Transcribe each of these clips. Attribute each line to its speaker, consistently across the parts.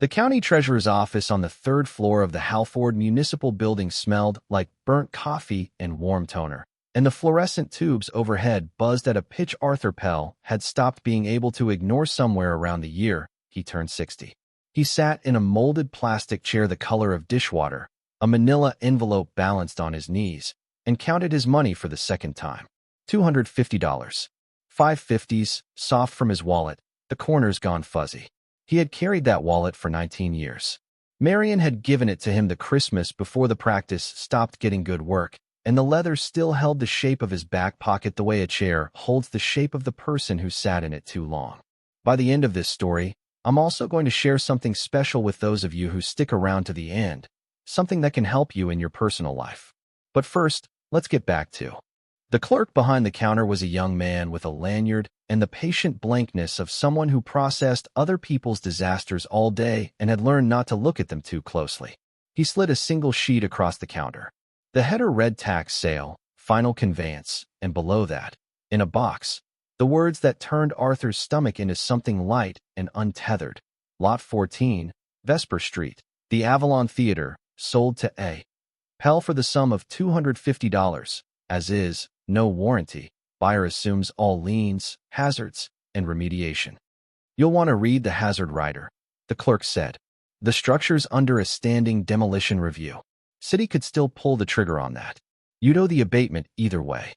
Speaker 1: The county treasurer's office on the third floor of the Halford municipal building smelled like burnt coffee and warm toner, and the fluorescent tubes overhead buzzed at a pitch. Arthur Pell had stopped being able to ignore somewhere around the year he turned 60. He sat in a molded plastic chair the color of dishwater, a manila envelope balanced on his knees, and counted his money for the second time. $250. 5 50s, soft from his wallet, the corners gone fuzzy. He had carried that wallet for 19 years. Marian had given it to him the Christmas before the practice stopped getting good work, and the leather still held the shape of his back pocket the way a chair holds the shape of the person who sat in it too long. By the end of this story, I'm also going to share something special with those of you who stick around to the end, something that can help you in your personal life. But first, let's get back to. The clerk behind the counter was a young man with a lanyard and the patient blankness of someone who processed other people's disasters all day and had learned not to look at them too closely. He slid a single sheet across the counter. The header read tax sale, final conveyance, and below that, in a box, the words that turned Arthur's stomach into something light and untethered. Lot 14, Vesper Street, the Avalon Theater, sold to A. Pell for the sum of $250, as is, no warranty. Buyer assumes all liens, hazards, and remediation. You'll want to read the hazard rider, the clerk said. The structure's under a standing demolition review. City could still pull the trigger on that. You'd owe the abatement either way.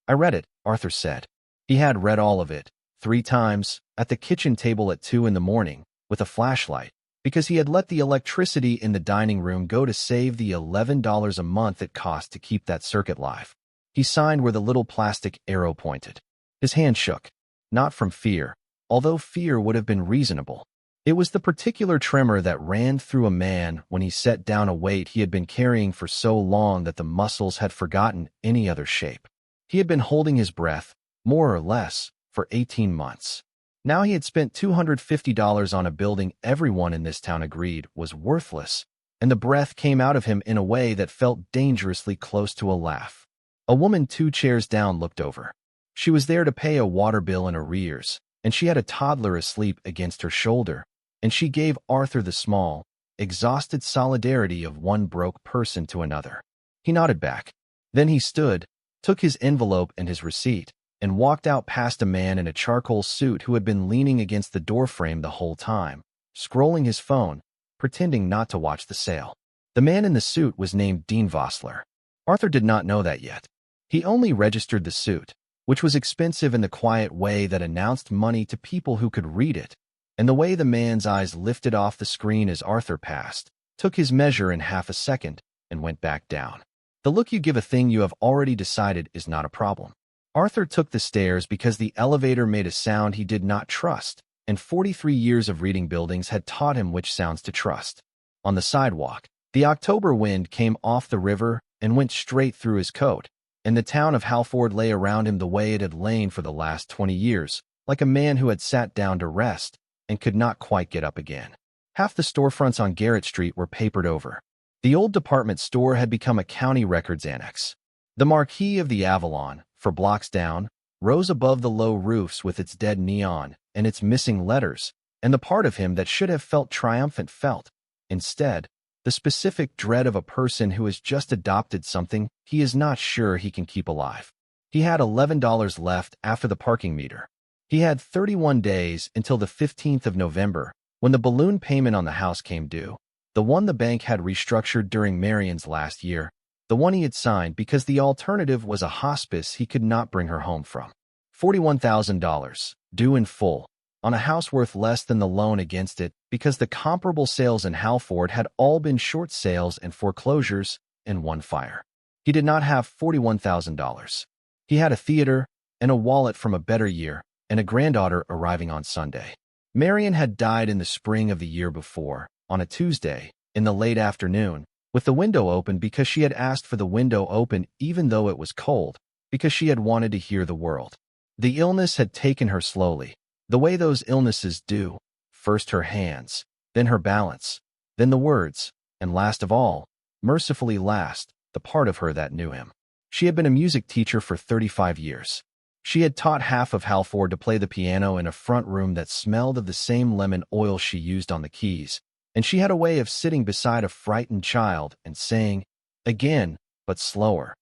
Speaker 1: I read it, Arthur said. He had read all of it, 3 times, at the kitchen table at 2 in the morning, with a flashlight, because he had let the electricity in the dining room go to save the $11 a month it cost to keep that circuit live. He signed where the little plastic arrow pointed. His hand shook. Not from fear, although fear would have been reasonable. It was the particular tremor that ran through a man when he set down a weight he had been carrying for so long that the muscles had forgotten any other shape. He had been holding his breath, more or less, for 18 months. Now he had spent $250 on a building everyone in this town agreed was worthless, and the breath came out of him in a way that felt dangerously close to a laugh. A woman 2 chairs down looked over. She was there to pay a water bill in arrears, and she had a toddler asleep against her shoulder, and she gave Arthur the small, exhausted solidarity of one broke person to another. He nodded back. Then he stood, took his envelope and his receipt, and walked out past a man in a charcoal suit who had been leaning against the doorframe the whole time, scrolling his phone, pretending not to watch the sale. The man in the suit was named Dean Vossler. Arthur did not know that yet. He only registered the suit, which was expensive in the quiet way that announced money to people who could read it, and the way the man's eyes lifted off the screen as Arthur passed, took his measure in half a second, and went back down. The look you give a thing you have already decided is not a problem. Arthur took the stairs because the elevator made a sound he did not trust, and 43 years of reading buildings had taught him which sounds to trust. On the sidewalk, the October wind came off the river and went straight through his coat, and the town of Halford lay around him the way it had lain for the last 20 years, like a man who had sat down to rest and could not quite get up again. Half the storefronts on Garrett Street were papered over. The old department store had become a county records annex. The marquee of the Avalon, for blocks down, rose above the low roofs with its dead neon and its missing letters, and the part of him that should have felt triumphant felt, instead, the specific dread of a person who has just adopted something he is not sure he can keep alive. He had $11 left after the parking meter. He had 31 days until the 15th of November, when the balloon payment on the house came due, the one the bank had restructured during Marian's last year, the one he had signed because the alternative was a hospice he could not bring her home from. $41,000, due in full, on a house worth less than the loan against it because the comparable sales in Halford had all been short sales and foreclosures and one fire. He did not have $41,000. He had a theater and a wallet from a better year and a granddaughter arriving on Sunday. Marian had died in the spring of the year before, on a Tuesday, in the late afternoon, with the window open because she had asked for the window open even though it was cold, because she had wanted to hear the world. The illness had taken her slowly, the way those illnesses do, first her hands, then her balance, then the words, and last of all, mercifully last, the part of her that knew him. She had been a music teacher for 35 years. She had taught half of Halford to play the piano in a front room that smelled of the same lemon oil she used on the keys, and she had a way of sitting beside a frightened child and saying, again, but slower,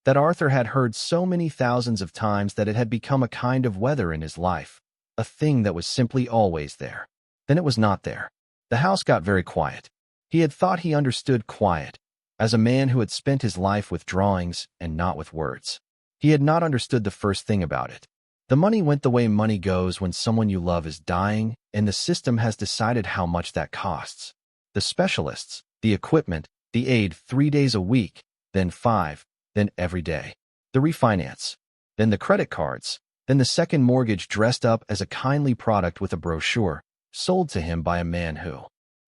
Speaker 1: that Arthur had heard so many thousands of times that it had become a kind of weather in his life, a thing that was simply always there. Then it was not there. The house got very quiet. He had thought he understood quiet, as a man who had spent his life with drawings and not with words. He had not understood the first thing about it. The money went the way money goes when someone you love is dying, and the system has decided how much that costs. The specialists, the equipment, the aid 3 days a week, then 5, then every day. The refinance, then the credit cards, then the second mortgage dressed up as a kindly product with a brochure, sold to him by a man who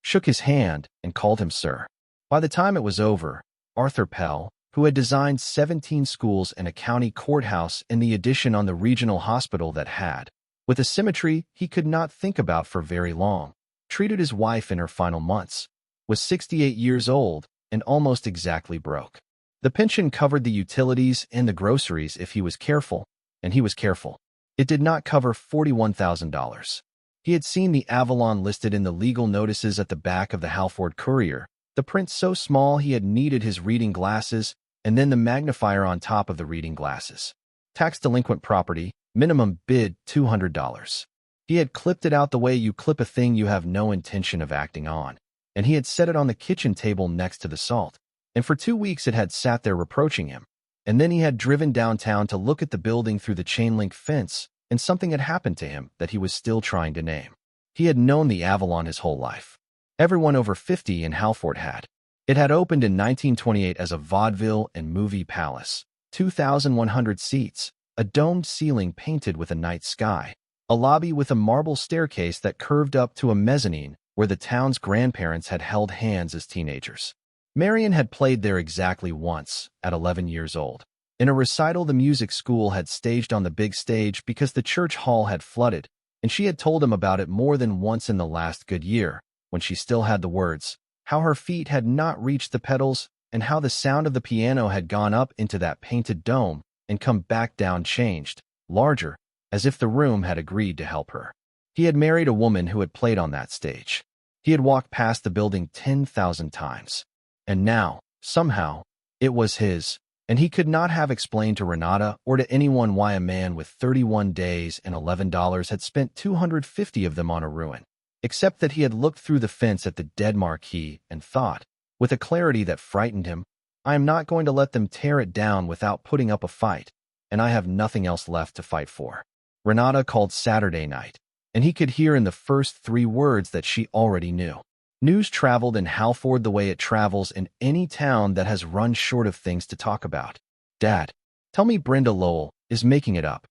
Speaker 1: shook his hand and called him sir. By the time it was over, Arthur Pell, who had designed 17 schools and a county courthouse in the addition on the regional hospital that had, with a symmetry he could not think about for very long, treated his wife in her final months, was 68 years old and almost exactly broke. The pension covered the utilities and the groceries if he was careful, and he was careful. It did not cover $41,000. He had seen the Avalon listed in the legal notices at the back of the Halford Courier, the print so small he had needed his reading glasses, and then the magnifier on top of the reading glasses. Tax delinquent property, minimum bid $200. He had clipped it out the way you clip a thing you have no intention of acting on, and he had set it on the kitchen table next to the salt. And for 2 weeks it had sat there reproaching him. And then he had driven downtown to look at the building through the chain-link fence, and something had happened to him that he was still trying to name. He had known the Avalon his whole life. Everyone over 50 in Halford had. It had opened in 1928 as a vaudeville and movie palace, 2,100 seats, a domed ceiling painted with a night sky, a lobby with a marble staircase that curved up to a mezzanine where the town's grandparents had held hands as teenagers. Marian had played there exactly once, at 11 years old. In a recital the music school had staged on the big stage because the church hall had flooded, and she had told him about it more than once in the last good year, when she still had the words, how her feet had not reached the pedals, and how the sound of the piano had gone up into that painted dome and come back down changed, larger, as if the room had agreed to help her. He had married a woman who had played on that stage. He had walked past the building 10,000 times. And now, somehow, it was his, and he could not have explained to Renata or to anyone why a man with 31 days and $11 had spent 250 of them on a ruin, except that he had looked through the fence at the dead marquee and thought, with a clarity that frightened him, I am not going to let them tear it down without putting up a fight, and I have nothing else left to fight for. Renata called Saturday night, and he could hear in the first 3 words that she already knew. News traveled in Halford the way it travels in any town that has run short of things to talk about. Dad, tell me Brenda Lowell is making it up.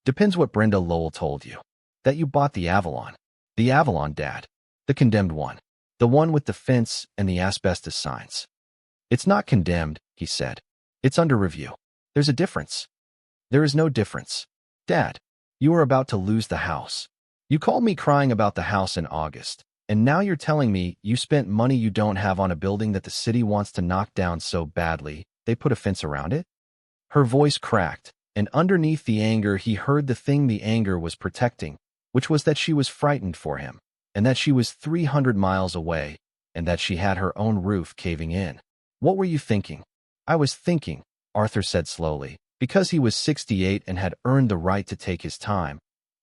Speaker 1: Depends what Brenda Lowell told you. That you bought the Avalon. The Avalon, Dad. The condemned one. The one with the fence and the asbestos signs. It's not condemned, he said. It's under review. There's a difference. There is no difference. Dad, you are about to lose the house. You called me crying about the house in August. And now you're telling me you spent money you don't have on a building that the city wants to knock down so badly, they put a fence around it? Her voice cracked, and underneath the anger he heard the thing the anger was protecting, which was that she was frightened for him, and that she was 300 miles away, and that she had her own roof caving in. What were you thinking? I was thinking, Arthur said slowly, because he was 68 and had earned the right to take his time,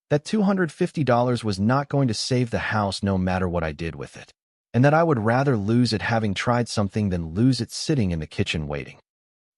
Speaker 1: that $250 was not going to save the house no matter what I did with it, and that I would rather lose it having tried something than lose it sitting in the kitchen waiting.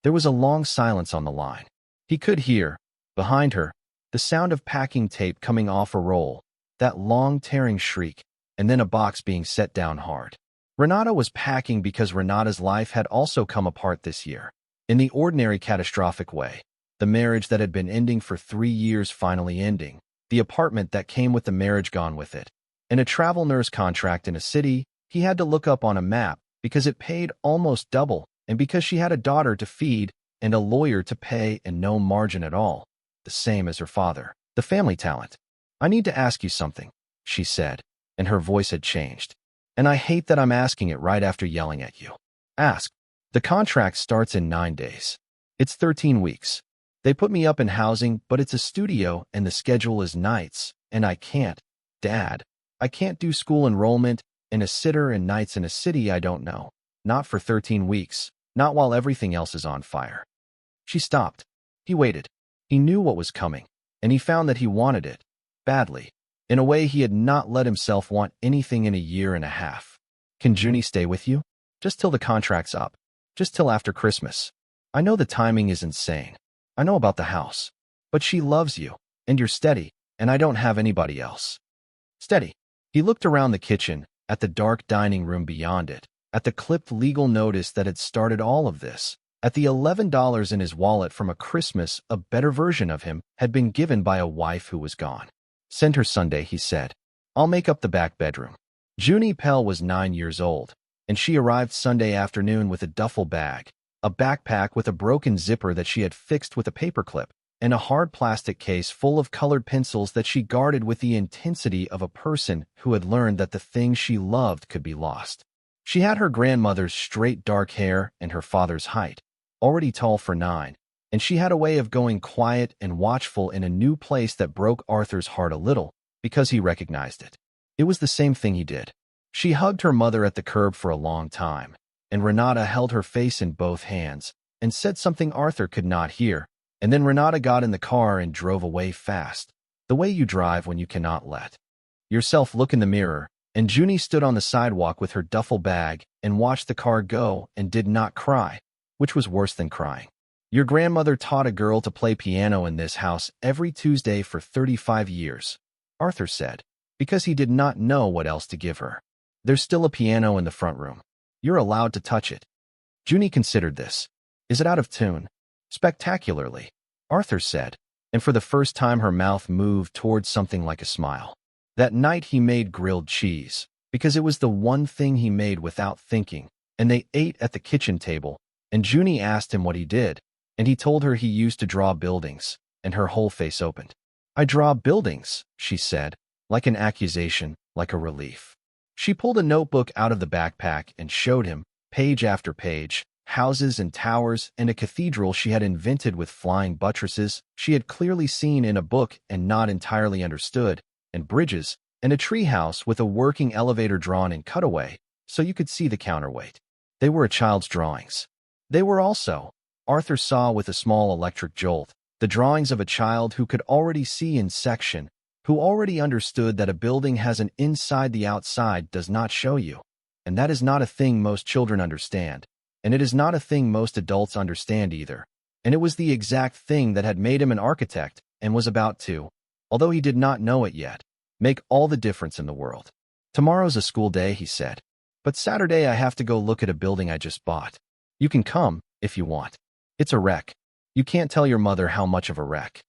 Speaker 1: There was a long silence on the line. He could hear, behind her, the sound of packing tape coming off a roll, that long tearing shriek, and then a box being set down hard. Renata was packing because Renata's life had also come apart this year, in the ordinary catastrophic way, the marriage that had been ending for 3 years finally ending, the apartment that came with the marriage gone with it, and a travel nurse contract in a city he had to look up on a map because it paid almost double, and because she had a daughter to feed and a lawyer to pay and no margin at all, the same as her father, the family talent. I need to ask you something, she said, and her voice had changed. And I hate that I'm asking it right after yelling at you. Ask. The contract starts in 9 days. It's 13 weeks. They put me up in housing, but it's a studio and the schedule is nights, and I can't. Dad, I can't do school enrollment, in a sitter and nights in a city I don't know. Not for 13 weeks, not while everything else is on fire. She stopped. He waited. He knew what was coming, and he found that he wanted it, badly, in a way he had not let himself want anything in a year and a half. Can Junie stay with you? Just till the contract's up. Just till after Christmas. I know the timing is insane. I know about the house. But she loves you, and you're steady, and I don't have anybody else. Steady. He looked around the kitchen, at the dark dining room beyond it, at the clipped legal notice that had started all of this, at the $11 in his wallet from a Christmas a better version of him had been given by a wife who was gone. Send her Sunday, he said. I'll make up the back bedroom. Junie Pell was 9 years old, and she arrived Sunday afternoon with a duffel bag, a backpack with a broken zipper that she had fixed with a paperclip, and a hard plastic case full of colored pencils that she guarded with the intensity of a person who had learned that the thing she loved could be lost. She had her grandmother's straight dark hair and her father's height, already tall for 9, and she had a way of going quiet and watchful in a new place that broke Arthur's heart a little, because he recognized it. It was the same thing he did. She hugged her mother at the curb for a long time, and Renata held her face in both hands and said something Arthur could not hear, and then Renata got in the car and drove away fast, the way you drive when you cannot let yourself look in the mirror, and Junie stood on the sidewalk with her duffel bag and watched the car go and did not cry, which was worse than crying. Your grandmother taught a girl to play piano in this house every Tuesday for 35 years, Arthur said, because he did not know what else to give her. There's still a piano in the front room. You're allowed to touch it. Junie considered this. Is it out of tune? Spectacularly, Arthur said, and for the first time her mouth moved towards something like a smile. That night he made grilled cheese, because it was the one thing he made without thinking, and they ate at the kitchen table, and Junie asked him what he did, and he told her he used to draw buildings, and her whole face opened. I draw buildings, she said, like an accusation, like a relief. She pulled a notebook out of the backpack and showed him, page after page, houses and towers and a cathedral she had invented with flying buttresses she had clearly seen in a book and not entirely understood, and bridges, and a treehouse with a working elevator drawn in cutaway, so you could see the counterweight. They were a child's drawings. They were also, Arthur saw with a small electric jolt, the drawings of a child who could already see in section, who already understood that a building has an inside the outside does not show you, and that is not a thing most children understand, and it is not a thing most adults understand either, and it was the exact thing that had made him an architect and was about to, although he did not know it yet, make all the difference in the world. Tomorrow's a school day, he said, but Saturday I have to go look at a building I just bought. You can come, if you want. It's a wreck. You can't tell your mother how much of a wreck.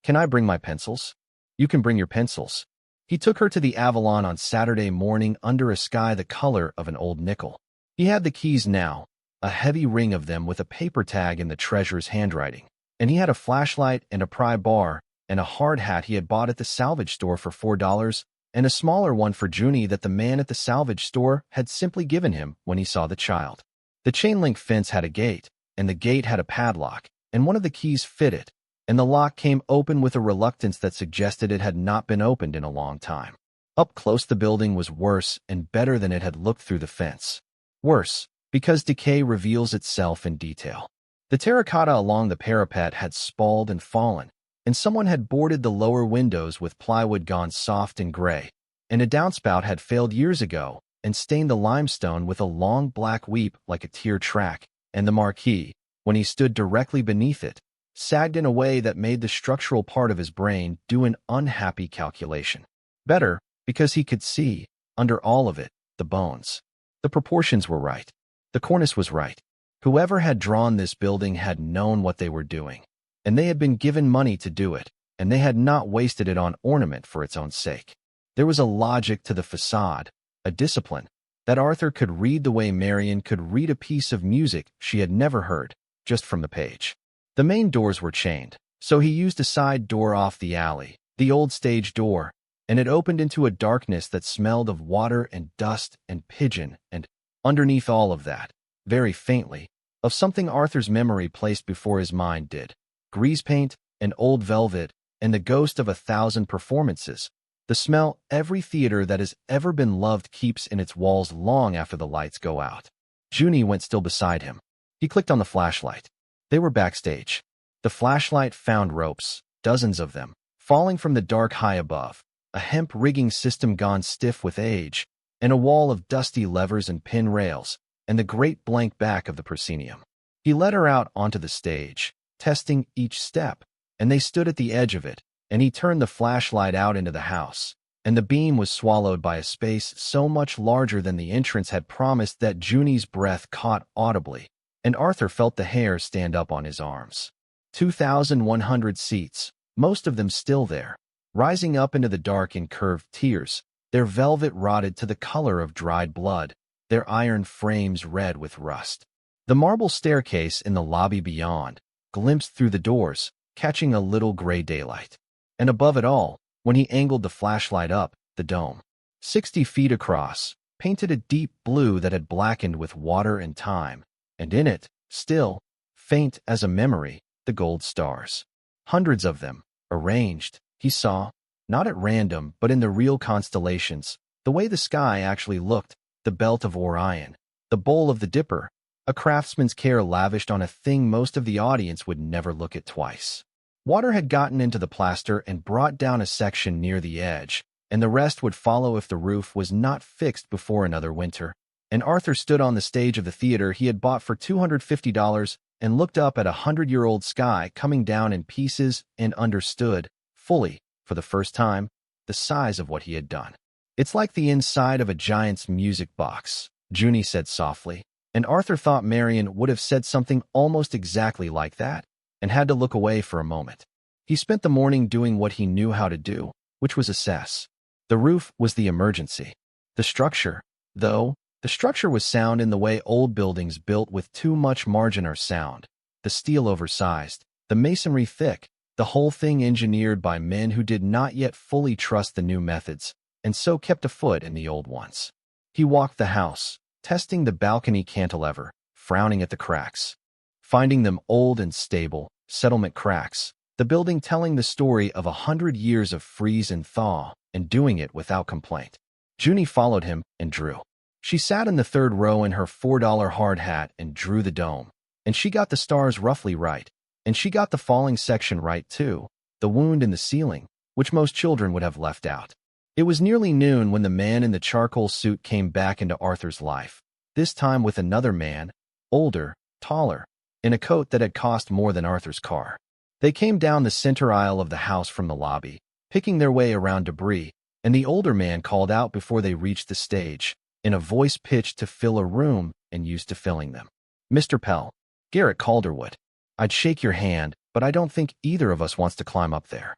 Speaker 1: Can I bring my pencils? You can bring your pencils. He took her to the Avalon on Saturday morning under a sky the color of an old nickel. He had the keys now, a heavy ring of them with a paper tag in the treasurer's handwriting, and he had a flashlight and a pry bar and a hard hat he had bought at the salvage store for $4 and a smaller one for Junie that the man at the salvage store had simply given him when he saw the child. The chain-link fence had a gate, and the gate had a padlock, and one of the keys fitted, and the lock came open with a reluctance that suggested it had not been opened in a long time. Up close the building was worse and better than it had looked through the fence. Worse, because decay reveals itself in detail. The terracotta along the parapet had spalled and fallen, and someone had boarded the lower windows with plywood gone soft and gray, and a downspout had failed years ago and stained the limestone with a long black weep like a tear track, and the marquee, when he stood directly beneath it, sagged in a way that made the structural part of his brain do an unhappy calculation. Better, because he could see, under all of it, the bones. The proportions were right. The cornice was right. Whoever had drawn this building had known what they were doing, and they had been given money to do it, and they had not wasted it on ornament for its own sake. There was a logic to the facade, a discipline, that Arthur could read the way Marian could read a piece of music she had never heard, just from the page. The main doors were chained, so he used a side door off the alley, the old stage door, and it opened into a darkness that smelled of water and dust and pigeon and, underneath all of that, very faintly, of something Arthur's memory placed before his mind did. Grease paint, and old velvet, and the ghost of 1,000 performances, The smell every theater that has ever been loved keeps in its walls long after the lights go out. Junie went still beside him. He clicked on the flashlight. They were backstage. The flashlight found ropes, dozens of them, falling from the dark high above, a hemp rigging system gone stiff with age, and a wall of dusty levers and pin rails, and the great blank back of the proscenium. He led her out onto the stage, testing each step, and they stood at the edge of it, and he turned the flashlight out into the house, and the beam was swallowed by a space so much larger than the entrance had promised that Junie's breath caught audibly, and Arthur felt the hair stand up on his arms. 2,100 seats, most of them still there, rising up into the dark in curved tiers, their velvet rotted to the color of dried blood, their iron frames red with rust. The marble staircase in the lobby beyond glimpsed through the doors, catching a little gray daylight. And above it all, when he angled the flashlight up, the dome, 60 feet across, painted a deep blue that had blackened with water and time, and in it, still, faint as a memory, the gold stars. Hundreds of them, arranged, he saw, not at random but in the real constellations, the way the sky actually looked, the belt of Orion, the bowl of the Dipper, a craftsman's care lavished on a thing most of the audience would never look at twice. Water had gotten into the plaster and brought down a section near the edge, and the rest would follow if the roof was not fixed before another winter. And Arthur stood on the stage of the theater he had bought for $250 and looked up at a 100-year-old sky coming down in pieces and understood, fully, for the first time, the size of what he had done. "It's like the inside of a giant's music box," Junie said softly, and Arthur thought Marian would have said something almost exactly like that, and had to look away for a moment. He spent the morning doing what he knew how to do, which was assess. The roof was the emergency. The structure, though, the structure was sound in the way old buildings built with too much margin are sound. The steel oversized, the masonry thick, the whole thing engineered by men who did not yet fully trust the new methods, and so kept a foot in the old ones. He walked the house, testing the balcony cantilever, frowning at the cracks, finding them old and stable, settlement cracks, the building telling the story of 100 years of freeze and thaw, and doing it without complaint. Junie followed him and drew. She sat in the third row in her $4 hard hat and drew the dome, and she got the stars roughly right, and she got the falling section right too, the wound in the ceiling, which most children would have left out. It was nearly noon when the man in the charcoal suit came back into Arthur's life, this time with another man, older, taller, in a coat that had cost more than Arthur's car. They came down the center aisle of the house from the lobby, picking their way around debris, and the older man called out before they reached the stage, in a voice pitched to fill a room and used to filling them. "Mr. Pell, Garrett Calderwood. I'd shake your hand, but I don't think either of us wants to climb up there."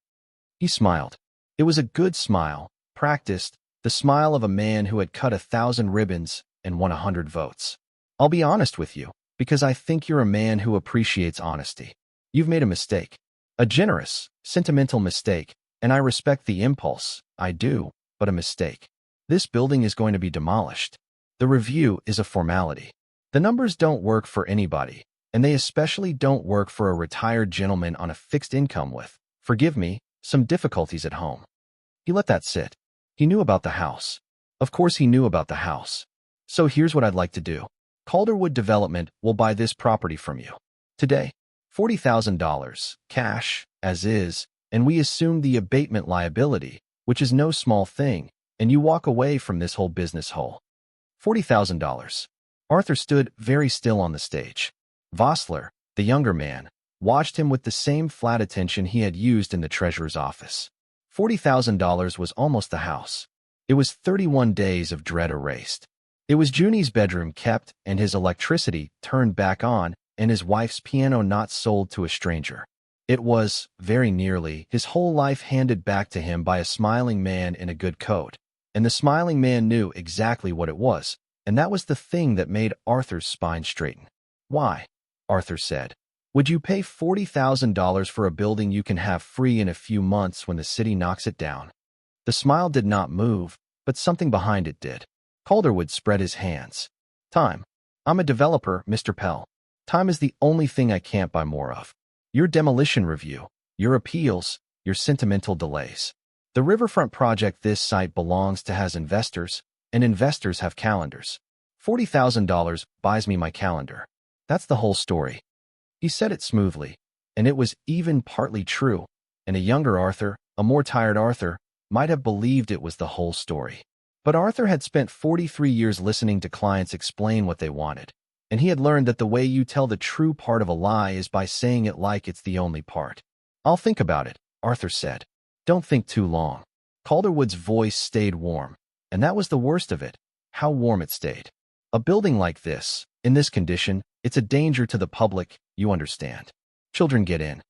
Speaker 1: He smiled. It was a good smile, practiced, the smile of a man who had cut 1,000 ribbons and won 100 votes. "I'll be honest with you, because I think you're a man who appreciates honesty. You've made a mistake. A generous, sentimental mistake, and I respect the impulse, I do, but a mistake. This building is going to be demolished. The review is a formality. The numbers don't work for anybody, and they especially don't work for a retired gentleman on a fixed income with, forgive me, some difficulties at home." He let that sit. He knew about the house. Of course he knew about the house. "So here's what I'd like to do. Calderwood Development will buy this property from you. Today, $40,000, cash, as is, and we assume the abatement liability, which is no small thing, and you walk away from this whole business whole." $40,000. Arthur stood very still on the stage. Vossler, the younger man, watched him with the same flat attention he had used in the treasurer's office. $40,000 was almost the house. It was 31 days of dread erased. It was Junie's bedroom kept and his electricity turned back on and his wife's piano not sold to a stranger. It was, very nearly, his whole life handed back to him by a smiling man in a good coat, and the smiling man knew exactly what it was, and that was the thing that made Arthur's spine straighten. "Why," Arthur said, "would you pay $40,000 for a building you can have free in a few months when the city knocks it down?" The smile did not move, but something behind it did. Calderwood spread his hands. "Time. I'm a developer, Mr. Pell. Time is the only thing I can't buy more of. Your demolition review, your appeals, your sentimental delays. The riverfront project this site belongs to has investors, and investors have calendars. $40,000 buys me my calendar. That's the whole story. He said it smoothly, and it was even partly true, and a younger Arthur, a more tired Arthur, might have believed it was the whole story. But Arthur had spent 43 years listening to clients explain what they wanted, and he had learned that the way you tell the true part of a lie is by saying it like it's the only part. "I'll think about it," Arthur said. "Don't think too long." Calderwood's voice stayed warm, and that was the worst of it, how warm it stayed. "A building like this, in this condition, it's a danger to the public, you understand. Children get in."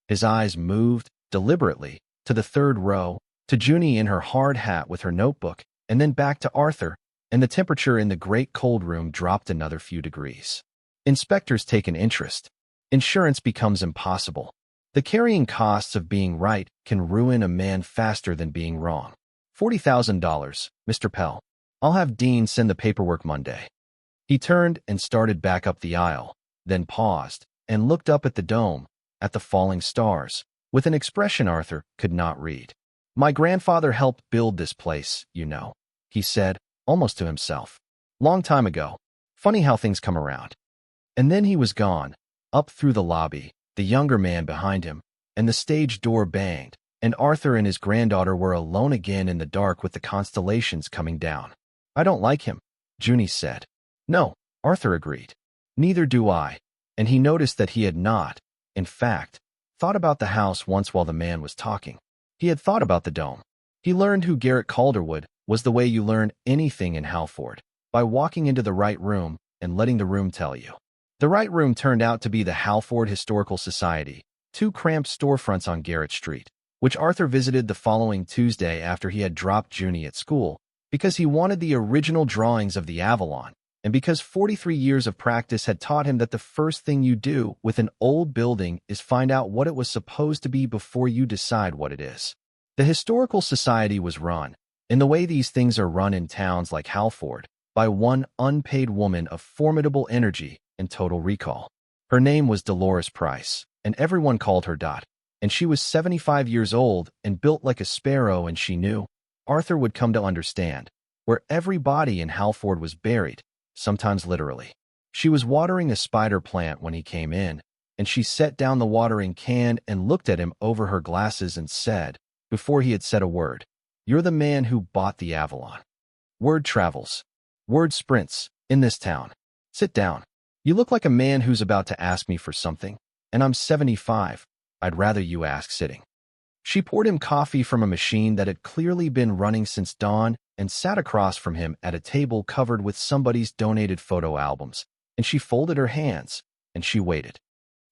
Speaker 1: His eyes moved, deliberately, to the third row, to Junie in her hard hat with her notebook, and then back to Arthur, and the temperature in the great cold room dropped another few degrees. Inspectors take an interest. Insurance becomes impossible. The carrying costs of being right can ruin a man faster than being wrong. $40,000, Mr. Pell. I'll have Dean send the paperwork Monday." He turned and started back up the aisle, then paused and looked up at the dome, at the falling stars, with an expression Arthur could not read. "My grandfather helped build this place, you know," he said, almost to himself. "Long time ago. Funny how things come around." And then he was gone, up through the lobby, the younger man behind him, and the stage door banged, and Arthur and his granddaughter were alone again in the dark with the constellations coming down. "I don't like him," Junie said. "No," Arthur agreed. "Neither do I," and he noticed that he had not, in fact, thought about the house once while the man was talking. He had thought about the dome. He learned who Garrett Calderwood was the way you learn anything in Halford, by walking into the right room and letting the room tell you. The right room turned out to be the Halford Historical Society, 2 cramped storefronts on Garrett Street, which Arthur visited the following Tuesday after he had dropped Junie at school, because he wanted the original drawings of the Avalon, and because 43 years of practice had taught him that the first thing you do with an old building is find out what it was supposed to be before you decide what it is. The Historical Society was run, in the way these things are run in towns like Halford, by one unpaid woman of formidable energy and total recall. Her name was Dolores Pryce, and everyone called her Dot, and she was 75 years old and built like a sparrow, and she knew, Arthur would come to understand, where every body in Halford was buried, sometimes literally. She was watering a spider plant when he came in, and she set down the watering can and looked at him over her glasses and said, before he had said a word, "You're the man who bought the Avalon. Word travels. Word sprints, in this town. Sit down. You look like a man who's about to ask me for something, and I'm 75. I'd rather you ask sitting." She poured him coffee from a machine that had clearly been running since dawn and sat across from him at a table covered with somebody's donated photo albums, and she folded her hands, and she waited.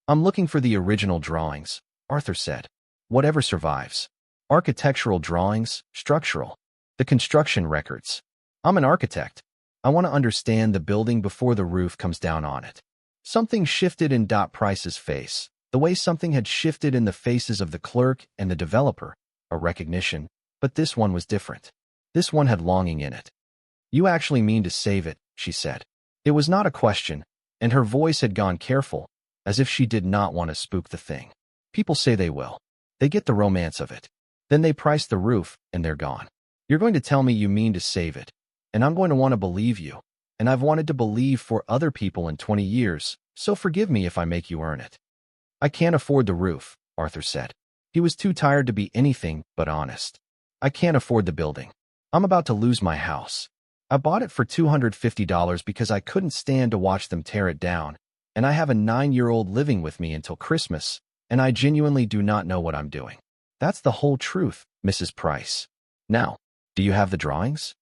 Speaker 1: "I'm looking for the original drawings," Arthur said. "Whatever survives. Architectural drawings, structural. The construction records. I'm an architect. I want to understand the building before the roof comes down on it." Something shifted in Dot Pryce's face, the way something had shifted in the faces of the clerk and the developer, a recognition, but this one was different. This one had longing in it. "You actually mean to save it," she said. It was not a question, and her voice had gone careful, as if she did not want to spook the thing. "People say they will. They get the romance of it. Then they price the roof, and they're gone. You're going to tell me you mean to save it, and I'm going to want to believe you, and I've wanted to believe for other people in 20 years, so forgive me if I make you earn it." "I can't afford the roof," Arthur said. He was too tired to be anything but honest. "I can't afford the building. I'm about to lose my house. I bought it for $250 because I couldn't stand to watch them tear it down, and I have a 9-year-old living with me until Christmas, and I genuinely do not know what I'm doing." "That's the whole truth, Mrs. Pryce. Now, do you have the drawings?"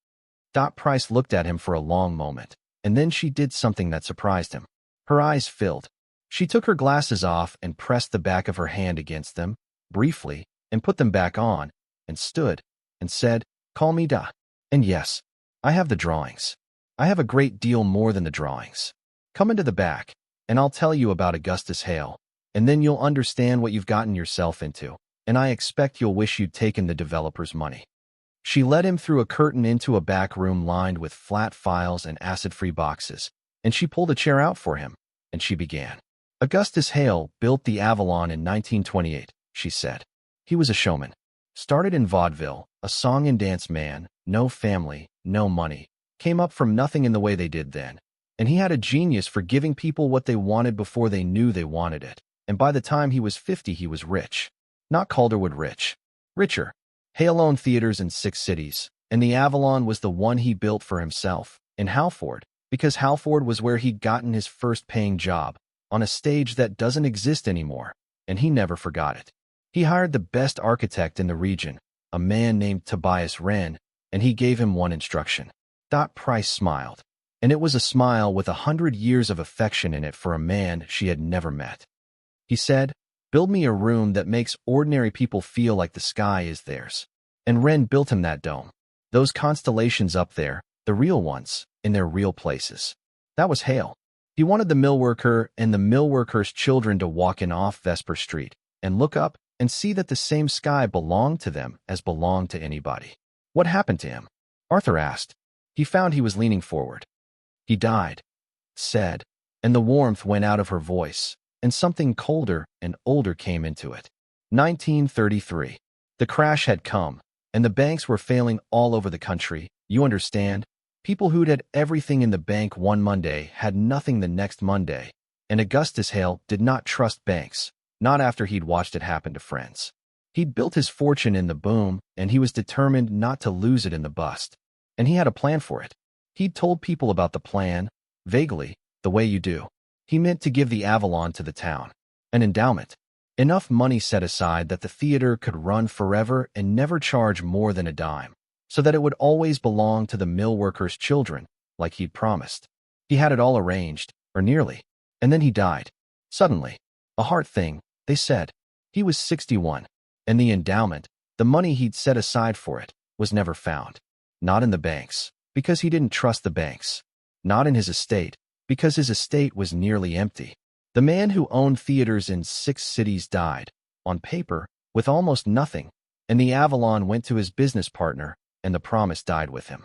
Speaker 1: Dot Pryce looked at him for a long moment, and then she did something that surprised him. Her eyes filled. She took her glasses off and pressed the back of her hand against them, briefly, and put them back on, and stood, and said, "Call me Dot. And yes, I have the drawings. I have a great deal more than the drawings. Come into the back, and I'll tell you about Augustus Hale, and then you'll understand what you've gotten yourself into, and I expect you'll wish you'd taken the developer's money." She led him through a curtain into a back room lined with flat files and acid-free boxes, and she pulled a chair out for him, and she began. "Augustus Hale built the Avalon in 1928, she said. He was a showman. Started in vaudeville, a song and dance man, no family, no money. Came up from nothing in the way they did then. And he had a genius for giving people what they wanted before they knew they wanted it. And by the time he was 50, he was rich. Not Calderwood rich. Richer. Hale owned theaters in 6 cities, and the Avalon was the one he built for himself, in Halford, because Halford was where he'd gotten his first paying job, on a stage that doesn't exist anymore, and he never forgot it. He hired the best architect in the region, a man named Tobias Wren, and he gave him one instruction. Dot Pryce smiled, and it was a smile with 100 years of affection in it for a man she had never met. He said, "Build me a room that makes ordinary people feel like the sky is theirs." And Wren built him that dome. Those constellations up there, the real ones, in their real places. That was Hale. He wanted the millworker and the millworker's children to walk in off Vesper Street and look up and see that the same sky belonged to them as belonged to anybody. What happened to him? Arthur asked. He found he was leaning forward. He died, said, and the warmth went out of her voice, and something colder and older came into it. 1933. The crash had come, and the banks were failing all over the country, you understand? People who'd had everything in the bank one Monday had nothing the next Monday, and Augustus Hale did not trust banks, not after he'd watched it happen to friends. He'd built his fortune in the boom, and he was determined not to lose it in the bust. And he had a plan for it. He'd told people about the plan, vaguely, the way you do. He meant to give the Avalon to the town. An endowment. Enough money set aside that the theater could run forever and never charge more than a dime, so that it would always belong to the millworker's children, like he'd promised. He had it all arranged, or nearly, and then he died. Suddenly. A heart thing, they said. He was 61, and the endowment, the money he'd set aside for it, was never found. Not in the banks, because he didn't trust the banks. Not in his estate, because his estate was nearly empty. The man who owned theaters in 6 cities died, on paper, with almost nothing, and the Avalon went to his business partner, and the promise died with him.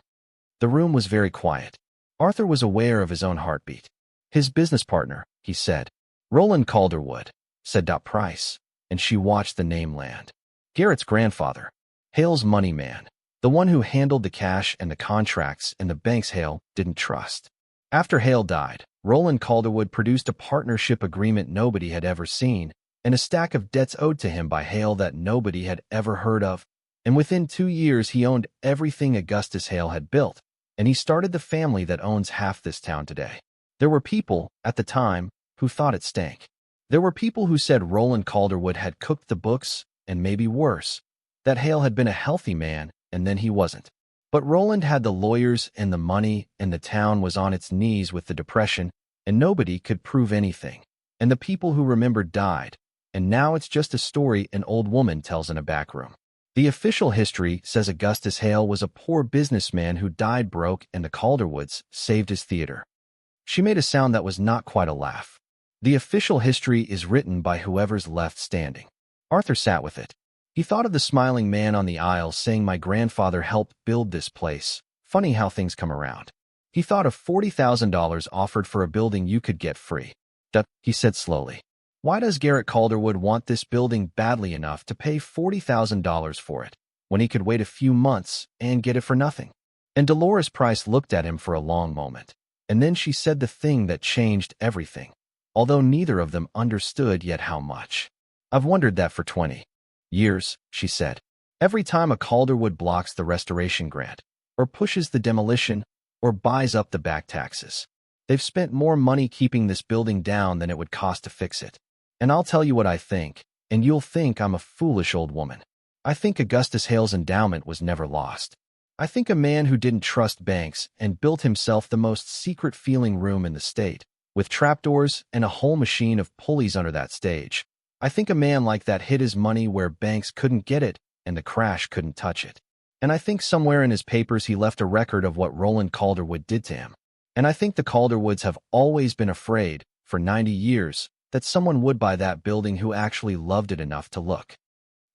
Speaker 1: The room was very quiet. Arthur was aware of his own heartbeat. His business partner, he said. Roland Calderwood, said Dot Pryce, and she watched the name land. Garrett's grandfather. Hale's money man. The one who handled the cash and the contracts and the banks Hale didn't trust. After Hale died, Roland Calderwood produced a partnership agreement nobody had ever seen, and a stack of debts owed to him by Hale that nobody had ever heard of. And within 2 years he owned everything Augustus Hale had built, and he started the family that owns half this town today. There were people, at the time, who thought it stank. There were people who said Roland Calderwood had cooked the books, and maybe worse, that Hale had been a healthy man, and then he wasn't. But Roland had the lawyers and the money, and the town was on its knees with the Depression, and nobody could prove anything. And the people who remembered died, and now it's just a story an old woman tells in a back room. The official history says Augustus Hale was a poor businessman who died broke, and the Calderwoods saved his theater. She made a sound that was not quite a laugh. The official history is written by whoever's left standing. Arthur sat with it. He thought of the smiling man on the aisle saying, "My grandfather helped build this place. Funny how things come around." He thought of $40,000 offered for a building you could get free. He said slowly. Why does Garrett Calderwood want this building badly enough to pay $40,000 for it, when he could wait a few months and get it for nothing? And Dolores Price looked at him for a long moment, and then she said the thing that changed everything, although neither of them understood yet how much. "I've wondered that for 20 years, she said. "Every time a Calderwood blocks the restoration grant, or pushes the demolition, or buys up the back taxes, they've spent more money keeping this building down than it would cost to fix it. And I'll tell you what I think, and you'll think I'm a foolish old woman. I think Augustus Hale's endowment was never lost. I think a man who didn't trust banks and built himself the most secret-feeling room in the state, with trapdoors and a whole machine of pulleys under that stage. I think a man like that hid his money where banks couldn't get it and the crash couldn't touch it. And I think somewhere in his papers he left a record of what Roland Calderwood did to him. And I think the Calderwoods have always been afraid, for 90 years, that someone would buy that building who actually loved it enough to look."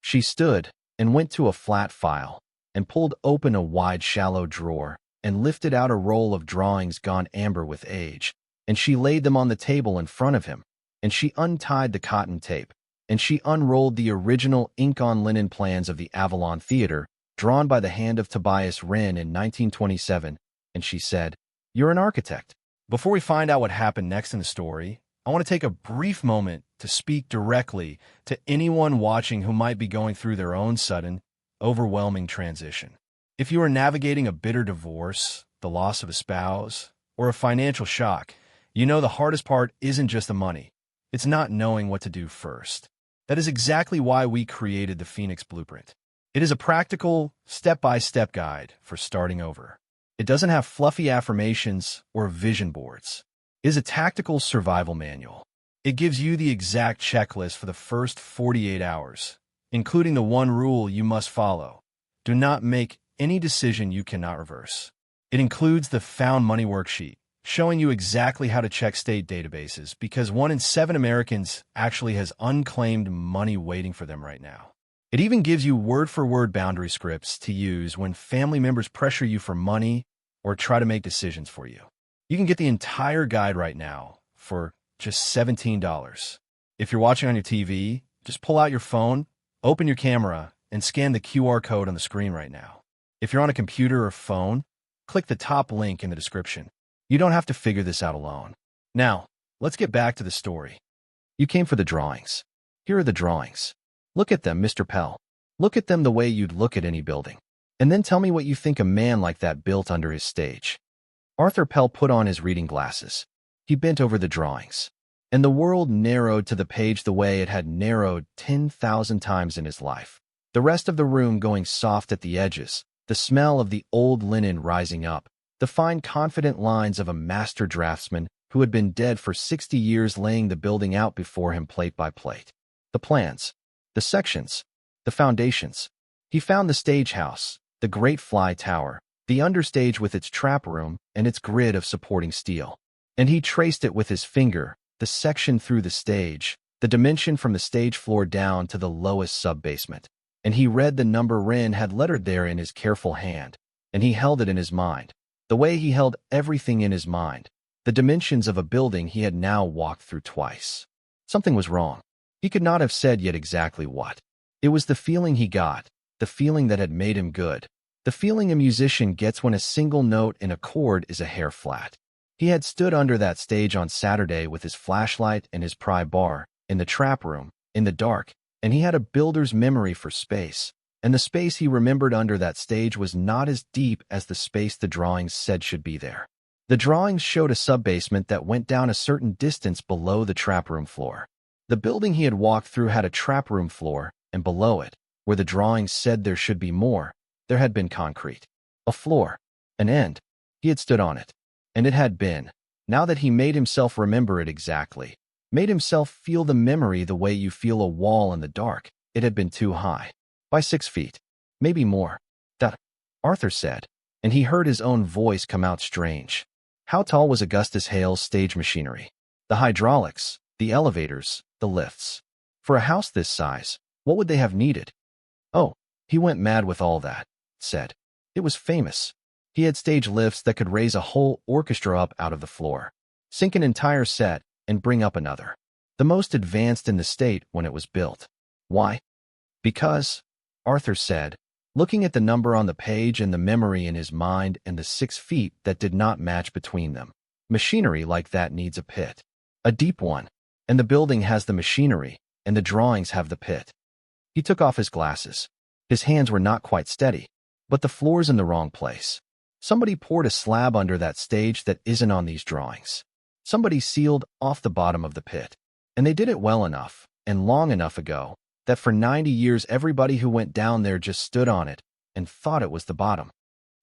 Speaker 1: She stood and went to a flat file and pulled open a wide, shallow drawer and lifted out a roll of drawings gone amber with age, and she laid them on the table in front of him, and she untied the cotton tape, and she unrolled the original ink-on-linen plans of the Avalon Theater, drawn by the hand of Tobias Wren in 1927, and she said, "You're an architect." Before we find out what happened next in the story, I want to take a brief moment to speak directly to anyone watching who might be going through their own sudden, overwhelming transition. If you are navigating a bitter divorce, the loss of a spouse, or a financial shock, you know the hardest part isn't just the money. It's not knowing what to do first. That is exactly why we created the Phoenix Blueprint. It is a practical, step-by-step guide for starting over. It doesn't have fluffy affirmations or vision boards. It is a tactical survival manual. It gives you the exact checklist for the first 48 hours, including the one rule you must follow. Do not make any decision you cannot reverse. It includes the Found Money worksheet, showing you exactly how to check state databases because 1 in 7 Americans actually has unclaimed money waiting for them right now. It even gives you word-for-word boundary scripts to use when family members pressure you for money or try to make decisions for you. You can get the entire guide right now for just $17. If you're watching on your TV, just pull out your phone, open your camera, and scan the QR code on the screen right now. If you're on a computer or phone, click the top link in the description. You don't have to figure this out alone. Now, let's get back to the story. You came for the drawings. Here are the drawings. Look at them, Mr. Pell. Look at them the way you'd look at any building. And then tell me what you think a man like that built under his stage. Arthur Pell put on his reading glasses. He bent over the drawings. And the world narrowed to the page the way it had narrowed 10,000 times in his life. The rest of the room going soft at the edges, the smell of the old linen rising up, the fine confident lines of a master draftsman who had been dead for 60 years laying the building out before him plate by plate. The plans, the sections, the foundations. He found the stage house, the great fly tower, the understage with its trap room and its grid of supporting steel. And he traced it with his finger, the section through the stage, the dimension from the stage floor down to the lowest sub-basement. And he read the number Wren had lettered there in his careful hand, and he held it in his mind, the way he held everything in his mind, the dimensions of a building he had now walked through twice. Something was wrong. He could not have said yet exactly what. It was the feeling he got, the feeling that had made him good, the feeling a musician gets when a single note in a chord is a hair flat. He had stood under that stage on Saturday with his flashlight and his pry bar, in the trap room, in the dark, and he had a builder's memory for space, and the space he remembered under that stage was not as deep as the space the drawings said should be there. The drawings showed a sub-basement that went down a certain distance below the trap room floor. The building he had walked through had a trap room floor, and below it, where the drawings said there should be more, there had been concrete. A floor. An end. He had stood on it. And it had been, now that he made himself remember it exactly, made himself feel the memory the way you feel a wall in the dark, it had been too high. By 6 feet. Maybe more. That, Arthur said, and he heard his own voice come out strange. How tall was Augustus Hale's stage machinery? The hydraulics, the elevators, the lifts. For a house this size, what would they have needed? Oh, he went mad with all that, said. It was famous. He had stage lifts that could raise a whole orchestra up out of the floor, sink an entire set, and bring up another. The most advanced in the state when it was built. Why? Because, Arthur said, looking at the number on the page and the memory in his mind and the 6 feet that did not match between them. Machinery like that needs a pit. A deep one. And the building has the machinery, and the drawings have the pit. He took off his glasses. His hands were not quite steady, but the floor's in the wrong place. Somebody poured a slab under that stage that isn't on these drawings. Somebody sealed off the bottom of the pit. And they did it well enough, and long enough ago, that for 90 years everybody who went down there just stood on it and thought it was the bottom.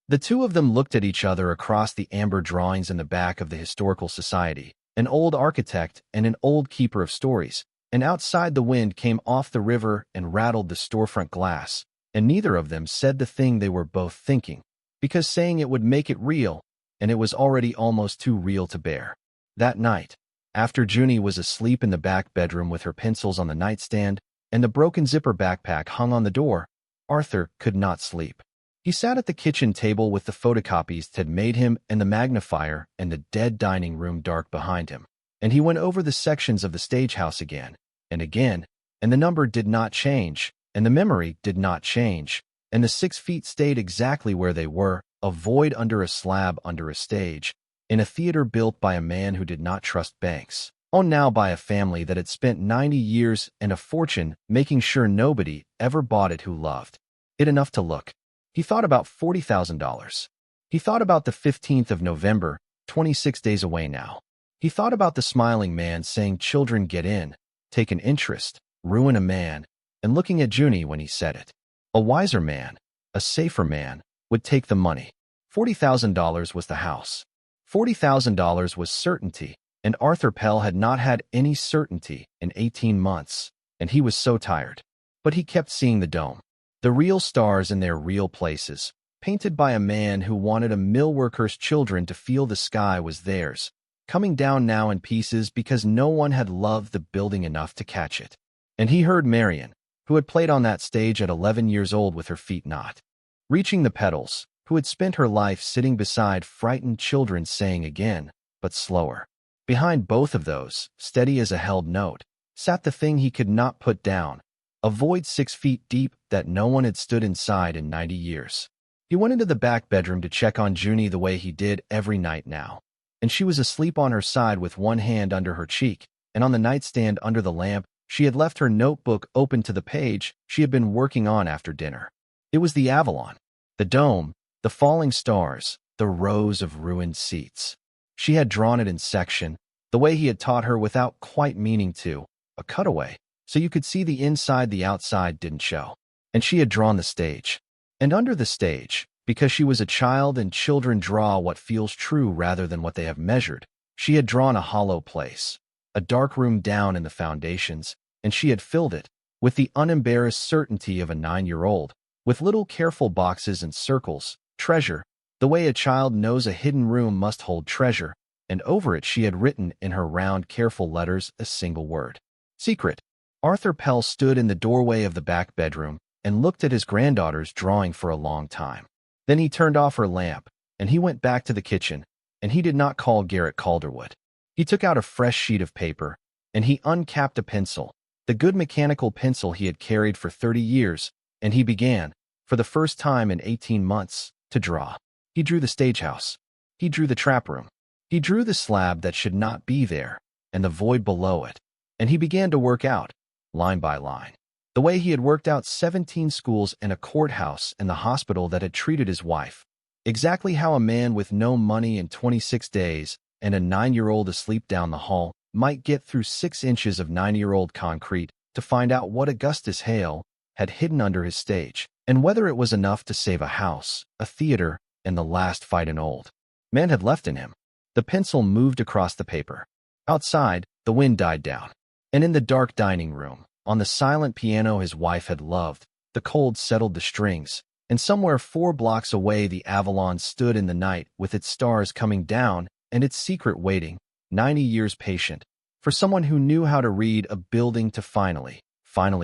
Speaker 1: The two of them looked at each other across the amber drawings in the back of the Historical Society, an old architect and an old keeper of stories, and outside the wind came off the river and rattled the storefront glass, and neither of them said the thing they were both thinking, because saying it would make it real, and it was already almost too real to bear. That night, after Junie was asleep in the back bedroom with her pencils on the nightstand and the broken zipper backpack hung on the door, Arthur could not sleep. He sat at the kitchen table with the photocopies that had made him and the magnifier and the dead dining room dark behind him, and he went over the sections of the stage house again, and again, and the number did not change, and the memory did not change, and the 6 feet stayed exactly where they were, a void under a slab under a stage, in a theater built by a man who did not trust banks, owned now by a family that had spent 90 years and a fortune making sure nobody ever bought it who loved it enough to look. He thought about $40,000. He thought about the 15th of November, 26 days away now. He thought about the smiling man saying, "Children, get in, take an interest, ruin a man," and looking at Junie when he said it. A wiser man, a safer man, would take the money. $40,000 was the house. $40,000 was certainty, and Arthur Pell had not had any certainty in 18 months, and he was so tired. But he kept seeing the dome. The real stars in their real places, painted by a man who wanted a mill worker's children to feel the sky was theirs, coming down now in pieces because no one had loved the building enough to catch it. And he heard Marian, who had played on that stage at 11 years old with her feet not reaching the pedals, who had spent her life sitting beside frightened children saying again, but slower. Behind both of those, steady as a held note, sat the thing he could not put down, a void 6 feet deep that no one had stood inside in 90 years. He went into the back bedroom to check on Junie the way he did every night now, and she was asleep on her side with one hand under her cheek, and on the nightstand under the lamp, she had left her notebook open to the page she had been working on after dinner. It was the Avalon, the dome, the falling stars, the rows of ruined seats. She had drawn it in section, the way he had taught her without quite meaning to, a cutaway, so you could see the inside the outside didn't show. And she had drawn the stage. And under the stage, because she was a child and children draw what feels true rather than what they have measured, she had drawn a hollow place, a dark room down in the foundations, and she had filled it with the unembarrassed certainty of a 9-year-old, with little careful boxes and circles, treasure, the way a child knows a hidden room must hold treasure, and over it she had written in her round, careful letters a single word: secret. Arthur Pell stood in the doorway of the back bedroom and looked at his granddaughter's drawing for a long time. Then he turned off her lamp, and he went back to the kitchen, and he did not call Garrett Calderwood. He took out a fresh sheet of paper, and he uncapped a pencil, the good mechanical pencil he had carried for 30 years, and he began, for the first time in 18 months, to draw. He drew the stagehouse. He drew the trap room. He drew the slab that should not be there, and the void below it, and he began to work out, line by line, the way he had worked out 17 schools and a courthouse and the hospital that had treated his wife. Exactly how a man with no money in 26 days and a 9-year-old asleep down the hall might get through 6 inches of 9-year-old concrete to find out what Augustus Hale had hidden under his stage, and whether it was enough to save a house, a theater, and the last fight an old man had left in him. The pencil moved across the paper. Outside, the wind died down, and in the dark dining room, on the silent piano his wife had loved, the cold settled the strings, and somewhere 4 blocks away the Avalon stood in the night with its stars coming down and its secret waiting, 90 years patient, for someone who knew how to read a building to finally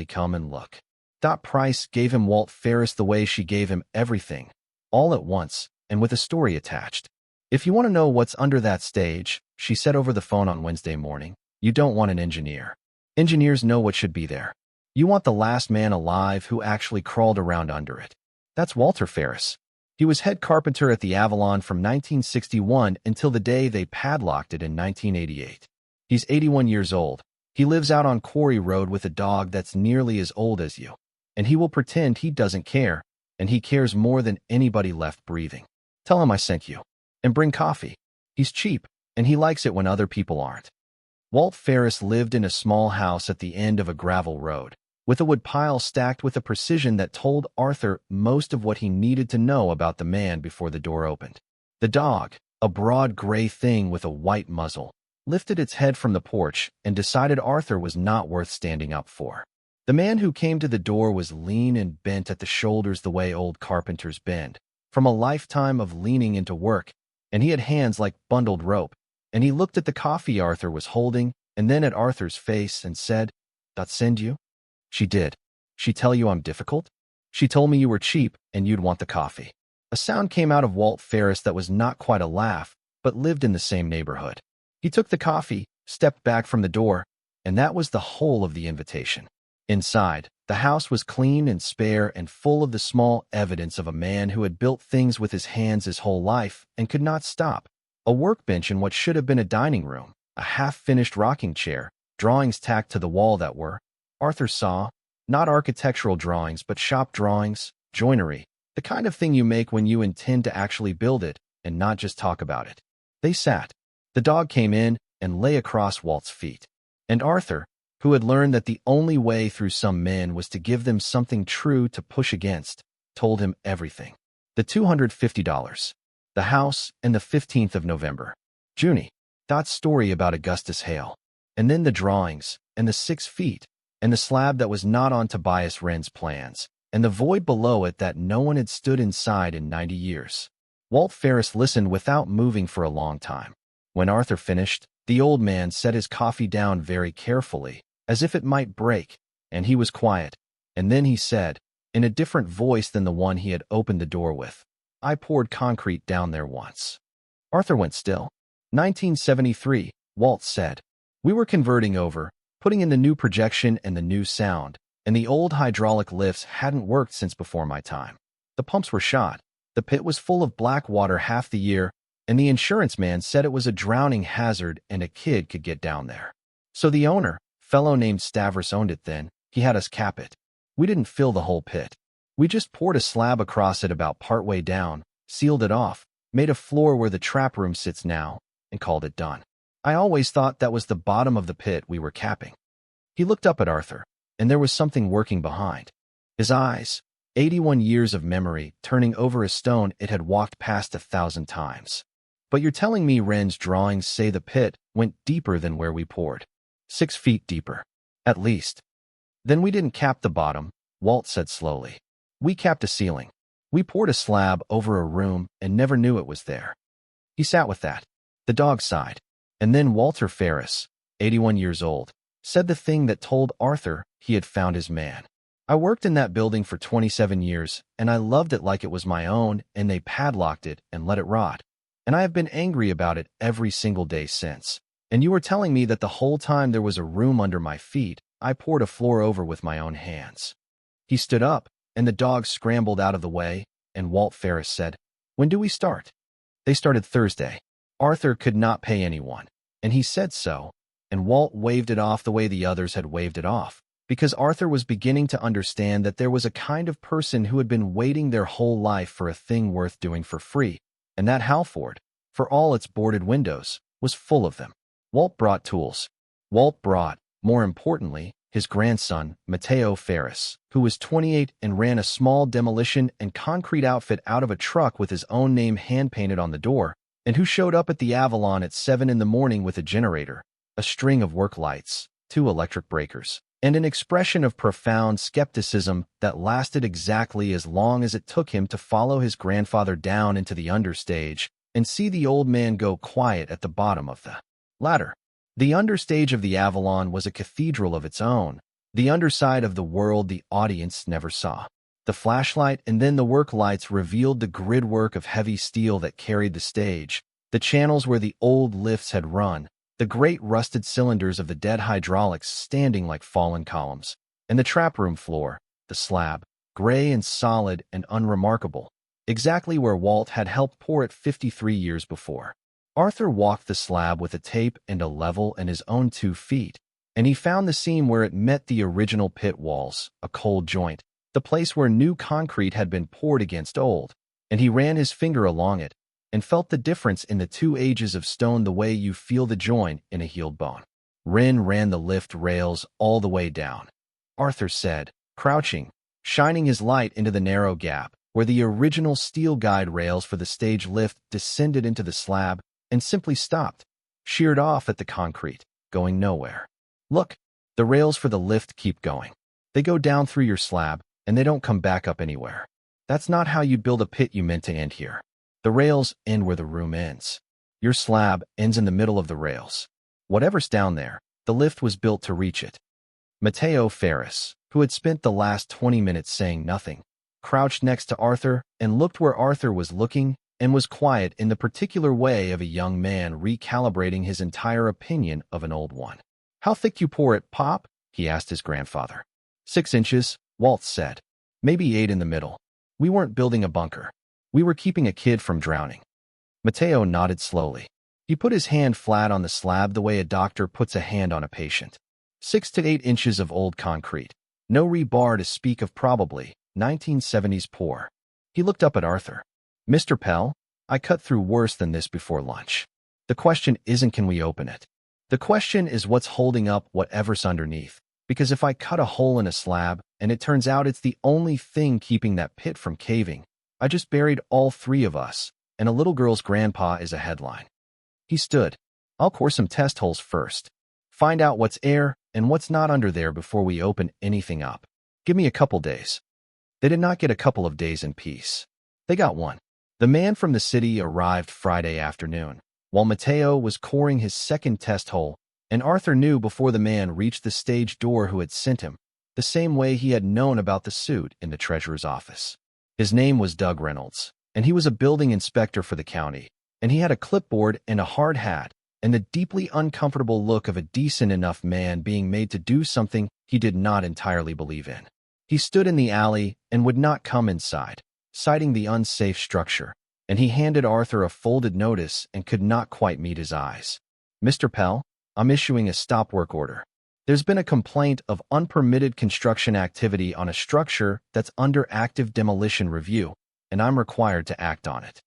Speaker 1: come and look. Dot Pryce gave him Walt Ferris the way she gave him everything, all at once, and with a story attached. "If you want to know what's under that stage," she said over the phone on Wednesday morning, "you don't want an engineer. Engineers know what should be there. You want the last man alive who actually crawled around under it. That's Walter Ferris. He was head carpenter at the Avalon from 1961 until the day they padlocked it in 1988. He's 81 years old. He lives out on Quarry Road with a dog that's nearly as old as you. And he will pretend he doesn't care, and he cares more than anybody left breathing. Tell him I sent you. And bring coffee. He's cheap, and he likes it when other people aren't." Walt Ferris lived in a small house at the end of a gravel road, with a wood pile stacked with a precision that told Arthur most of what he needed to know about the man before the door opened. The dog, a broad gray thing with a white muzzle, lifted its head from the porch and decided Arthur was not worth standing up for. The man who came to the door was lean and bent at the shoulders the way old carpenters bend, from a lifetime of leaning into work, and he had hands like bundled rope, and he looked at the coffee Arthur was holding and then at Arthur's face and said, "Dot send you?" "She did. She tell you I'm difficult? She told me you were cheap and you'd want the coffee." A sound came out of Walt Ferris that was not quite a laugh, but lived in the same neighborhood. He took the coffee, stepped back from the door, and that was the whole of the invitation. Inside, the house was clean and spare and full of the small evidence of a man who had built things with his hands his whole life and could not stop. A workbench in what should have been a dining room, a half-finished rocking chair, drawings tacked to the wall that were, Arthur saw, not architectural drawings but shop drawings, joinery, the kind of thing you make when you intend to actually build it and not just talk about it. They sat. The dog came in and lay across Walt's feet. And Arthur, who had learned that the only way through some men was to give them something true to push against, told him everything. The $250, the house, and the 15th of November. Junie, Dot's story about Augustus Hale. And then the drawings, and the 6 feet, and the slab that was not on Tobias Wren's plans, and the void below it that no one had stood inside in 90 years. Walt Ferris listened without moving for a long time. When Arthur finished, the old man set his coffee down very carefully, as if it might break, and he was quiet. And then he said, in a different voice than the one he had opened the door with, "I poured concrete down there once." Arthur went still. 1973, Walt said. We were converting over, putting in the new projection and the new sound, and the old hydraulic lifts hadn't worked since before my time. The pumps were shot. The pit was full of black water half the year, and the insurance man said it was a drowning hazard and a kid could get down there. So the owner, fellow named Stavros, owned it then. He had us cap it. We didn't fill the whole pit. We just poured a slab across it about partway down, sealed it off, made a floor where the trap room sits now, and called it done. I always thought that was the bottom of the pit we were capping. He looked up at Arthur, and there was something working behind. His eyes, 81 years of memory, turning over a stone it had walked past 1,000 times. But you're telling me Wren's drawings say the pit went deeper than where we poured? 6 feet deeper, at least. Then we didn't cap the bottom, Walt said slowly. We capped a ceiling. We poured a slab over a room and never knew it was there. He sat with that. The dog sighed. And then Walter Ferris, 81 years old, said the thing that told Arthur he had found his man. I worked in that building for 27 years, and I loved it like it was my own, and they padlocked it and let it rot. And I have been angry about it every single day since. And you were telling me that the whole time there was a room under my feet, I poured a floor over with my own hands. He stood up, and the dog scrambled out of the way, and Walt Ferris said, "When do we start?" They started Thursday. Arthur could not pay anyone, and he said so, and Walt waved it off the way the others had waved it off, because Arthur was beginning to understand that there was a kind of person who had been waiting their whole life for a thing worth doing for free, and that Halford, for all its boarded windows, was full of them. Walt brought tools. Walt brought, more importantly, his grandson, Matteo Ferris, who was 28 and ran a small demolition and concrete outfit out of a truck with his own name hand-painted on the door, and who showed up at the Avalon at 7 in the morning with a generator, a string of work lights, 2 electric breakers, and an expression of profound skepticism that lasted exactly as long as it took him to follow his grandfather down into the understage and see the old man go quiet at the bottom of the ladder. The understage of the Avalon was a cathedral of its own, the underside of the world the audience never saw. The flashlight and then the work lights revealed the gridwork of heavy steel that carried the stage, the channels where the old lifts had run, the great rusted cylinders of the dead hydraulics standing like fallen columns, and the trap room floor, the slab, gray and solid and unremarkable, exactly where Walt had helped pour it 53 years before. Arthur walked the slab with a tape and a level and his own 2 feet, and he found the seam where it met the original pit walls, a cold joint, the place where new concrete had been poured against old, and he ran his finger along it and felt the difference in the 2 ages of stone the way you feel the joint in a healed bone. Wren ran the lift rails all the way down. Arthur said, crouching, shining his light into the narrow gap where the original steel guide rails for the stage lift descended into the slab and simply stopped, sheared off at the concrete, going nowhere. Look, the rails for the lift keep going. They go down through your slab, and they don't come back up anywhere. That's not how you'd build a pit you meant to end here. The rails end where the room ends. Your slab ends in the middle of the rails. Whatever's down there, the lift was built to reach it. Matteo Ferris, who had spent the last 20 minutes saying nothing, crouched next to Arthur and looked where Arthur was looking and was quiet in the particular way of a young man recalibrating his entire opinion of an old one. "How thick you pour it, Pop?" he asked his grandfather. 6 inches, Walt said. Maybe 8 in the middle. We weren't building a bunker. We were keeping a kid from drowning. Mateo nodded slowly. He put his hand flat on the slab the way a doctor puts a hand on a patient. 6 to 8 inches of old concrete. No rebar to speak of, probably 1970s pour. He looked up at Arthur. Mr. Pell, I cut through worse than this before lunch. The question isn't can we open it. The question is what's holding up whatever's underneath. Because if I cut a hole in a slab, and it turns out it's the only thing keeping that pit from caving, I just buried all 3 of us, and a little girl's grandpa is a headline. He stood. I'll core some test holes first. Find out what's air and what's not under there before we open anything up. Give me a couple days. They did not get a couple of days in peace. They got one. The man from the city arrived Friday afternoon, while Mateo was coring his second test hole, and Arthur knew before the man reached the stage door who had sent him, the same way he had known about the suit in the treasurer's office. His name was Doug Reynolds, and he was a building inspector for the county, and he had a clipboard and a hard hat, and the deeply uncomfortable look of a decent enough man being made to do something he did not entirely believe in. He stood in the alley and would not come inside, citing the unsafe structure, and he handed Arthur a folded notice and could not quite meet his eyes. Mr. Pell, I'm issuing a stop work order. There's been a complaint of unpermitted construction activity on a structure that's under active demolition review, and I'm required to act on it.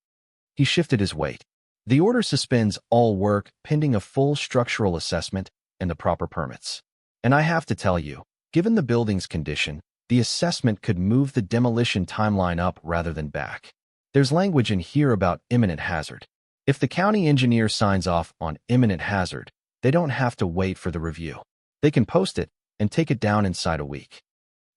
Speaker 1: He shifted his weight. The order suspends all work pending a full structural assessment and the proper permits. And I have to tell you, given the building's condition, the assessment could move the demolition timeline up rather than back. There's language in here about imminent hazard. If the county engineer signs off on imminent hazard, they don't have to wait for the review. They can post it and take it down inside a week.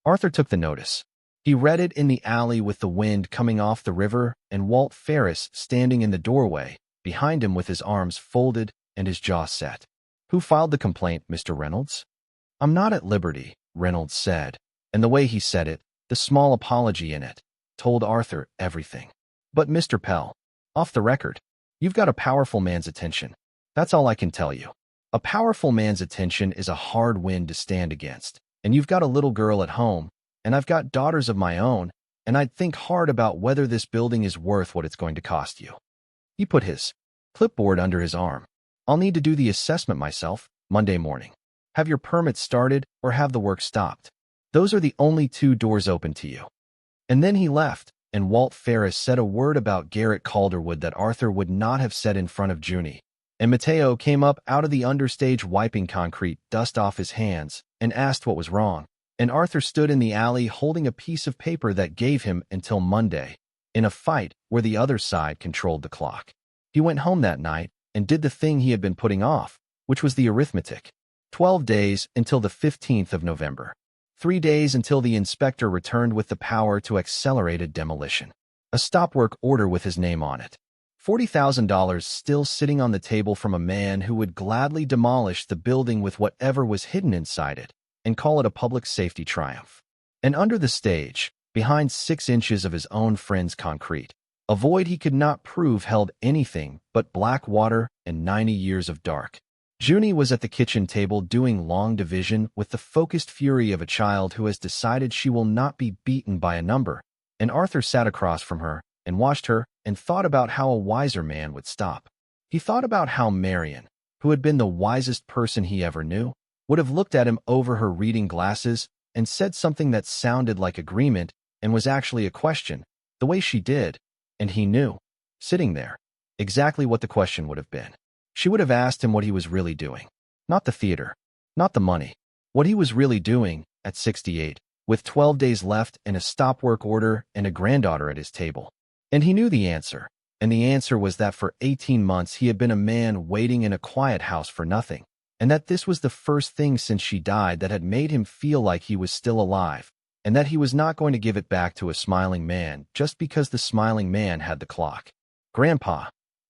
Speaker 1: Arthur took the notice. He read it in the alley with the wind coming off the river and Walt Ferris standing in the doorway, behind him with his arms folded and his jaw set. Who filed the complaint, Mr. Reynolds? I'm not at liberty, Reynolds said, and the way he said it, the small apology in it, told Arthur everything. But Mr. Pell, off the record, you've got a powerful man's attention. That's all I can tell you. A powerful man's attention is a hard wind to stand against, and you've got a little girl at home, and I've got daughters of my own, and I'd think hard about whether this building is worth what it's going to cost you. He put his clipboard under his arm. I'll need to do the assessment myself, Monday morning. Have your permits started or have the work stopped. Those are the only 2 doors open to you. And then he left, and Walt Ferris said a word about Garrett Calderwood that Arthur would not have said in front of Junie. And Mateo came up out of the understage wiping concrete dust off his hands and asked what was wrong. And Arthur stood in the alley holding a piece of paper that gave him until Monday, in a fight where the other side controlled the clock. He went home that night and did the thing he had been putting off, which was the arithmetic. 12 days until the 15th of November. 3 days until the inspector returned with the power to accelerate a demolition. A stop work order with his name on it. $40,000 still sitting on the table from a man who would gladly demolish the building with whatever was hidden inside it and call it a public safety triumph. And under the stage, behind 6 inches of his own friend's concrete, a void he could not prove held anything but black water and 90 years of dark. Junie was at the kitchen table doing long division with the focused fury of a child who has decided she will not be beaten by a number, and Arthur sat across from her and watched her and thought about how a wiser man would stop. He thought about how Marian, who had been the wisest person he ever knew, would have looked at him over her reading glasses and said something that sounded like agreement and was actually a question, the way she did, and he knew, sitting there, exactly what the question would have been. She would have asked him what he was really doing. Not the theater, not the money. What he was really doing, at 68, with 12 days left and a stop work order and a granddaughter at his table. And he knew the answer, and the answer was that for 18 months he had been a man waiting in a quiet house for nothing, and that this was the first thing since she died that had made him feel like he was still alive, and that he was not going to give it back to a smiling man just because the smiling man had the clock. Grandpa,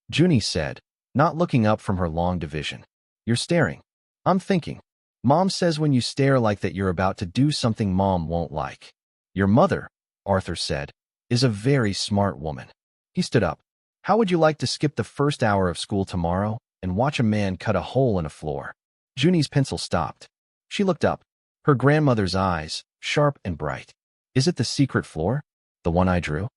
Speaker 1: Junie said, not looking up from her long division. You're staring. I'm thinking. Mom says when you stare like that you're about to do something Mom won't like. Your mother, Arthur said, is a very smart woman. He stood up. How would you like to skip the first hour of school tomorrow and watch a man cut a hole in a floor? Junie's pencil stopped. She looked up. Her grandmother's eyes, sharp and bright. Is it the secret floor? The one I drew?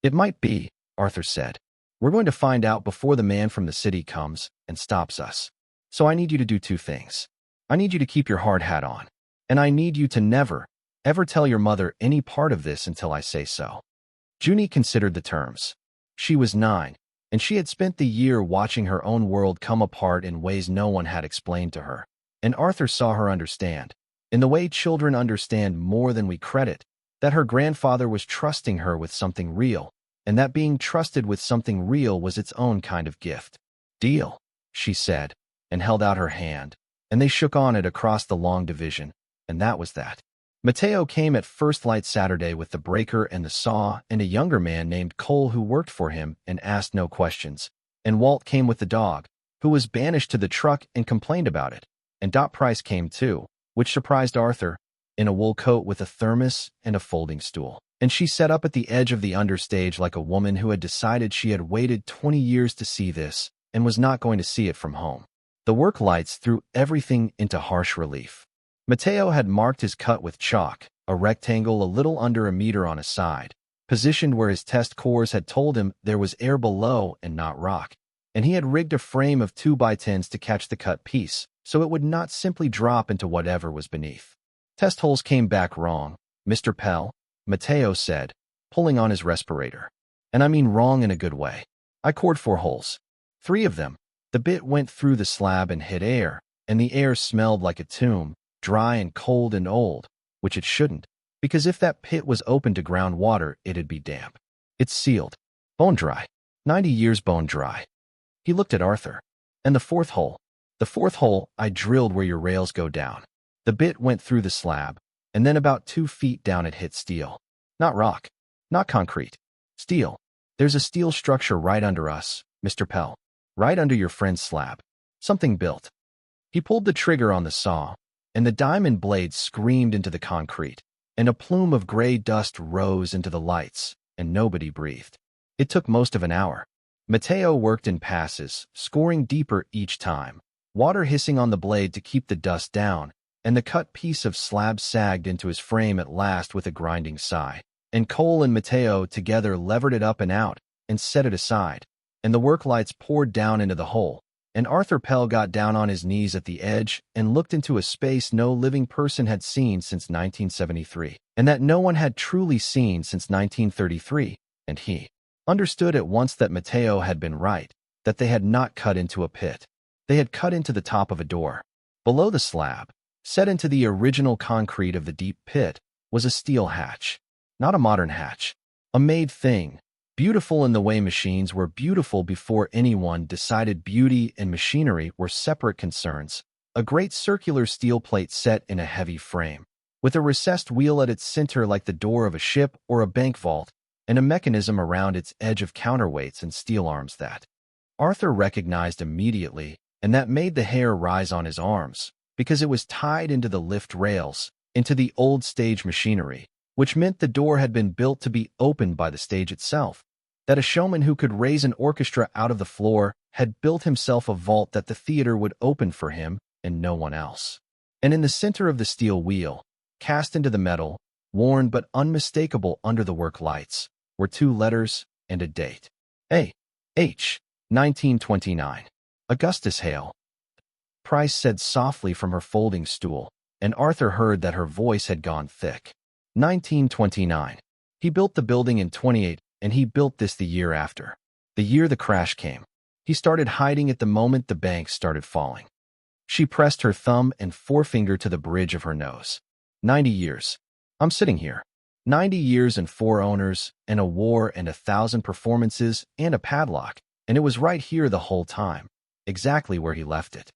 Speaker 1: It might be, Arthur said. We're going to find out before the man from the city comes and stops us. So I need you to do two things. I need you to keep your hard hat on. And I need you to never, ever tell your mother any part of this until I say so. Junie considered the terms. She was 9, and she had spent the year watching her own world come apart in ways no one had explained to her. And Arthur saw her understand, in the way children understand more than we credit, that her grandfather was trusting her with something real, and that being trusted with something real was its own kind of gift. Deal, she said, and held out her hand, and they shook on it across the long division, and that was that. Mateo came at first light Saturday with the breaker and the saw and a younger man named Cole who worked for him and asked no questions, and Walt came with the dog, who was banished to the truck and complained about it, and Dot Pryce came too, which surprised Arthur, in a wool coat with a thermos and a folding stool. And she sat up at the edge of the understage like a woman who had decided she had waited 20 years to see this and was not going to see it from home. The work lights threw everything into harsh relief. Mateo had marked his cut with chalk, a rectangle a little under a meter on a side, positioned where his test cores had told him there was air below and not rock, and he had rigged a frame of 2x10s to catch the cut piece, so it would not simply drop into whatever was beneath. Test holes came back wrong, Mr. Pell, Mateo said, pulling on his respirator. And I mean wrong in a good way. I cored 4 holes. 3 of them. The bit went through the slab and hit air, and the air smelled like a tomb, dry and cold and old, which it shouldn't, because if that pit was open to groundwater, it'd be damp. It's sealed. Bone dry. 90 years bone dry. He looked at Arthur. And the 4th hole. The 4th hole, I drilled where your rails go down. The bit went through the slab, and then about 2 feet down it hit steel. Not rock. Not concrete. Steel. There's a steel structure right under us, Mr. Pell. Right under your friend's slab. Something built. He pulled the trigger on the saw, and the diamond blade screamed into the concrete, and a plume of gray dust rose into the lights, and nobody breathed. It took most of an hour. Mateo worked in passes, scoring deeper each time, water hissing on the blade to keep the dust down, and the cut piece of slab sagged into his frame at last with a grinding sigh. And Cole and Mateo together levered it up and out and set it aside, and the work lights poured down into the hole, and Arthur Pell got down on his knees at the edge and looked into a space no living person had seen since 1973, and that no one had truly seen since 1933, and he understood at once that Mateo had been right, that they had not cut into a pit. They had cut into the top of a door. Below the slab, set into the original concrete of the deep pit, was a steel hatch. Not a modern hatch. A made thing, beautiful in the way machines were beautiful before anyone decided beauty and machinery were separate concerns. A great circular steel plate set in a heavy frame, with a recessed wheel at its center like the door of a ship or a bank vault, and a mechanism around its edge of counterweights and steel arms that Arthur recognized immediately, and that made the hair rise on his arms, because it was tied into the lift rails, into the old stage machinery, which meant the door had been built to be opened by the stage itself, that a showman who could raise an orchestra out of the floor had built himself a vault that the theater would open for him and no one else. And in the center of the steel wheel, cast into the metal, worn but unmistakable under the work lights, were 2 letters and a date. A.H. 1929. Augustus Hale. Pryce said softly from her folding stool, and Arthur heard that her voice had gone thick. 1929. He built the building in 28, and he built this the year after. The year the crash came. He started hiding at the moment the banks started falling. She pressed her thumb and forefinger to the bridge of her nose. 90 years. I'm sitting here. 90 years and 4 owners, and a war and 1,000 performances and a padlock, and it was right here the whole time, exactly where he left it.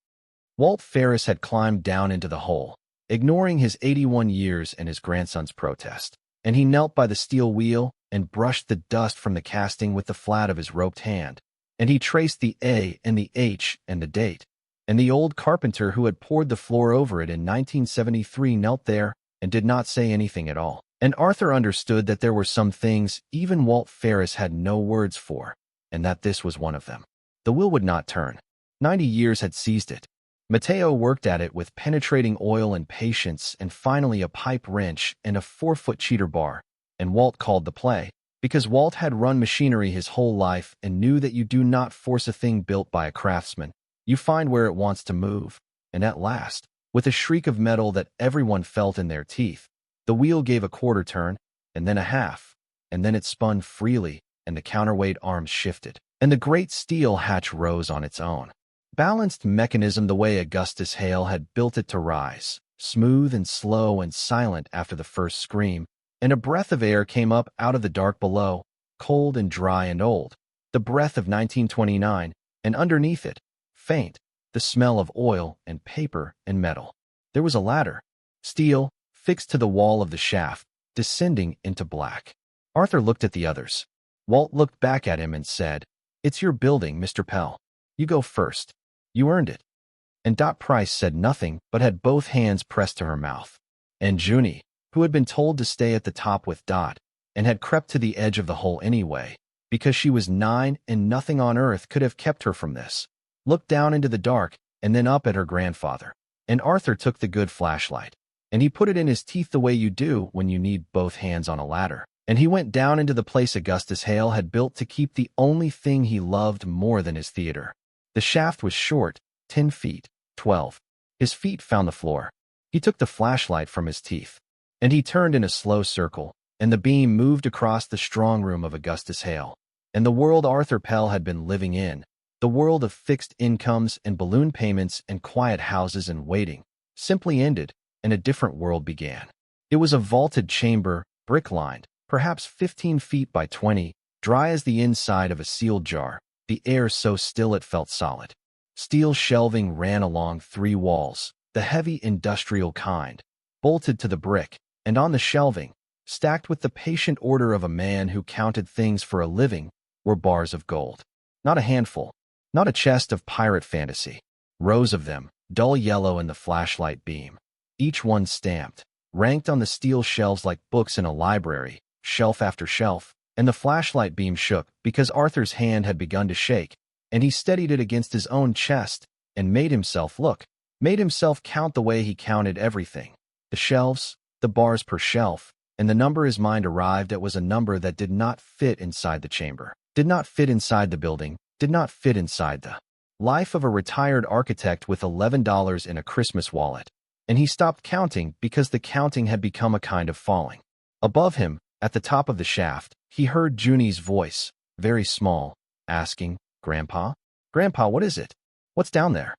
Speaker 1: Walt Ferris had climbed down into the hole, ignoring his 81 years and his grandson's protest, and he knelt by the steel wheel and brushed the dust from the casting with the flat of his roped hand, and he traced the A and the H and the date, and the old carpenter who had poured the floor over it in 1973 knelt there and did not say anything at all. And Arthur understood that there were some things even Walt Ferris had no words for, and that this was one of them. The wheel would not turn. 90 years had seized it. Mateo worked at it with penetrating oil and patience and finally a pipe wrench and a 4-foot cheater bar, and Walt called the play, because Walt had run machinery his whole life and knew that you do not force a thing built by a craftsman. You find where it wants to move, and at last, with a shriek of metal that everyone felt in their teeth, the wheel gave a quarter turn, and then a half, and then it spun freely, and the counterweight arms shifted, and the great steel hatch rose on its own. Balanced mechanism the way Augustus Hale had built it to rise, smooth and slow and silent after the first scream, and a breath of air came up out of the dark below, cold and dry and old, the breath of 1929, and underneath it, faint, the smell of oil and paper and metal. There was a ladder, steel, fixed to the wall of the shaft, descending into black. Arthur looked at the others. Walt looked back at him and said, "It's your building, Mr. Pell. You go first. You earned it." And Dot Pryce said nothing but had both hands pressed to her mouth. And Junie, who had been told to stay at the top with Dot, and had crept to the edge of the hole anyway, because she was 9 and nothing on earth could have kept her from this, looked down into the dark and then up at her grandfather. And Arthur took the good flashlight, and he put it in his teeth the way you do when you need both hands on a ladder. And he went down into the place Augustus Hale had built to keep the only thing he loved more than his theater. The shaft was short, 10 feet, 12. His feet found the floor. He took the flashlight from his teeth, and he turned in a slow circle, and the beam moved across the strong room of Augustus Hale. And the world Arthur Pell had been living in, the world of fixed incomes and balloon payments and quiet houses and waiting, simply ended, and a different world began. It was a vaulted chamber, brick-lined, perhaps 15 feet by 20, dry as the inside of a sealed jar, the air so still it felt solid. Steel shelving ran along 3 walls, the heavy industrial kind, bolted to the brick, and on the shelving, stacked with the patient order of a man who counted things for a living, were bars of gold. Not a handful, not a chest of pirate fantasy. Rows of them, dull yellow in the flashlight beam. Each one stamped, ranked on the steel shelves like books in a library, shelf after shelf, and the flashlight beam shook because Arthur's hand had begun to shake, and he steadied it against his own chest and made himself look, made himself count the way he counted everything. The shelves, the bars per shelf, and the number his mind arrived at was a number that did not fit inside the chamber, did not fit inside the building, did not fit inside the life of a retired architect with $11 in a Christmas wallet. And he stopped counting because the counting had become a kind of falling. Above him, at the top of the shaft, he heard Junie's voice, very small, asking, "Grandpa? Grandpa, what is it? What's down there?"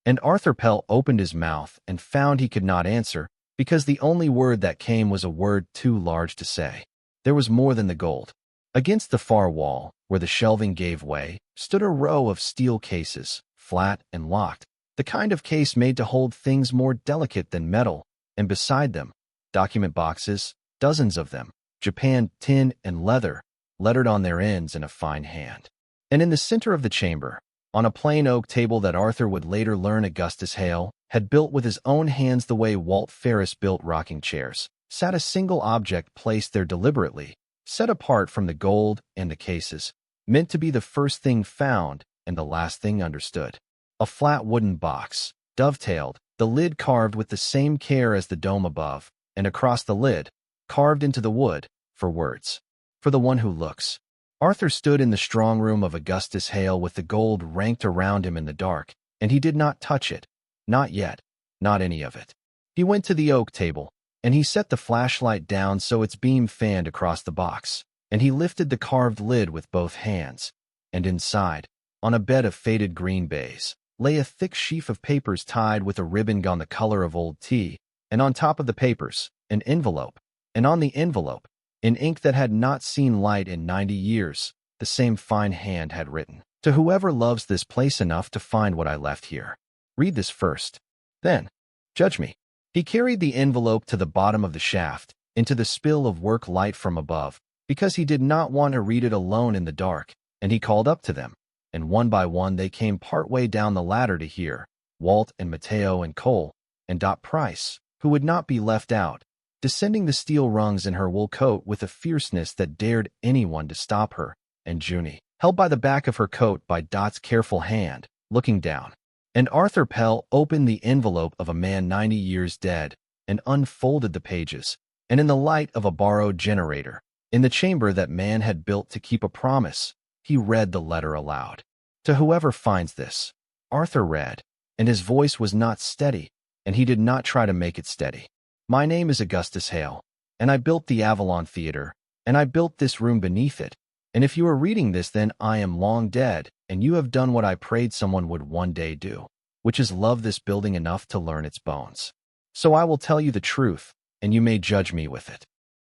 Speaker 1: And Arthur Pell opened his mouth and found he could not answer, because the only word that came was a word too large to say. There was more than the gold. Against the far wall, where the shelving gave way, stood a row of steel cases, flat and locked, the kind of case made to hold things more delicate than metal, and beside them, document boxes, dozens of them, Japan tin and leather, lettered on their ends in a fine hand. And in the center of the chamber, on a plain oak table that Arthur would later learn Augustus Hale had built with his own hands the way Walt Ferris built rocking chairs, sat a single object placed there deliberately, set apart from the gold and the cases, meant to be the first thing found and the last thing understood. A flat wooden box, dovetailed, the lid carved with the same care as the dome above, and across the lid, carved into the wood, for words. For the one who looks. Arthur stood in the strong room of Augustus Hale with the gold ranked around him in the dark, and he did not touch it. Not yet. Not any of it. He went to the oak table, and he set the flashlight down so its beam fanned across the box, and he lifted the carved lid with both hands, and inside, on a bed of faded green baize, lay a thick sheaf of papers tied with a ribbon gone the color of old tea, and on top of the papers, an envelope, and on the envelope, in ink that had not seen light in 90 years, the same fine hand had written, "To whoever loves this place enough to find what I left here. Read this first. Then, judge me." He carried the envelope to the bottom of the shaft, into the spill of work light from above, because he did not want to read it alone in the dark, and he called up to them, and one by one they came part way down the ladder to hear, Walt and Mateo and Cole, and Dot Pryce, who would not be left out, descending the steel rungs in her wool coat with a fierceness that dared anyone to stop her, and Junie, held by the back of her coat by Dot's careful hand, looking down. And Arthur Pell opened the envelope of a man 90 years dead and unfolded the pages, and in the light of a borrowed generator, in the chamber that man had built to keep a promise, he read the letter aloud. To whoever finds this, Arthur read, and his voice was not steady, and he did not try to make it steady. My name is Augustus Hale, and I built the Avalon Theater, and I built this room beneath it, and if you are reading this, then I am long dead, and you have done what I prayed someone would one day do, which is love this building enough to learn its bones. So I will tell you the truth, and you may judge me with it.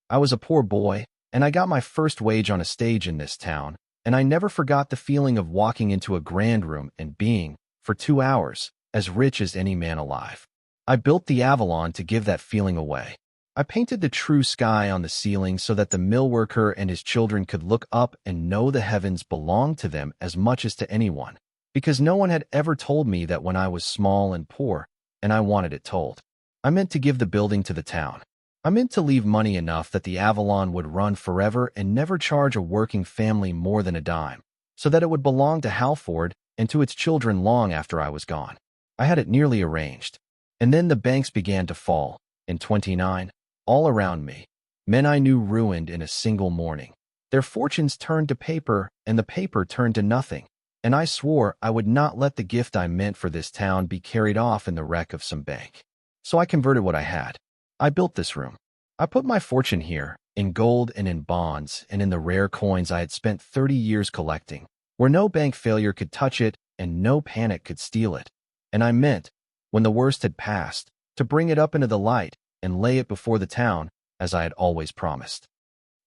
Speaker 1: I was a poor boy, and I got my first wage on a stage in this town, and I never forgot the feeling of walking into a grand room and being, for 2 hours, as rich as any man alive. I built the Avalon to give that feeling away. I painted the true sky on the ceiling so that the mill worker and his children could look up and know the heavens belonged to them as much as to anyone, because no one had ever told me that when I was small and poor, and I wanted it told. I meant to give the building to the town. I meant to leave money enough that the Avalon would run forever and never charge a working family more than a dime, so that it would belong to Halford and to its children long after I was gone. I had it nearly arranged. And then the banks began to fall, in 29, all around me. Men I knew ruined in a single morning. Their fortunes turned to paper, and the paper turned to nothing. And I swore I would not let the gift I meant for this town be carried off in the wreck of some bank. So I converted what I had. I built this room. I put my fortune here, in gold and in bonds and in the rare coins I had spent 30 years collecting, where no bank failure could touch it and no panic could steal it. And I meant, when the worst had passed, to bring it up into the light and lay it before the town, as I had always promised.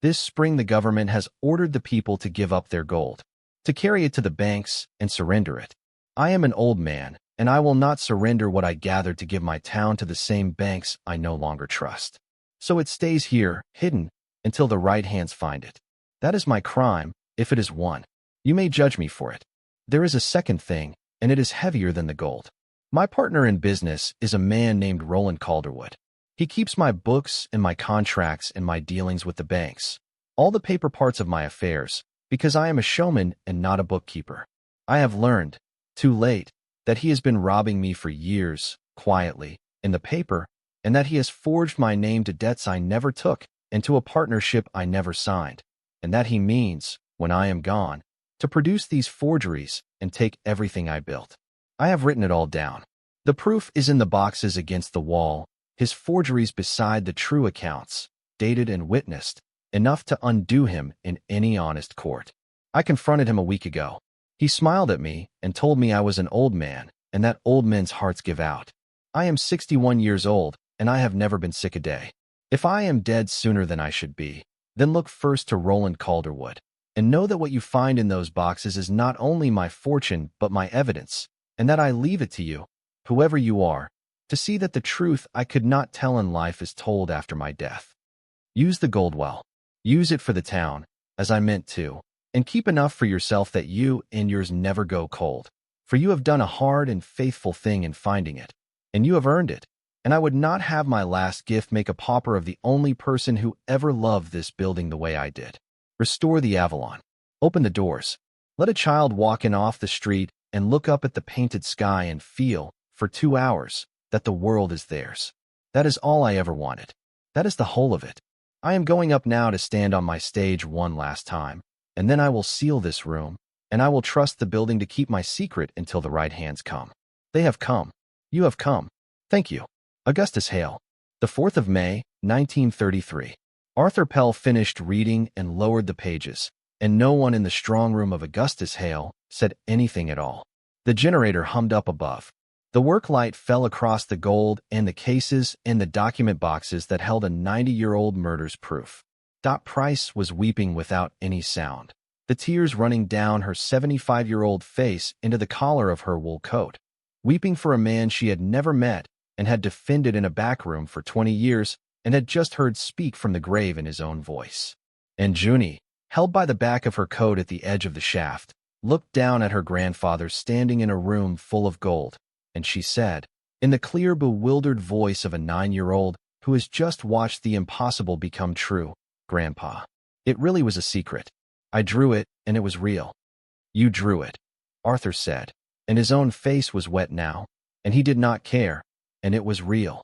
Speaker 1: This spring the government has ordered the people to give up their gold, to carry it to the banks and surrender it. I am an old man, and I will not surrender what I gathered to give my town to the same banks I no longer trust. So it stays here, hidden, until the right hands find it. That is my crime, if it is one. You may judge me for it. There is a second thing, and it is heavier than the gold. My partner in business is a man named Roland Calderwood. He keeps my books and my contracts and my dealings with the banks, all the paper parts of my affairs, because I am a showman and not a bookkeeper. I have learned, too late, that he has been robbing me for years, quietly, in the paper, and that he has forged my name to debts I never took and to a partnership I never signed, and that he means, when I am gone, to produce these forgeries and take everything I built. I have written it all down. The proof is in the boxes against the wall, his forgeries beside the true accounts, dated and witnessed, enough to undo him in any honest court. I confronted him a week ago. He smiled at me and told me I was an old man and that old men's hearts give out. I am 61 years old, and I have never been sick a day. If I am dead sooner than I should be, then look first to Roland Calderwood, and know that what you find in those boxes is not only my fortune but my evidence, and that I leave it to you, whoever you are, to see that the truth I could not tell in life is told after my death. Use the gold well. Use it for the town, as I meant to, and keep enough for yourself that you and yours never go cold, for you have done a hard and faithful thing in finding it, and you have earned it, and I would not have my last gift make a pauper of the only person who ever loved this building the way I did. Restore the Avalon. Open the doors. Let a child walk in off the street and look up at the painted sky and feel, for 2 hours, that the world is theirs. That is all I ever wanted. That is the whole of it. I am going up now to stand on my stage one last time, and then I will seal this room, and I will trust the building to keep my secret until the right hands come. They have come. You have come. Thank you. Augustus Hale. The 4th of May, 1933. Arthur Pell finished reading and lowered the pages, and no one in the strong room of Augustus Hale said anything at all. The generator hummed up above. The work light fell across the gold and the cases and the document boxes that held a 90-year-old murder's proof. Dot Pryce was weeping without any sound, the tears running down her 75-year-old face into the collar of her wool coat, weeping for a man she had never met and had defended in a back room for 20 years and had just heard speak from the grave in his own voice. And Junie, held by the back of her coat at the edge of the shaft, looked down at her grandfather standing in a room full of gold, and she said, in the clear, bewildered voice of a 9-year-old who has just watched the impossible become true, "Grandpa, it really was a secret. I drew it, and it was real." "You drew it," Arthur said. and his own face was wet now, and he did not care, and it was real.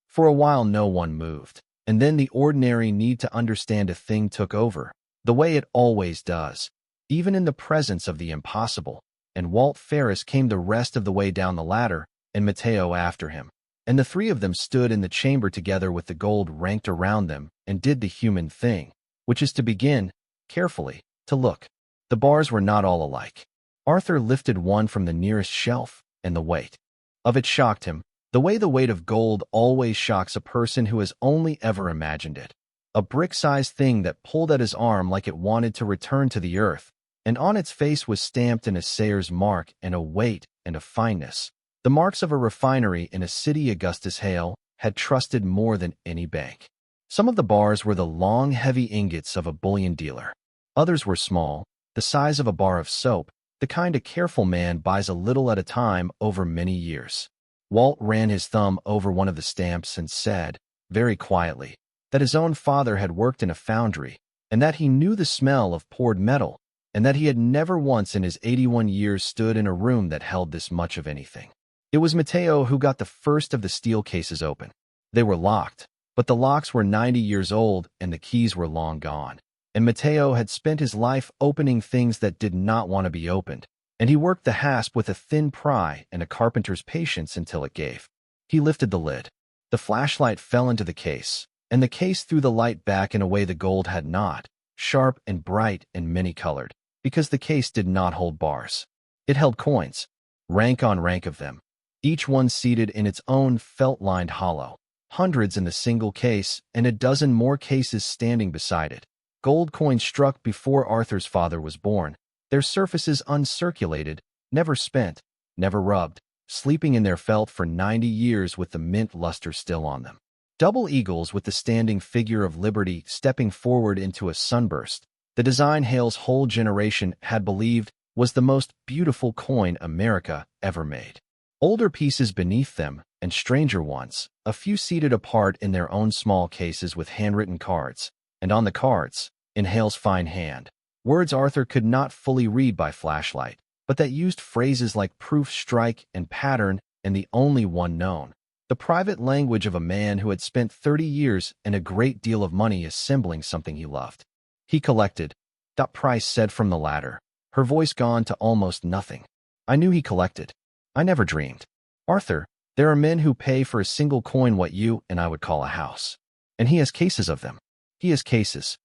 Speaker 1: For a while no one moved, and then the ordinary need to understand a thing took over, the way it always does, even in the presence of the impossible, and Walt Ferris came the rest of the way down the ladder, and Mateo after him. And the three of them stood in the chamber together with the gold ranked around them and did the human thing, which is to begin, carefully, to look. The bars were not all alike. Arthur lifted one from the nearest shelf, and the weight of it shocked him, the way the weight of gold always shocks a person who has only ever imagined it. A brick-sized thing that pulled at his arm like it wanted to return to the earth, and on its face was stamped an assayer's mark and a weight and a fineness. The marks of a refinery in a city Augustus Hale had trusted more than any bank. Some of the bars were the long, heavy ingots of a bullion dealer. Others were small, the size of a bar of soap, the kind a careful man buys a little at a time over many years. Walt ran his thumb over one of the stamps and said, very quietly, that his own father had worked in a foundry, and that he knew the smell of poured metal, and that he had never once in his 81 years stood in a room that held this much of anything. It was Mateo who got the first of the steel cases open. They were locked, but the locks were 90 years old and the keys were long gone. And Mateo had spent his life opening things that did not want to be opened, and he worked the hasp with a thin pry and a carpenter's patience until it gave. He lifted the lid. The flashlight fell into the case, and the case threw the light back in a way the gold had not, sharp and bright and many-colored, because the case did not hold bars. It held coins, rank on rank of them, each one seated in its own felt-lined hollow, hundreds in the single case and a dozen more cases standing beside it. Gold coins struck before Arthur's father was born, their surfaces uncirculated, never spent, never rubbed, sleeping in their felt for 90 years with the mint luster still on them. Double eagles with the standing figure of liberty stepping forward into a sunburst, the design Hale's whole generation had believed was the most beautiful coin America ever made. Older pieces beneath them, and stranger ones, a few seated apart in their own small cases with handwritten cards, and on the cards, in Hale's fine hand, words Arthur could not fully read by flashlight, but that used phrases like proof, strike, and pattern, and the only one known, the private language of a man who had spent 30 years and a great deal of money assembling something he loved. He collected, Dot Pryce said from the ladder, her voice gone to almost nothing. I knew he collected. I never dreamed. Arthur, there are men who pay for a single coin what you and I would call a house. And he has cases of them. He has cases.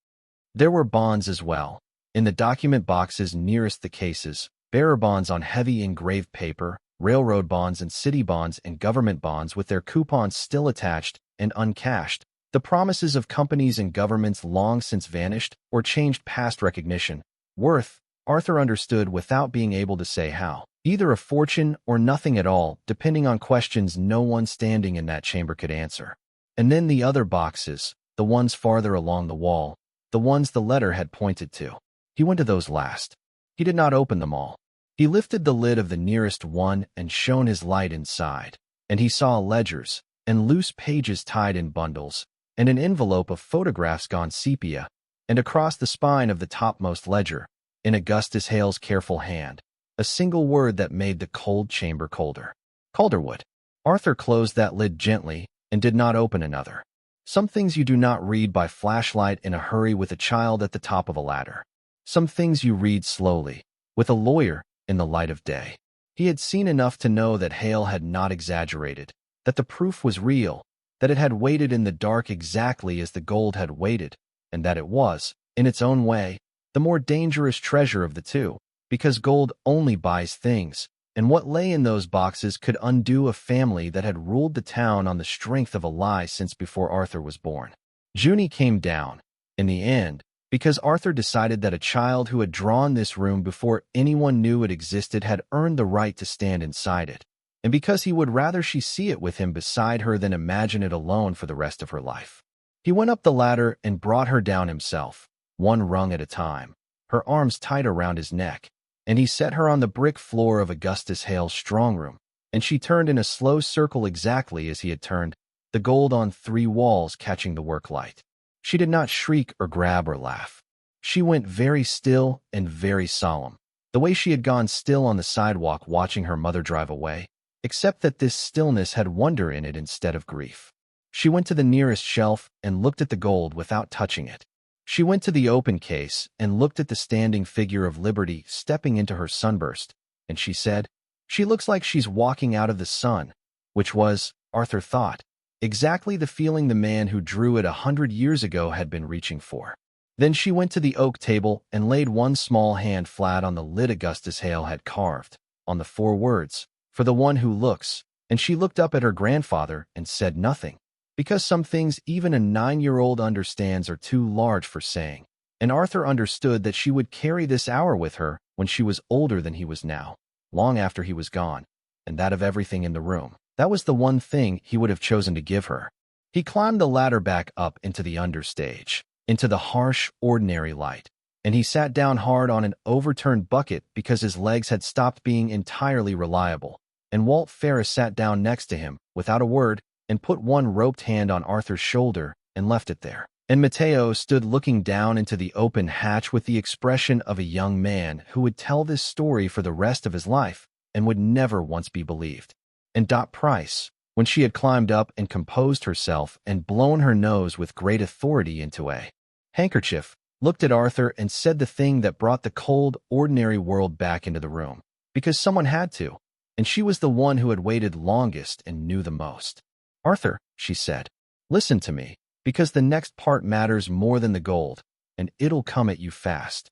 Speaker 1: There were bonds as well. In the document boxes nearest the cases, bearer bonds on heavy engraved paper, railroad bonds and city bonds and government bonds with their coupons still attached and uncashed, the promises of companies and governments long since vanished or changed past recognition. Worth, Arthur understood without being able to say how. Either a fortune or nothing at all, depending on questions no one standing in that chamber could answer. And then the other boxes, the ones farther along the wall, the ones the letter had pointed to. He went to those last. He did not open them all. He lifted the lid of the nearest one and shone his light inside, and he saw ledgers, and loose pages tied in bundles, and an envelope of photographs gone sepia, and across the spine of the topmost ledger, in Augustus Hale's careful hand, a single word that made the cold chamber colder. Calderwood. Arthur closed that lid gently and did not open another. Some things you do not read by flashlight in a hurry with a child at the top of a ladder. Some things you read slowly, with a lawyer, in the light of day. He had seen enough to know that Hale had not exaggerated, that the proof was real, that it had waited in the dark exactly as the gold had waited, and that it was, in its own way, the more dangerous treasure of the two, because gold only buys things, and what lay in those boxes could undo a family that had ruled the town on the strength of a lie since before Arthur was born. Junie came down, in the end, because Arthur decided that a child who had drawn this room before anyone knew it existed had earned the right to stand inside it, and because he would rather she see it with him beside her than imagine it alone for the rest of her life. He went up the ladder and brought her down himself, one rung at a time, her arms tight around his neck, and he set her on the brick floor of Augustus Hale's strong room, and she turned in a slow circle exactly as he had turned, the gold on 3 walls catching the work light. She did not shriek or grab or laugh. She went very still and very solemn, the way she had gone still on the sidewalk watching her mother drive away, except that this stillness had wonder in it instead of grief. She went to the nearest shelf and looked at the gold without touching it. She went to the open case and looked at the standing figure of Liberty stepping into her sunburst, and she said, "She looks like she's walking out of the sun," which was, Arthur thought, exactly the feeling the man who drew it 100 years ago had been reaching for. Then she went to the oak table and laid one small hand flat on the lid Augustus Hale had carved, on the 4 words, "For the one who looks," and she looked up at her grandfather and said nothing, because some things even a 9-year-old understands are too large for saying, and Arthur understood that she would carry this hour with her when she was older than he was now, long after he was gone, and that of everything in the room. That was the one thing he would have chosen to give her. He climbed the ladder back up into the understage, into the harsh, ordinary light, and he sat down hard on an overturned bucket because his legs had stopped being entirely reliable, and Walt Ferris sat down next to him, without a word, and put one roped hand on Arthur's shoulder and left it there. And Mateo stood looking down into the open hatch with the expression of a young man who would tell this story for the rest of his life and would never once be believed. And Dot Pryce, when she had climbed up and composed herself and blown her nose with great authority into a handkerchief, looked at Arthur and said the thing that brought the cold, ordinary world back into the room, because someone had to, and she was the one who had waited longest and knew the most. "Arthur," she said, "listen to me, because the next part matters more than the gold, and it'll come at you fast."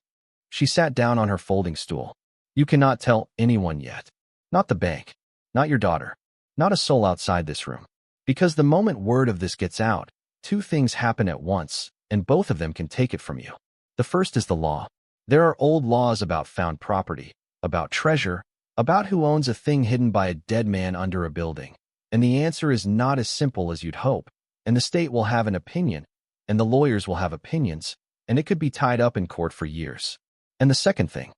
Speaker 1: She sat down on her folding stool. "You cannot tell anyone yet. Not the bank. Not your daughter. Not a soul outside this room. Because the moment word of this gets out, 2 things happen at once, and both of them can take it from you. The first is the law. There are old laws about found property, about treasure, about who owns a thing hidden by a dead man under a building. And the answer is not as simple as you'd hope, and the state will have an opinion, and the lawyers will have opinions, and it could be tied up in court for years. And the second thing."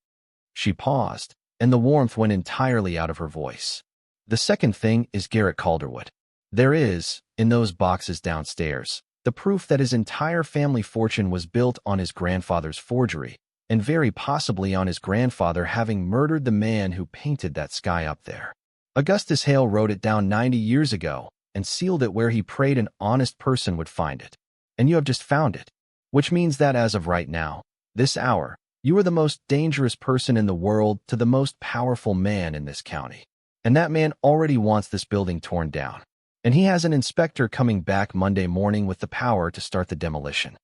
Speaker 1: She paused, and the warmth went entirely out of her voice. "The second thing is Garrett Calderwood. There is, in those boxes downstairs, the proof that his entire family fortune was built on his grandfather's forgery, and very possibly on his grandfather having murdered the man who painted that sky up there. Augustus Hale wrote it down 90 years ago and sealed it where he prayed an honest person would find it. And you have just found it, which means that as of right now, this hour, you are the most dangerous person in the world to the most powerful man in this county. And that man already wants this building torn down. And he has an inspector coming back Monday morning with the power to start the demolition."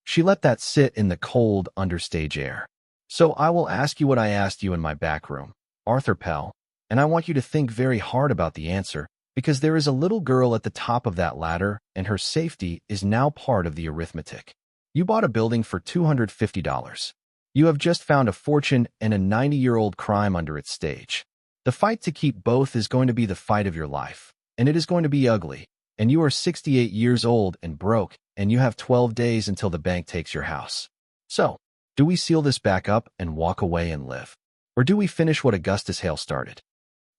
Speaker 1: She let that sit in the cold, understage air. "So I will ask you what I asked you in my back room, Arthur Pell, and I want you to think very hard about the answer, because there is a little girl at the top of that ladder, and her safety is now part of the arithmetic. You bought a building for $250. You have just found a fortune and a 90-year-old crime under its stage. The fight to keep both is going to be the fight of your life, and it is going to be ugly, and you are 68 years old and broke, and you have 12 days until the bank takes your house. So, do we seal this back up and walk away and live? Or do we finish what Augustus Hale started?"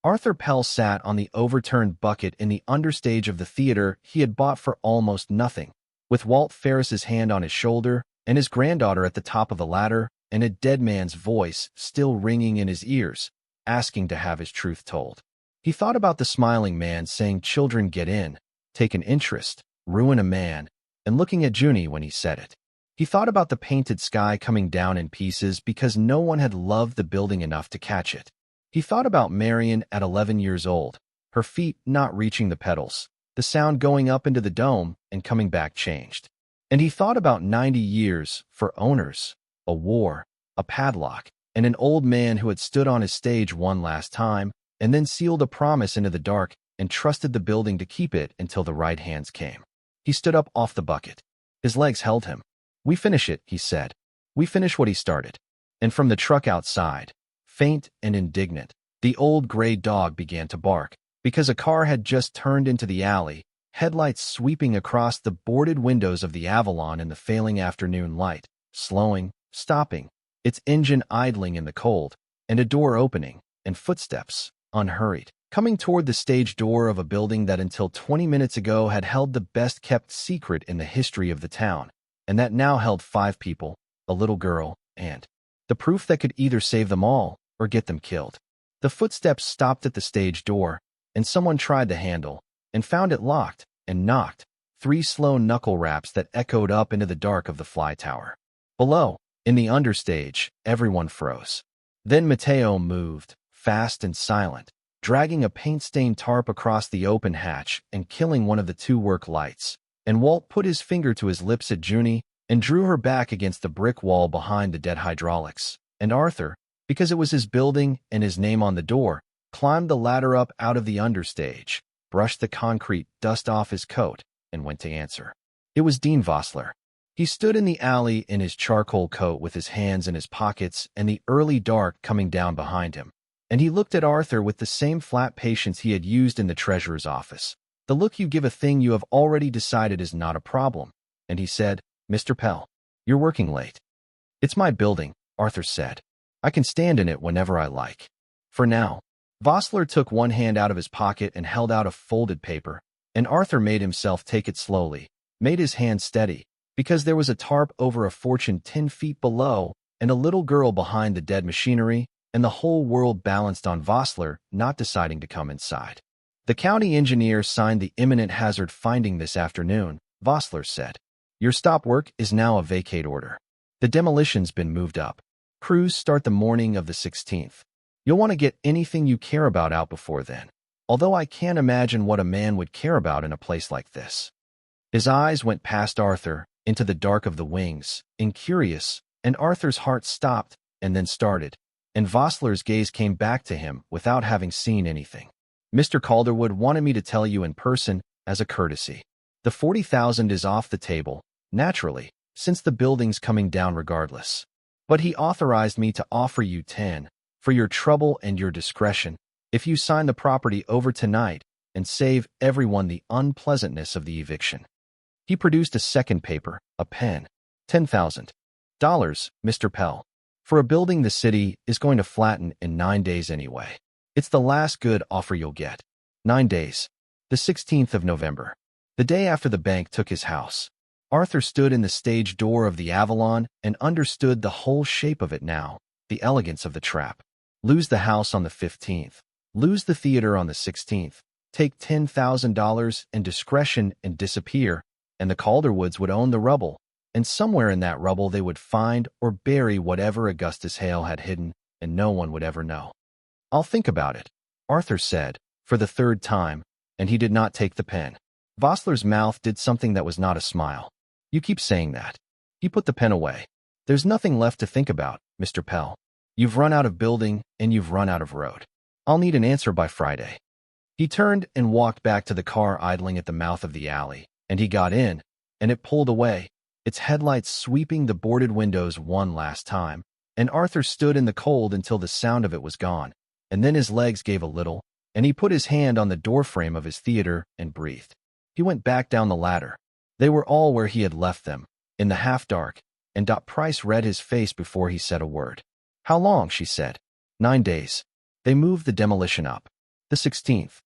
Speaker 1: Arthur Pell sat on the overturned bucket in the understage of the theater he had bought for almost nothing, with Walt Ferris's hand on his shoulder and his granddaughter at the top of the ladder and a dead man's voice still ringing in his ears, asking to have his truth told. He thought about the smiling man saying children get in, take an interest, ruin a man, and looking at Junie when he said it. He thought about the painted sky coming down in pieces because no one had loved the building enough to catch it. He thought about Marian at 11 years old, her feet not reaching the pedals, the sound going up into the dome and coming back changed. And he thought about 90 years for owners, a war, a padlock, and an old man who had stood on his stage one last time and then sealed a promise into the dark and trusted the building to keep it until the right hands came. He stood up off the bucket. His legs held him. "We finish it," he said. "We finish what he started." And from the truck outside, faint and indignant, the old gray dog began to bark, because a car had just turned into the alley, headlights sweeping across the boarded windows of the Avalon in the failing afternoon light, slowing, stopping, its engine idling in the cold, and a door opening, and footsteps, unhurried, coming toward the stage door of a building that until 20 minutes ago had held the best-kept secret in the history of the town, and that now held 5 people, a little girl, and the proof that could either save them all or get them killed. The footsteps stopped at the stage door, and someone tried the handle, and found it locked, and knocked. 3 slow knuckle raps that echoed up into the dark of the fly tower. Below, in the understage, everyone froze. Then Mateo moved, fast and silent, dragging a paint-stained tarp across the open hatch and killing one of the 2 work lights. And Walt put his finger to his lips at Junie and drew her back against the brick wall behind the dead hydraulics. And Arthur, because it was his building and his name on the door, climbed the ladder up out of the understage, brushed the concrete dust off his coat, and went to answer. It was Dean Vossler. He stood in the alley in his charcoal coat with his hands in his pockets and the early dark coming down behind him. And he looked at Arthur with the same flat patience he had used in the treasurer's office. The look you give a thing you have already decided is not a problem. And he said, "Mr. Pell, you're working late." "It's my building," Arthur said. "I can stand in it whenever I like." For now. Vossler took one hand out of his pocket and held out a folded paper, and Arthur made himself take it slowly, made his hand steady, because there was a tarp over a fortune 10 feet below and a little girl behind the dead machinery, and the whole world balanced on Vossler not deciding to come inside. "The county engineer signed the imminent hazard finding this afternoon," Vossler said. "Your stop work is now a vacate order. The demolition's been moved up. Crews start the morning of the 16th. You'll want to get anything you care about out before then, although I can't imagine what a man would care about in a place like this." His eyes went past Arthur, into the dark of the wings, incurious, and Arthur's heart stopped and then started, and Vossler's gaze came back to him without having seen anything. "Mr. Calderwood wanted me to tell you in person, as a courtesy. The 40,000 is off the table, naturally, since the building's coming down regardless. But he authorized me to offer you 10, for your trouble and your discretion, if you sign the property over tonight and save everyone the unpleasantness of the eviction." He produced a second paper, a pen. $10,000, Mr. Pell. For a building the city is going to flatten in 9 days anyway. It's the last good offer you'll get. 9 days. The 16th of November. The day after the bank took his house. Arthur stood in the stage door of the Avalon and understood the whole shape of it now, the elegance of the trap. Lose the house on the 15th. Lose the theater on the 16th. Take $10,000 and discretion and disappear, and the Calderwoods would own the rubble, and somewhere in that rubble they would find or bury whatever Augustus Hale had hidden, and no one would ever know. "I'll think about it," Arthur said, for the 3rd time, and he did not take the pen. Vossler's mouth did something that was not a smile. "You keep saying that." He put the pen away. "There's nothing left to think about, Mr. Pell. You've run out of building, and you've run out of road. I'll need an answer by Friday." He turned and walked back to the car idling at the mouth of the alley, and he got in, and it pulled away, its headlights sweeping the boarded windows one last time, and Arthur stood in the cold until the sound of it was gone, and then his legs gave a little, and he put his hand on the doorframe of his theater and breathed. He went back down the ladder. They were all where he had left them, in the half-dark, and Dot Pryce read his face before he said a word. "How long?" she said. 9 days. They moved the demolition up. The 16th.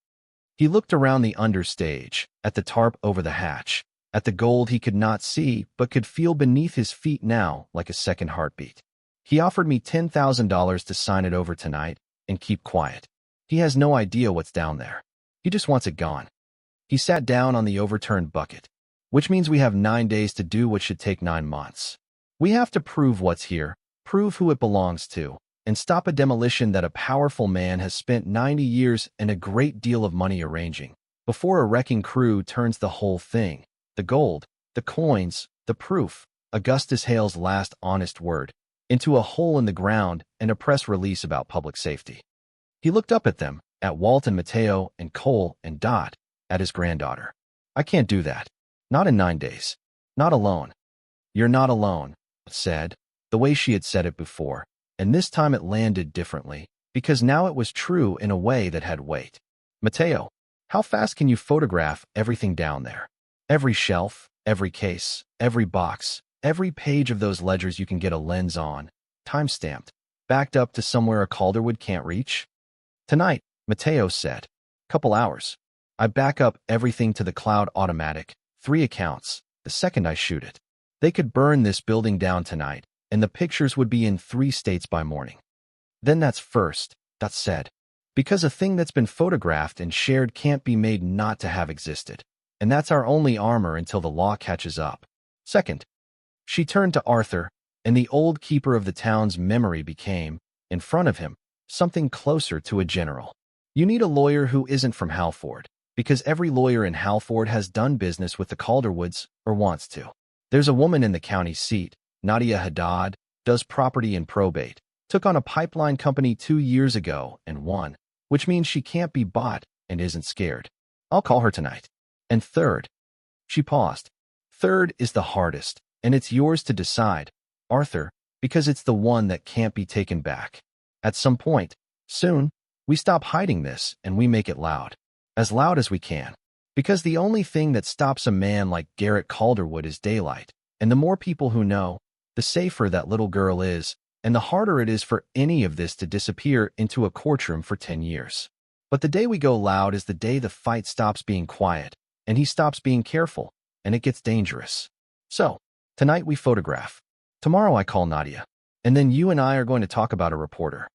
Speaker 1: He looked around the understage, at the tarp over the hatch, at the gold he could not see but could feel beneath his feet now like a second heartbeat. "He offered me $10,000 to sign it over tonight and keep quiet. He has no idea what's down there. He just wants it gone." He sat down on the overturned bucket. "Which means we have 9 days to do what should take 9 months. We have to prove what's here, prove who it belongs to, and stop a demolition that a powerful man has spent 90 years and a great deal of money arranging, before a wrecking crew turns the whole thing, the gold, the coins, the proof, Augustus Hale's last honest word, into a hole in the ground and a press release about public safety." He looked up at them, at Walt and Mateo and Cole and Dot, at his granddaughter. "I can't do that. Not in 9 days. Not alone." "You're not alone," said, the way she had said it before, and this time it landed differently, because now it was true in a way that had weight. "Mateo, how fast can you photograph everything down there? Every shelf, every case, every box, every page of those ledgers you can get a lens on, time-stamped, backed up to somewhere a Calderwood can't reach?" "Tonight," Mateo said. "Couple hours. I back up everything to the cloud automatic, 3 accounts, the second I shoot it. They could burn this building down tonight, and the pictures would be in 3 states by morning. Then that's first, Dot said. Because a thing that's been photographed and shared can't be made not to have existed. And that's our only armor until the law catches up. Second, she turned to Arthur, and the old keeper of the town's memory became, in front of him, something closer to a general. You need a lawyer who isn't from Halford, because every lawyer in Halford has done business with the Calderwoods, or wants to. There's a woman in the county seat, Nadia Haddad, does property and probate, took on a pipeline company 2 years ago and won, which means she can't be bought and isn't scared. I'll call her tonight. And third, she paused. Third is the hardest, and it's yours to decide, Arthur, because it's the one that can't be taken back. At some point, soon, we stop hiding this and we make it loud. As loud as we can. Because the only thing that stops a man like Garrett Calderwood is daylight, and the more people who know, the safer that little girl is, and the harder it is for any of this to disappear into a courtroom for 10 years. But the day we go loud is the day the fight stops being quiet, and he stops being careful, and it gets dangerous. So, tonight we photograph. Tomorrow I call Nadia. And then you and I are going to talk about a reporter.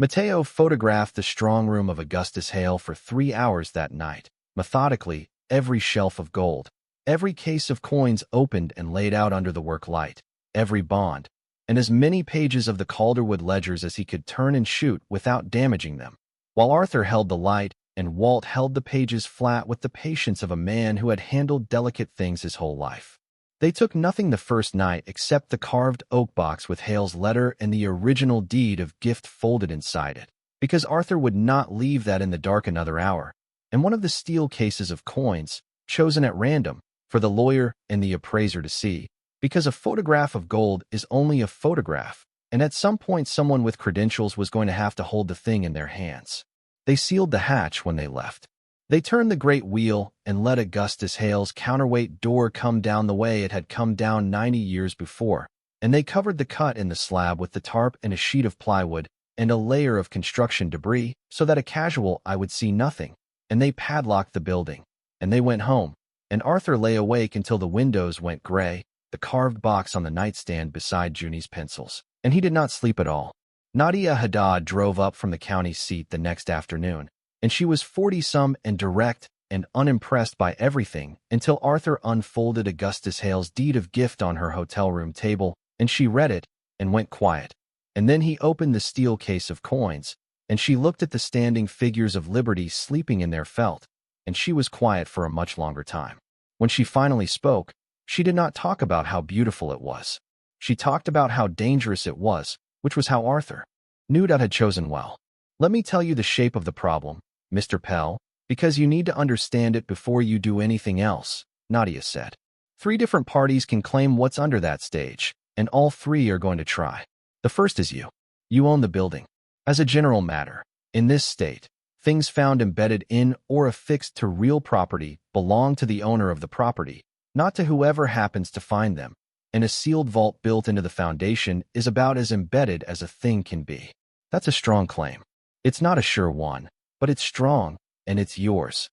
Speaker 1: Mateo photographed the strong room of Augustus Hale for 3 hours that night, methodically, every shelf of gold, every case of coins opened and laid out under the work light, every bond, and as many pages of the Calderwood ledgers as he could turn and shoot without damaging them, while Arthur held the light and Walt held the pages flat with the patience of a man who had handled delicate things his whole life. They took nothing the first night except the carved oak box with Hale's letter and the original deed of gift folded inside it, because Arthur would not leave that in the dark another hour, and one of the steel cases of coins, chosen at random, for the lawyer and the appraiser to see, because a photograph of gold is only a photograph, and at some point someone with credentials was going to have to hold the thing in their hands. They sealed the hatch when they left. They turned the great wheel and let Augustus Hale's counterweight door come down the way it had come down 90 years before, and they covered the cut in the slab with the tarp and a sheet of plywood and a layer of construction debris so that a casual eye would see nothing, and they padlocked the building, and they went home, and Arthur lay awake until the windows went gray, the carved box on the nightstand beside Junie's pencils, and he did not sleep at all. Nadia Haddad drove up from the county seat the next afternoon, and she was 40-some and direct and unimpressed by everything until Arthur unfolded Augustus Hale's deed of gift on her hotel room table, and she read it and went quiet. And then he opened the steel case of coins, and she looked at the standing figures of Liberty sleeping in their felt, and she was quiet for a much longer time. When she finally spoke, she did not talk about how beautiful it was. She talked about how dangerous it was, which was how Arthur knew Dot had chosen well. Let me tell you the shape of the problem, Mr. Pell, because you need to understand it before you do anything else, Nadia said. 3 different parties can claim what's under that stage, and all 3 are going to try. The first is you. You own the building. As a general matter, in this state, things found embedded in or affixed to real property belong to the owner of the property, not to whoever happens to find them, and a sealed vault built into the foundation is about as embedded as a thing can be. That's a strong claim. It's not a sure one, but it's strong, and it's yours.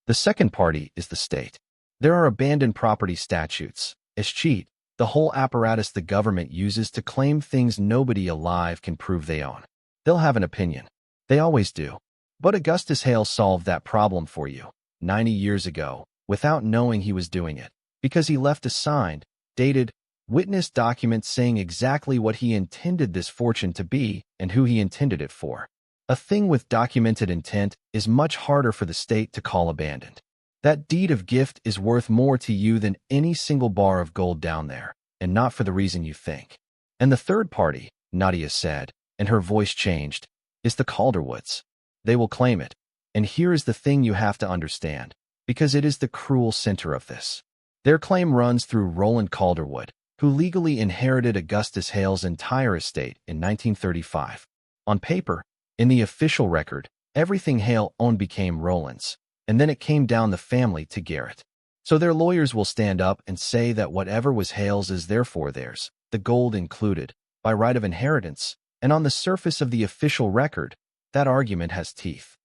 Speaker 1: The second party is the state. There are abandoned property statutes, escheat, the whole apparatus the government uses to claim things nobody alive can prove they own. They'll have an opinion. They always do. But Augustus Hale solved that problem for you, 90 years ago, without knowing he was doing it, because he left a signed, dated, witness document saying exactly what he intended this fortune to be and who he intended it for. A thing with documented intent is much harder for the state to call abandoned. That deed of gift is worth more to you than any single bar of gold down there, and not for the reason you think. And the third party, Nadia said, and her voice changed, is the Calderwoods. They will claim it. And here is the thing you have to understand, because it is the cruel center of this. Their claim runs through Roland Calderwood, who legally inherited Augustus Hale's entire estate in 1935. On paper, in the official record, everything Hale owned became Roland's, and then it came down the family to Garrett. So their lawyers will stand up and say that whatever was Hale's is therefore theirs, the gold included, by right of inheritance, and on the surface of the official record, that argument has teeth.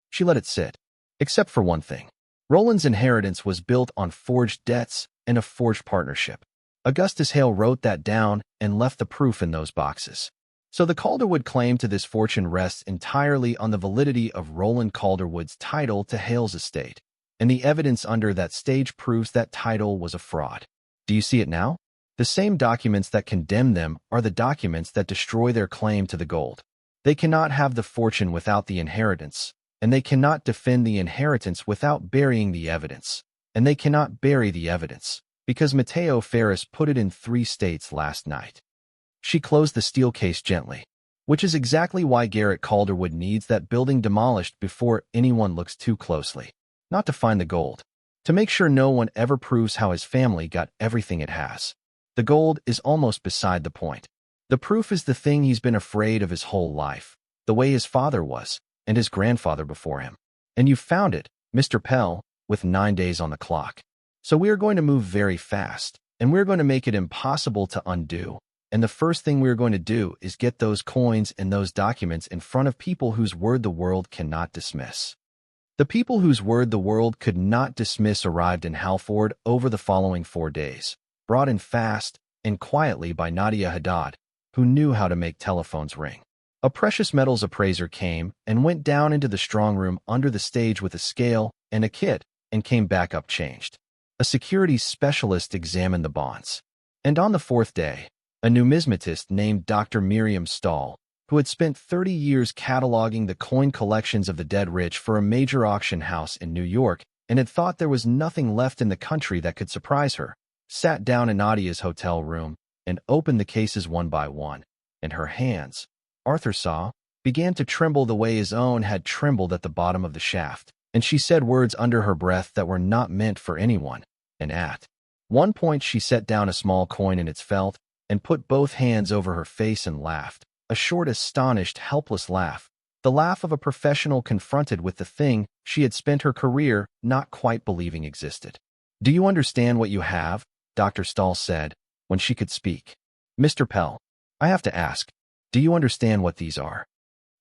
Speaker 1: She let it sit. Except for one thing. Roland's inheritance was built on forged debts and a forged partnership. Augustus Hale wrote that down and left the proof in those boxes. So the Calderwood claim to this fortune rests entirely on the validity of Roland Calderwood's title to Hale's estate, and the evidence under that stage proves that title was a fraud. Do you see it now? The same documents that condemn them are the documents that destroy their claim to the gold. They cannot have the fortune without the inheritance, and they cannot defend the inheritance without burying the evidence, and they cannot bury the evidence, because Mateo Ferris put it in 3 states last night. She closed the steel case gently, which is exactly why Garrett Calderwood needs that building demolished before anyone looks too closely. Not to find the gold, to make sure no one ever proves how his family got everything it has. The gold is almost beside the point. The proof is the thing he's been afraid of his whole life, the way his father was, and his grandfather before him. And you found it, Mr. Pell, with 9 days on the clock. So we are going to move very fast, and we're going to make it impossible to undo. And the first thing we're going to do is get those coins and those documents in front of people whose word the world cannot dismiss. The people whose word the world could not dismiss arrived in Halford over the following 4 days, brought in fast and quietly by Nadia Haddad, who knew how to make telephones ring. A precious metals appraiser came and went down into the strong room under the stage with a scale and a kit and came back up changed. A securities specialist examined the bonds. And on the 4th day, a numismatist named Dr. Miriam Stahl, who had spent 30 years cataloging the coin collections of the dead rich for a major auction house in New York and had thought there was nothing left in the country that could surprise her, sat down in Nadia's hotel room and opened the cases one by one, and her hands, Arthur saw, began to tremble the way his own had trembled at the bottom of the shaft, and she said words under her breath that were not meant for anyone, and at one point she set down a small coin in its felt and put both hands over her face and laughed. A short, astonished, helpless laugh, the laugh of a professional confronted with the thing she had spent her career not quite believing existed. "Do you understand what you have?" Dr. Stahl said, when she could speak. "Mr. Pell, I have to ask, do you understand what these are?"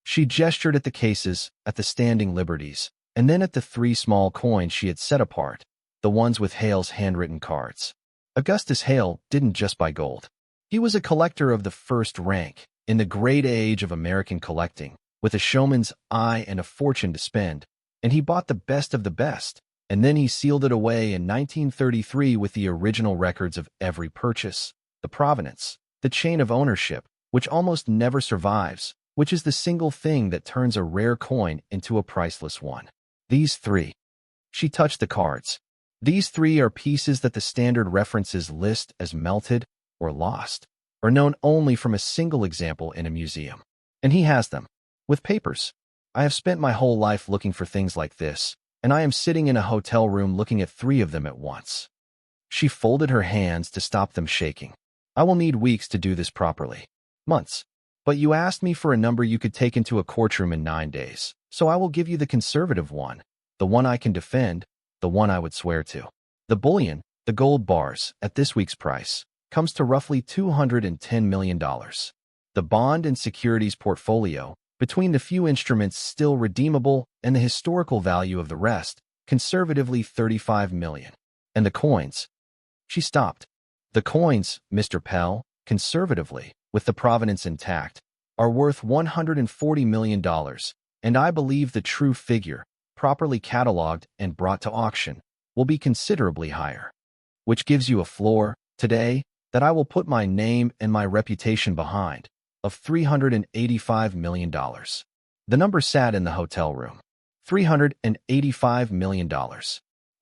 Speaker 1: She gestured at the cases, at the standing liberties, and then at the 3 small coins she had set apart, the ones with Hale's handwritten cards. Augustus Hale didn't just buy gold. He was a collector of the first rank, in the great age of American collecting, with a showman's eye and a fortune to spend, and he bought the best of the best, and then he sealed it away in 1933 with the original records of every purchase, the provenance, the chain of ownership, which almost never survives, which is the single thing that turns a rare coin into a priceless one. These 3. She touched the cards. These 3 are pieces that the standard references list as melted or lost, or known only from a single example in a museum. And he has them, with papers. I have spent my whole life looking for things like this, and I am sitting in a hotel room looking at 3 of them at once. She folded her hands to stop them shaking. "I will need weeks to do this properly. Months. But you asked me for a number you could take into a courtroom in 9 days, so I will give you the conservative one, the one I can defend, the one I would swear to. The bullion, the gold bars, at this week's price, comes to roughly $210 million. The bond and securities portfolio, between the few instruments still redeemable and the historical value of the rest, conservatively $35 million. And the coins." She stopped. "The coins, Mr. Pell, conservatively, with the provenance intact, are worth $140 million, and I believe the true figure, properly cataloged and brought to auction, will be considerably higher. Which gives you a floor, today, that I will put my name and my reputation behind, of $385 million. The number sat in the hotel room. $385 million.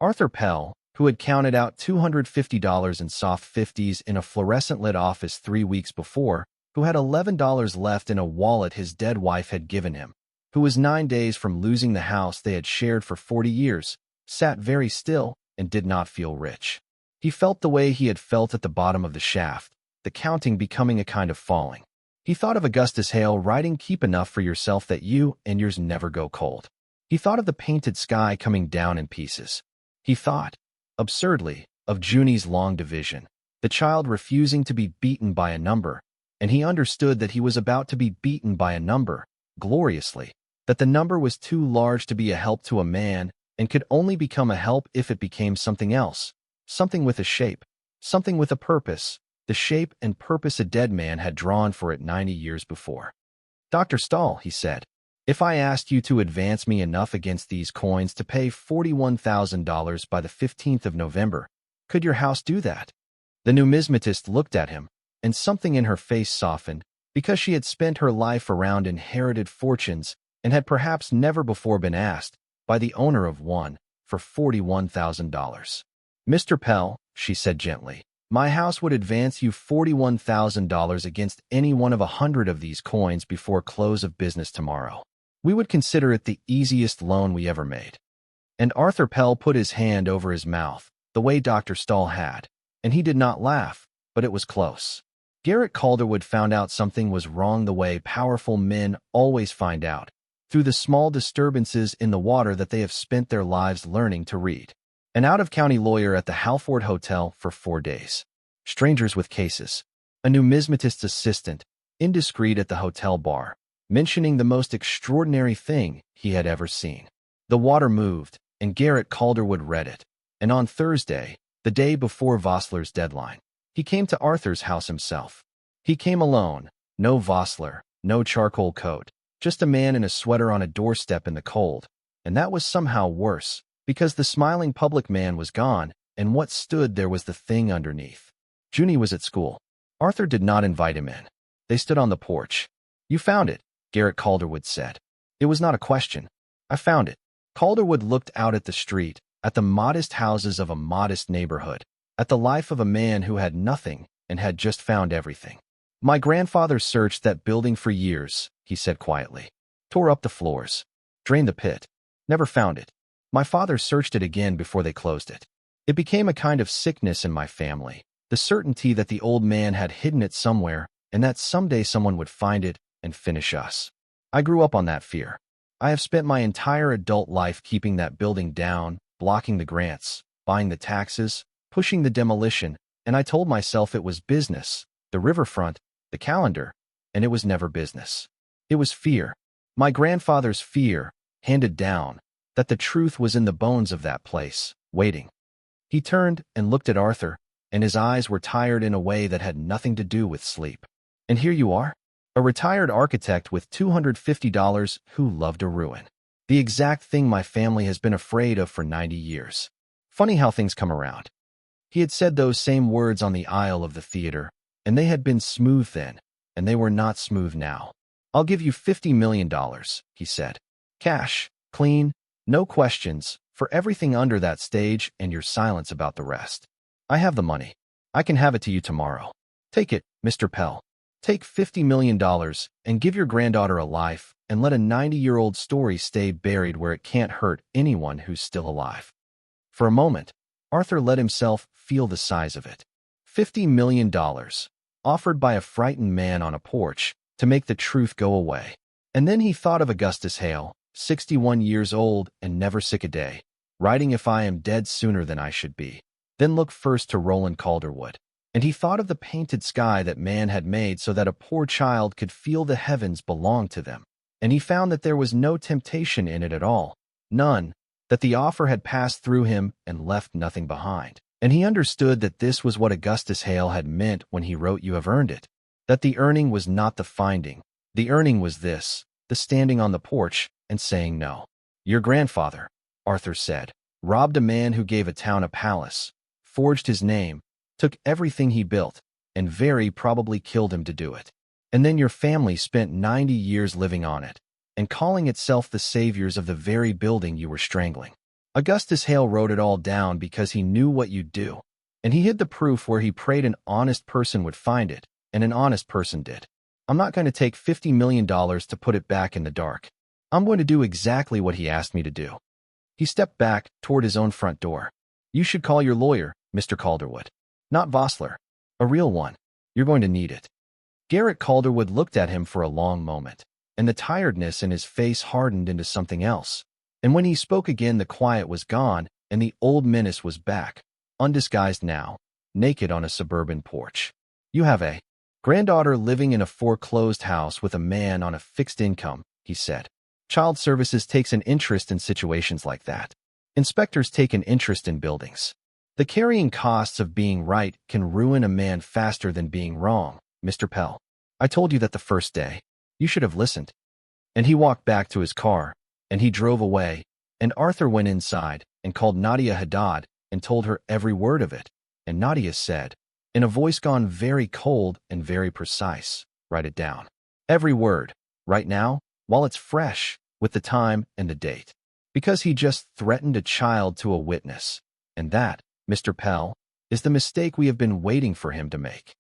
Speaker 1: Arthur Pell, who had counted out $250 in soft 50s in a fluorescent-lit office 3 weeks before, who had $11 left in a wallet his dead wife had given him, who was 9 days from losing the house they had shared for 40 years, sat very still and did not feel rich. He felt the way he had felt at the bottom of the shaft, the counting becoming a kind of falling. He thought of Augustus Hale writing "Keep enough for yourself that you and yours never go cold." He thought of the painted sky coming down in pieces. He thought, absurdly, of Junie's long division, the child refusing to be beaten by a number, and he understood that he was about to be beaten by a number, gloriously, that the number was too large to be a help to a man and could only become a help if it became something else, something with a shape, something with a purpose, the shape and purpose a dead man had drawn for it 90 years before. "Dr. Stahl," he said, "if I asked you to advance me enough against these coins to pay $41,000 by the 15th of November, could your house do that?" The numismatist looked at him, and something in her face softened, because she had spent her life around inherited fortunes and had perhaps never before been asked, by the owner of one, for $41,000. "Mr. Pell," she said gently, "my house would advance you $41,000 against any one of 100 of these coins before close of business tomorrow. We would consider it the easiest loan we ever made." And Arthur Pell put his hand over his mouth, the way Dr. Stahl had, and he did not laugh, but it was close. Garrett Calderwood found out something was wrong the way powerful men always find out, through the small disturbances in the water that they have spent their lives learning to read. An out-of-county lawyer at the Halford Hotel for 4 days. Strangers with cases. A numismatist's assistant, indiscreet at the hotel bar, mentioning the most extraordinary thing he had ever seen. The water moved, and Garrett Calderwood read it. And on Thursday, the day before Vossler's deadline, he came to Arthur's house himself. He came alone, no Vossler, no charcoal coat, just a man in a sweater on a doorstep in the cold, and that was somehow worse, because the smiling public man was gone, and what stood there was the thing underneath. Junie was at school. Arthur did not invite him in. They stood on the porch. "You found it," Garrett Calderwood said. It was not a question. "I found it." Calderwood looked out at the street, at the modest houses of a modest neighborhood, at the life of a man who had nothing and had just found everything. "My grandfather searched that building for years," he said quietly. "Tore up the floors, drained the pit, never found it. My father searched it again before they closed it. It became a kind of sickness in my family, the certainty that the old man had hidden it somewhere and that someday someone would find it and finish us. I grew up on that fear. I have spent my entire adult life keeping that building down, blocking the grants, buying the taxes, pushing the demolition, and I told myself it was business, the riverfront, the calendar, and it was never business. It was fear. My grandfather's fear, handed down, that the truth was in the bones of that place, waiting." He turned and looked at Arthur, and his eyes were tired in a way that had nothing to do with sleep. "And here you are, a retired architect with $250 who loved a ruin. The exact thing my family has been afraid of for 90 years. Funny how things come around." He had said those same words on the aisle of the theater, and they had been smooth then, and they were not smooth now. "I'll give you $50 million, he said. "Cash, clean, no questions, for everything under that stage and your silence about the rest. I have the money. I can have it to you tomorrow. Take it, Mr. Pell. Take $50 million and give your granddaughter a life and let a 90-year-old story stay buried where it can't hurt anyone who's still alive." For a moment, Arthur let himself feel the size of it. $50 million, offered by a frightened man on a porch, to make the truth go away. And then he thought of Augustus Hale, 61 years old and never sick a day, writing "If I am dead sooner than I should be." Then looked first to Roland Calderwood. And he thought of the painted sky that man had made so that a poor child could feel the heavens belonged to them. And he found that there was no temptation in it at all, none, that the offer had passed through him and left nothing behind. And he understood that this was what Augustus Hale had meant when he wrote "You have earned it," that the earning was not the finding. The earning was this, the standing on the porch and saying no. "Your grandfather," Arthur said, "robbed a man who gave a town a palace, forged his name, took everything he built, and very probably killed him to do it. And then your family spent 90 years living on it, and calling itself the saviors of the very building you were strangling. Augustus Hale wrote it all down because he knew what you'd do, and he hid the proof where he prayed an honest person would find it, and an honest person did. I'm not going to take $50 million to put it back in the dark. I'm going to do exactly what he asked me to do." He stepped back toward his own front door. "You should call your lawyer, Mr. Calderwood. Not Vossler. A real one. You're going to need it." Garrett Calderwood looked at him for a long moment, and the tiredness in his face hardened into something else. And when he spoke again, the quiet was gone, and the old menace was back, undisguised now, naked on a suburban porch. "You have a granddaughter living in a foreclosed house with a man on a fixed income," he said. "Child Services takes an interest in situations like that. Inspectors take an interest in buildings. The carrying costs of being right can ruin a man faster than being wrong, Mr. Pell. I told you that the first day. You should have listened. And he walked back to his car, and he drove away, and Arthur went inside and called Nadia Haddad and told her every word of it. And Nadia said, in a voice gone very cold and very precise, write it down. Every word, right now, while it's fresh, with the time and the date. Because he just threatened a child to a witness. And that, Mr. Pell, is the mistake we have been waiting for him to make.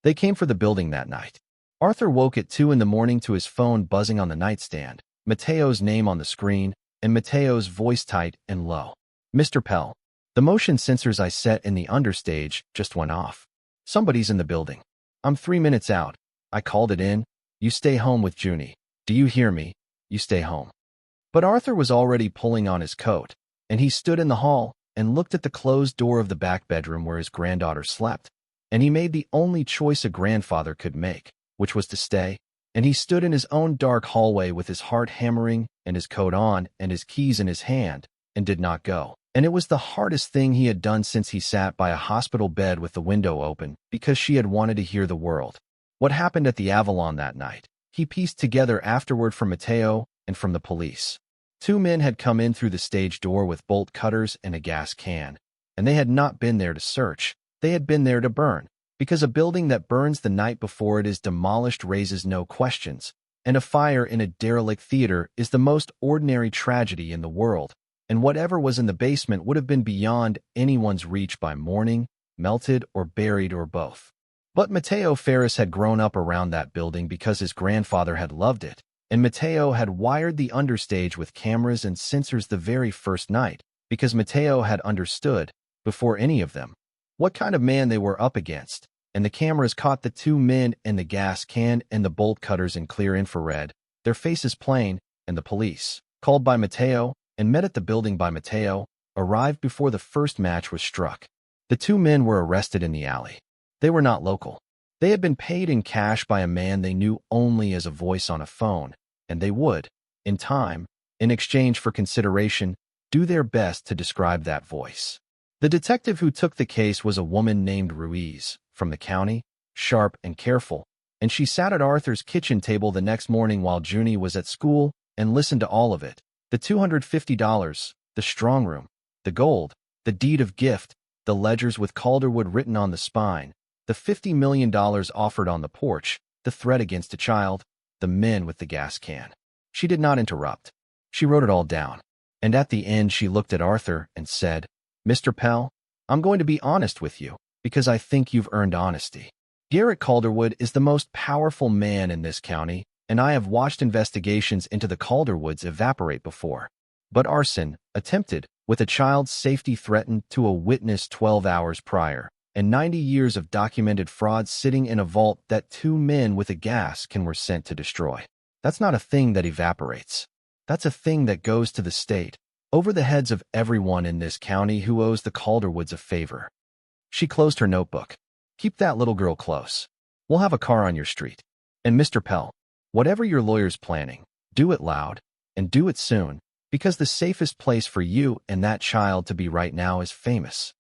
Speaker 1: They came for the building that night. Arthur woke at 2 in the morning to his phone buzzing on the nightstand, Mateo's name on the screen, and Mateo's voice tight and low. Mr. Pell, the motion sensors I set in the understage just went off. Somebody's in the building. I'm 3 minutes out. I called it in. You stay home with Junie. Do you hear me? You stay home. But Arthur was already pulling on his coat, and he stood in the hall and looked at the closed door of the back bedroom where his granddaughter slept. And he made the only choice a grandfather could make, which was to stay. And he stood in his own dark hallway with his heart hammering and his coat on and his keys in his hand, and did not go. And it was the hardest thing he had done since he sat by a hospital bed with the window open, because she had wanted to hear the world. What happened at the Avalon that night, he pieced together afterward from Mateo and from the police. 2 men had come in through the stage door with bolt cutters and a gas can, and they had not been there to search. They had been there to burn, because a building that burns the night before it is demolished raises no questions, and a fire in a derelict theater is the most ordinary tragedy in the world, and whatever was in the basement would have been beyond anyone's reach by morning, melted or buried or both. But Mateo Ferris had grown up around that building because his grandfather had loved it, and Mateo had wired the understage with cameras and sensors the very first night, because Mateo had understood, before any of them, what kind of man they were up against, and the cameras caught the 2 men and the gas can and the bolt cutters in clear infrared, their faces plain, and the police, called by Mateo and met at the building by Mateo, arrived before the first match was struck. The 2 men were arrested in the alley. They were not local. They had been paid in cash by a man they knew only as a voice on a phone, and they would, in time, in exchange for consideration, do their best to describe that voice. The detective who took the case was a woman named Ruiz, from the county, sharp and careful, and she sat at Arthur's kitchen table the next morning while Junie was at school and listened to all of it. The $250, the strong room, the gold, the deed of gift, the ledgers with Calderwood written on the spine, the $50 million offered on the porch, the threat against a child, the men with the gas can. She did not interrupt. She wrote it all down. And at the end she looked at Arthur and said, Mr. Pell, I'm going to be honest with you, because I think you've earned honesty. Garrett Calderwood is the most powerful man in this county, and I have watched investigations into the Calderwoods evaporate before. But arson, attempted, with a child's safety threatened to a witness 12 hours prior, and 90 years of documented fraud sitting in a vault that 2 men with a gas can were sent to destroy. That's not a thing that evaporates. That's a thing that goes to the state, over the heads of everyone in this county who owes the Calderwoods a favor. She closed her notebook. Keep that little girl close. We'll have a car on your street. And Mr. Pell, whatever your lawyer's planning, do it loud, and do it soon, because the safest place for you and that child to be right now is famous.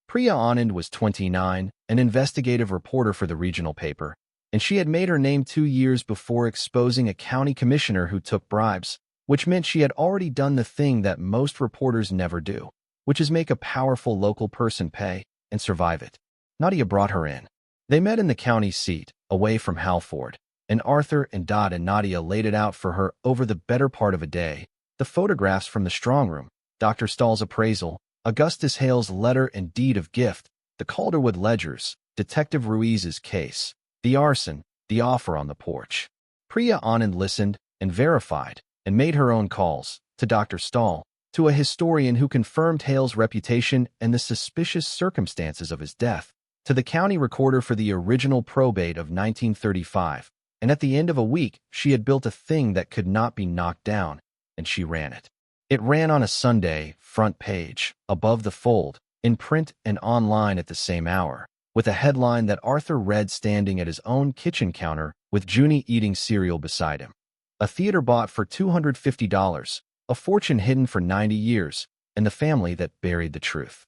Speaker 1: Priya Anand was 29, an investigative reporter for the regional paper, and she had made her name 2 years before exposing a county commissioner who took bribes, which meant she had already done the thing that most reporters never do, which is make a powerful local person pay and survive it. Nadia brought her in. They met in the county seat, away from Halford, and Arthur and Dot and Nadia laid it out for her over the better part of a day. The photographs from the strong room, Dr. Stahl's appraisal, Augustus Hale's letter and deed of gift, the Calderwood ledgers, Detective Ruiz's case, the arson, the offer on the porch. Priya Anand listened and verified and made her own calls to Dr. Stahl, to a historian who confirmed Hale's reputation and the suspicious circumstances of his death, to the county recorder for the original probate of 1935, and at the end of a week she had built a thing that could not be knocked down, and she ran it. It ran on a Sunday, front page, above the fold, in print and online at the same hour, with a headline that Arthur read standing at his own kitchen counter with Junie eating cereal beside him. A theater bought for $250, a fortune hidden for 90 years, and the family that buried the truth.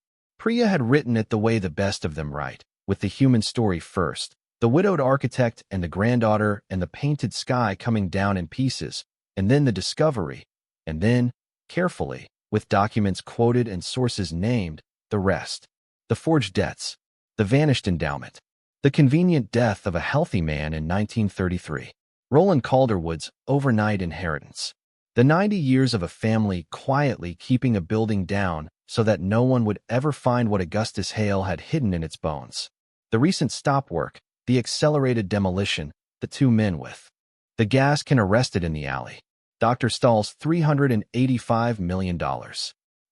Speaker 1: Priya had written it the way the best of them write, with the human story first, the widowed architect and the granddaughter and the painted sky coming down in pieces, and then the discovery, and then, carefully, with documents quoted and sources named, the rest. The forged debts, the vanished endowment, the convenient death of a healthy man in 1933, Roland Calderwood's overnight inheritance, the 90 years of a family quietly keeping a building down so that no one would ever find what Augustus Hale had hidden in its bones, the recent stop work, the accelerated demolition, the 2 men with the gas can arrested in the alley, Dr. Stahl's $385 million.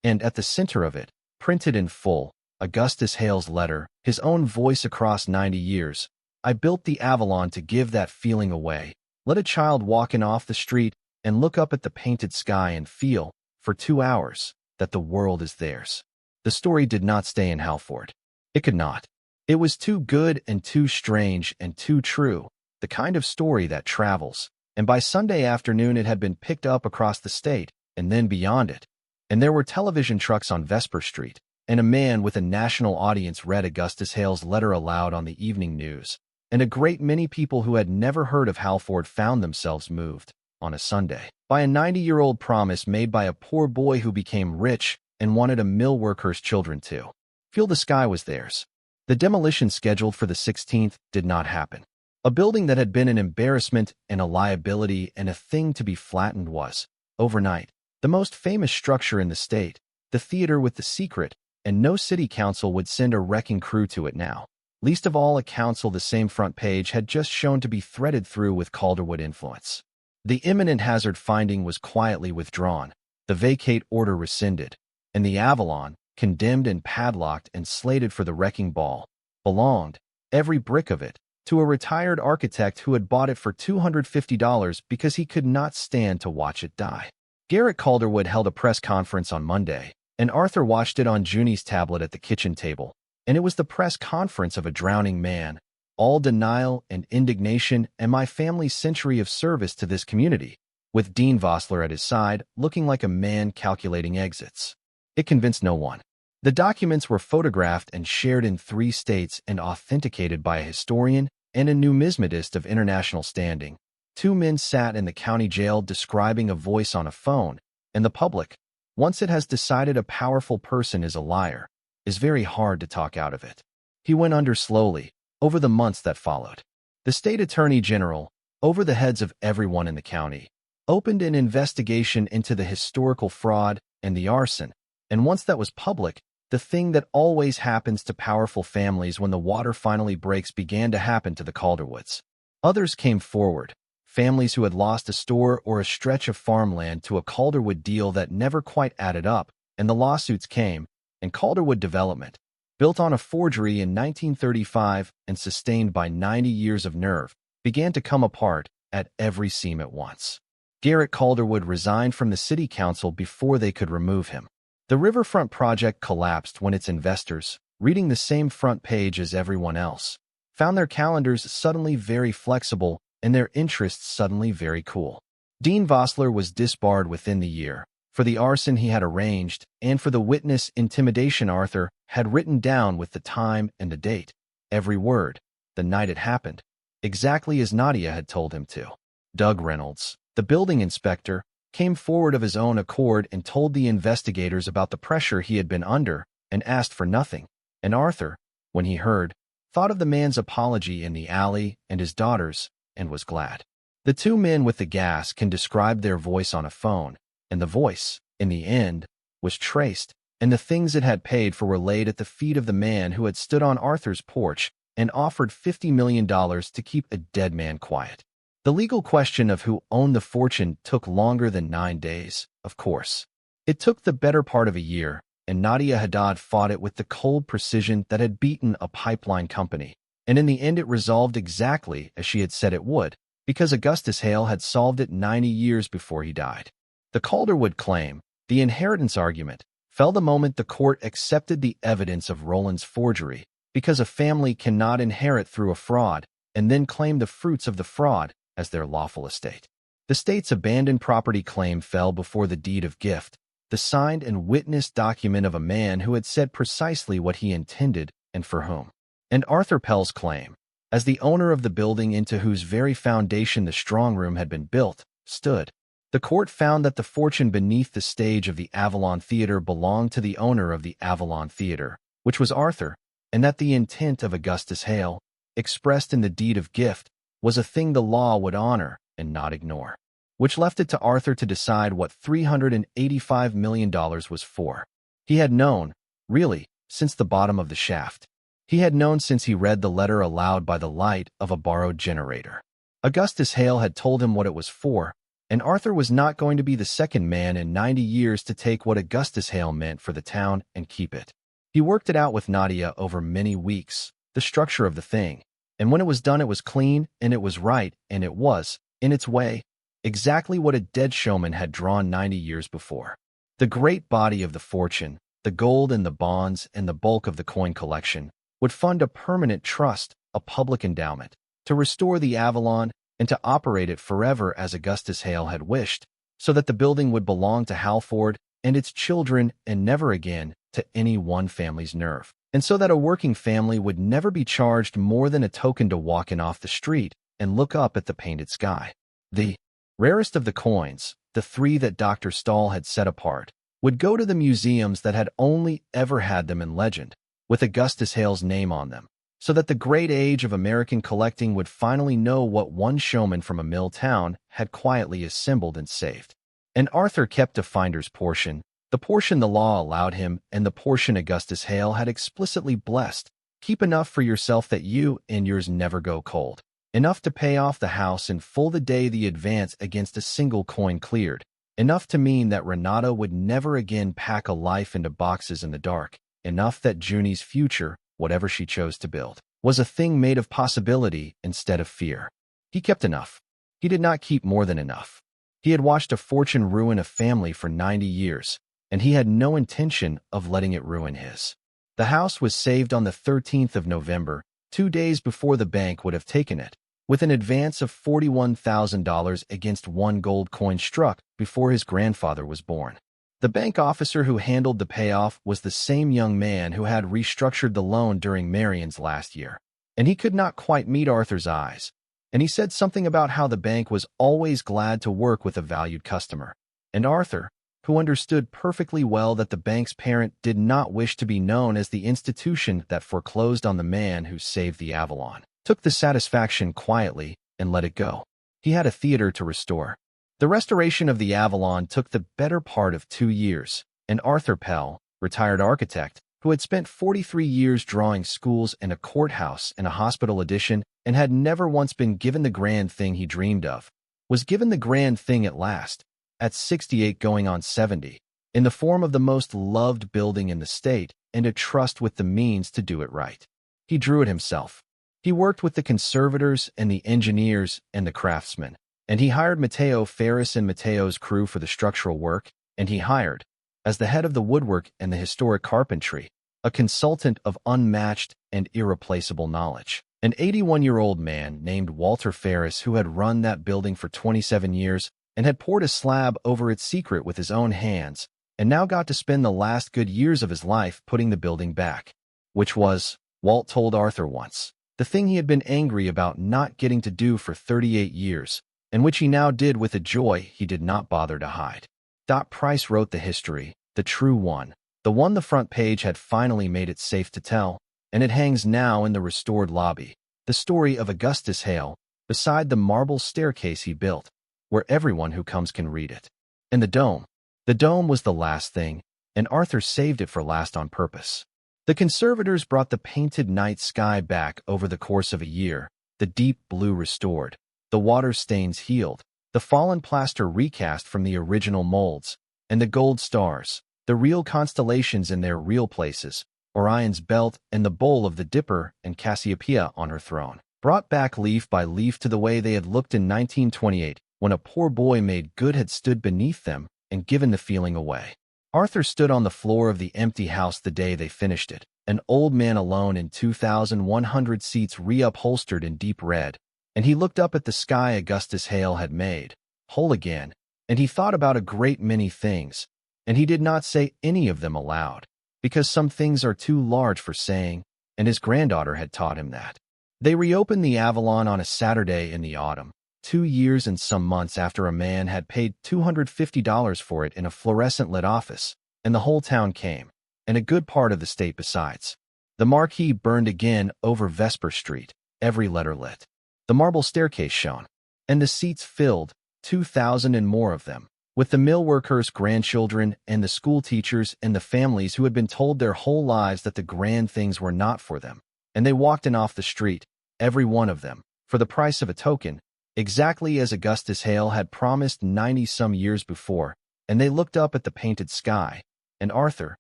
Speaker 1: And at the center of it, printed in full, Augustus Hale's letter, his own voice across 90 years. I built the Avalon to give that feeling away. Let a child walk in off the street and look up at the painted sky and feel, for 2 hours, that the world is theirs. The story did not stay in Halford. It could not. It was too good and too strange and too true, the kind of story that travels, and by Sunday afternoon it had been picked up across the state, and then beyond it. And there were television trucks on Vesper Street, and a man with a national audience read Augustus Hale's letter aloud on the evening news, and a great many people who had never heard of Halford found themselves moved, on a Sunday, by a 90-year-old promise made by a poor boy who became rich and wanted a mill worker's children to feel the sky was theirs. The demolition scheduled for the 16th did not happen. A building that had been an embarrassment and a liability and a thing to be flattened was, overnight, the most famous structure in the state, the theater with the secret, and no city council would send a wrecking crew to it now. Least of all a council the same front page had just shown to be threaded through with Calderwood influence. The imminent hazard finding was quietly withdrawn, the vacate order rescinded, and the Avalon, condemned and padlocked and slated for the wrecking ball, belonged, every brick of it, to a retired architect who had bought it for $250 because he could not stand to watch it die. Garrett Calderwood held a press conference on Monday, and Arthur watched it on Junie's tablet at the kitchen table, and it was the press conference of a drowning man, all denial and indignation and my family's century of service to this community, with Dean Vossler at his side, looking like a man calculating exits. It convinced no one. The documents were photographed and shared in 3 states and authenticated by a historian and a numismatist of international standing. 2 men sat in the county jail describing a voice on a phone, and the public, once it has decided a powerful person is a liar, is very hard to talk out of it. He went under slowly, over the months that followed. The state attorney general, over the heads of everyone in the county, opened an investigation into the historical fraud and the arson, and once that was public, the thing that always happens to powerful families when the water finally breaks began to happen to the Calderwoods. Others came forward, families who had lost a store or a stretch of farmland to a Calderwood deal that never quite added up, and the lawsuits came, and Calderwood Development, built on a forgery in 1935 and sustained by 90 years of nerve, began to come apart at every seam at once. Garrett Calderwood resigned from the city council before they could remove him. The riverfront project collapsed when its investors, reading the same front page as everyone else, found their calendars suddenly very flexible and their interests suddenly very cool. Dean Vossler was disbarred within the year, for the arson he had arranged and for the witness intimidation Arthur had written down with the time and the date, every word, the night it happened, exactly as Nadia had told him to. Doug Reynolds, the building inspector, came forward of his own accord and told the investigators about the pressure he had been under and asked for nothing, and Arthur, when he heard, thought of the man's apology in the alley and his daughters, and was glad. The 2 men with the gas can describe their voice on a phone, and the voice, in the end, was traced, and the things it had paid for were laid at the feet of the man who had stood on Arthur's porch and offered $50 million to keep a dead man quiet. The legal question of who owned the fortune took longer than 9 days, of course. It took the better part of a year, and Nadia Haddad fought it with the cold precision that had beaten a pipeline company, and in the end it resolved exactly as she had said it would, because Augustus Hale had solved it 90 years before he died. The Calderwood claim, the inheritance argument, fell the moment the court accepted the evidence of Roland's forgery, because a family cannot inherit through a fraud and then claim the fruits of the fraud as their lawful estate. The state's abandoned property claim fell before the deed of gift, the signed and witnessed document of a man who had said precisely what he intended and for whom. And Arthur Pell's claim, as the owner of the building into whose very foundation the strong room had been built, stood. The court found that the fortune beneath the stage of the Avalon Theater belonged to the owner of the Avalon Theater, which was Arthur, and that the intent of Augustus Hale, expressed in the deed of gift, was a thing the law would honor and not ignore, which left it to Arthur to decide what $385 million was for. He had known, really, since the bottom of the shaft. He had known since he read the letter aloud by the light of a borrowed generator. Augustus Hale had told him what it was for, and Arthur was not going to be the second man in 90 years to take what Augustus Hale meant for the town and keep it. He worked it out with Nadia over many weeks, the structure of the thing, and when it was done it was clean, and it was right, and it was, in its way, exactly what a dead showman had drawn 90 years before. The great body of the fortune, the gold and the bonds and the bulk of the coin collection, would fund a permanent trust, a public endowment, to restore the Avalon and to operate it forever as Augustus Hale had wished, so that the building would belong to Halford and its children and never again to any one family's nerve, and so that a working family would never be charged more than a token to walk in off the street and look up at the painted sky. The rarest of the coins, the three that Dr. Stahl had set apart, would go to the museums that had only ever had them in legend, with Augustus Hale's name on them, so that the great age of American collecting would finally know what one showman from a mill town had quietly assembled and saved. And Arthur kept a finder's portion, the portion the law allowed him and the portion Augustus Hale had explicitly blessed. Keep enough for yourself that you and yours never go cold. Enough to pay off the house in full the day the advance against a single coin cleared. Enough to mean that Renata would never again pack a life into boxes in the dark. Enough that Junie's future, whatever she chose to build, was a thing made of possibility instead of fear. He kept enough. He did not keep more than enough. He had watched a fortune ruin a family for 90 years, and he had no intention of letting it ruin his. The house was saved on the 13th of November, 2 days before the bank would have taken it, with an advance of $41,000 against one gold coin struck before his grandfather was born. The bank officer who handled the payoff was the same young man who had restructured the loan during Marian's last year, and he could not quite meet Arthur's eyes, and he said something about how the bank was always glad to work with a valued customer. And Arthur, who understood perfectly well that the bank's parent did not wish to be known as the institution that foreclosed on the man who saved the Avalon, took the satisfaction quietly and let it go. He had a theater to restore. The restoration of the Avalon took the better part of 2 years, and Arthur Pell, retired architect, who had spent 43 years drawing schools and a courthouse and a hospital addition and had never once been given the grand thing he dreamed of, was given the grand thing at last, at 68 going on 70, in the form of the most loved building in the state and a trust with the means to do it right. He drew it himself. He worked with the conservators and the engineers and the craftsmen, and he hired Matteo Ferris and Matteo's crew for the structural work, and he hired, as the head of the woodwork and the historic carpentry, a consultant of unmatched and irreplaceable knowledge, an 81-year-old man named Walter Ferris who had run that building for 27 years and had poured a slab over its secret with his own hands, and now got to spend the last good years of his life putting the building back, which was, Walt told Arthur once, the thing he had been angry about not getting to do for 38 years, and which he now did with a joy he did not bother to hide. Dot Pryce wrote the history, the true one, the one the front page had finally made it safe to tell, and it hangs now in the restored lobby, the story of Augustus Hale, beside the marble staircase he built, where everyone who comes can read it. And the dome. The dome was the last thing, and Arthur saved it for last on purpose. The conservators brought the painted night sky back over the course of a year, the deep blue restored, the water stains healed, the fallen plaster recast from the original molds, and the gold stars, the real constellations in their real places, Orion's belt and the bowl of the Dipper and Cassiopeia on her throne, brought back leaf by leaf to the way they had looked in 1928, when a poor boy made good had stood beneath them and given the feeling away. Arthur stood on the floor of the empty house the day they finished it, an old man alone in 2,100 seats reupholstered in deep red, and he looked up at the sky Augustus Hale had made, whole again, and he thought about a great many things, and he did not say any of them aloud, because some things are too large for saying, and his granddaughter had taught him that. They reopened the Avalon on a Saturday in the autumn, 2 years and some months after a man had paid $250 for it in a fluorescent-lit office, and the whole town came, and a good part of the state besides. The marquee burned again over Vesper Street, every letter lit. The marble staircase shone, and the seats filled, 2,000 and more of them, with the mill workers' grandchildren and the school teachers and the families who had been told their whole lives that the grand things were not for them, and they walked in off the street, every one of them, for the price of a token, exactly as Augustus Hale had promised 90-some years before, and they looked up at the painted sky, and Arthur,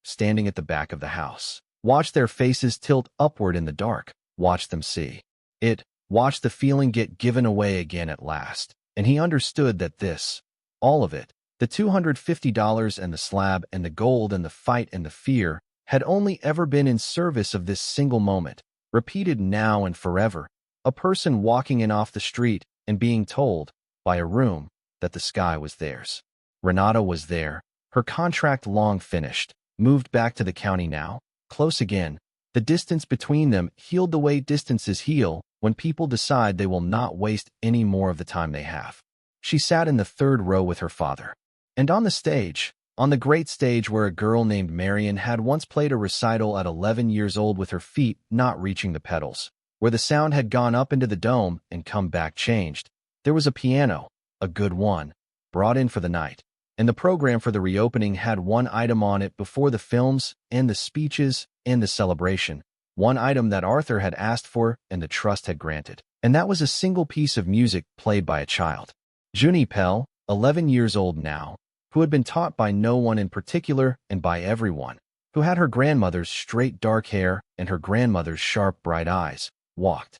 Speaker 1: standing at the back of the house, watched their faces tilt upward in the dark, watched them see it, watched the feeling get given away again at last, and he understood that this, all of it, the $250 and the slab and the gold and the fight and the fear, had only ever been in service of this single moment, repeated now and forever, a person walking in off the street and being told, by a room, that the sky was theirs. Renata was there, her contract long finished, moved back to the county now, close again. The distance between them healed the way distances heal when people decide they will not waste any more of the time they have. She sat in the third row with her father. And on the stage, on the great stage where a girl named Marian had once played a recital at 11 years old with her feet not reaching the pedals, where the sound had gone up into the dome and come back changed, there was a piano, a good one, brought in for the night, and the program for the reopening had one item on it before the films and the speeches and the celebration, one item that Arthur had asked for and the trust had granted, and that was a single piece of music played by a child. Junie Pell, 11 years old now, who had been taught by no one in particular and by everyone, who had her grandmother's straight dark hair and her grandmother's sharp bright eyes, walked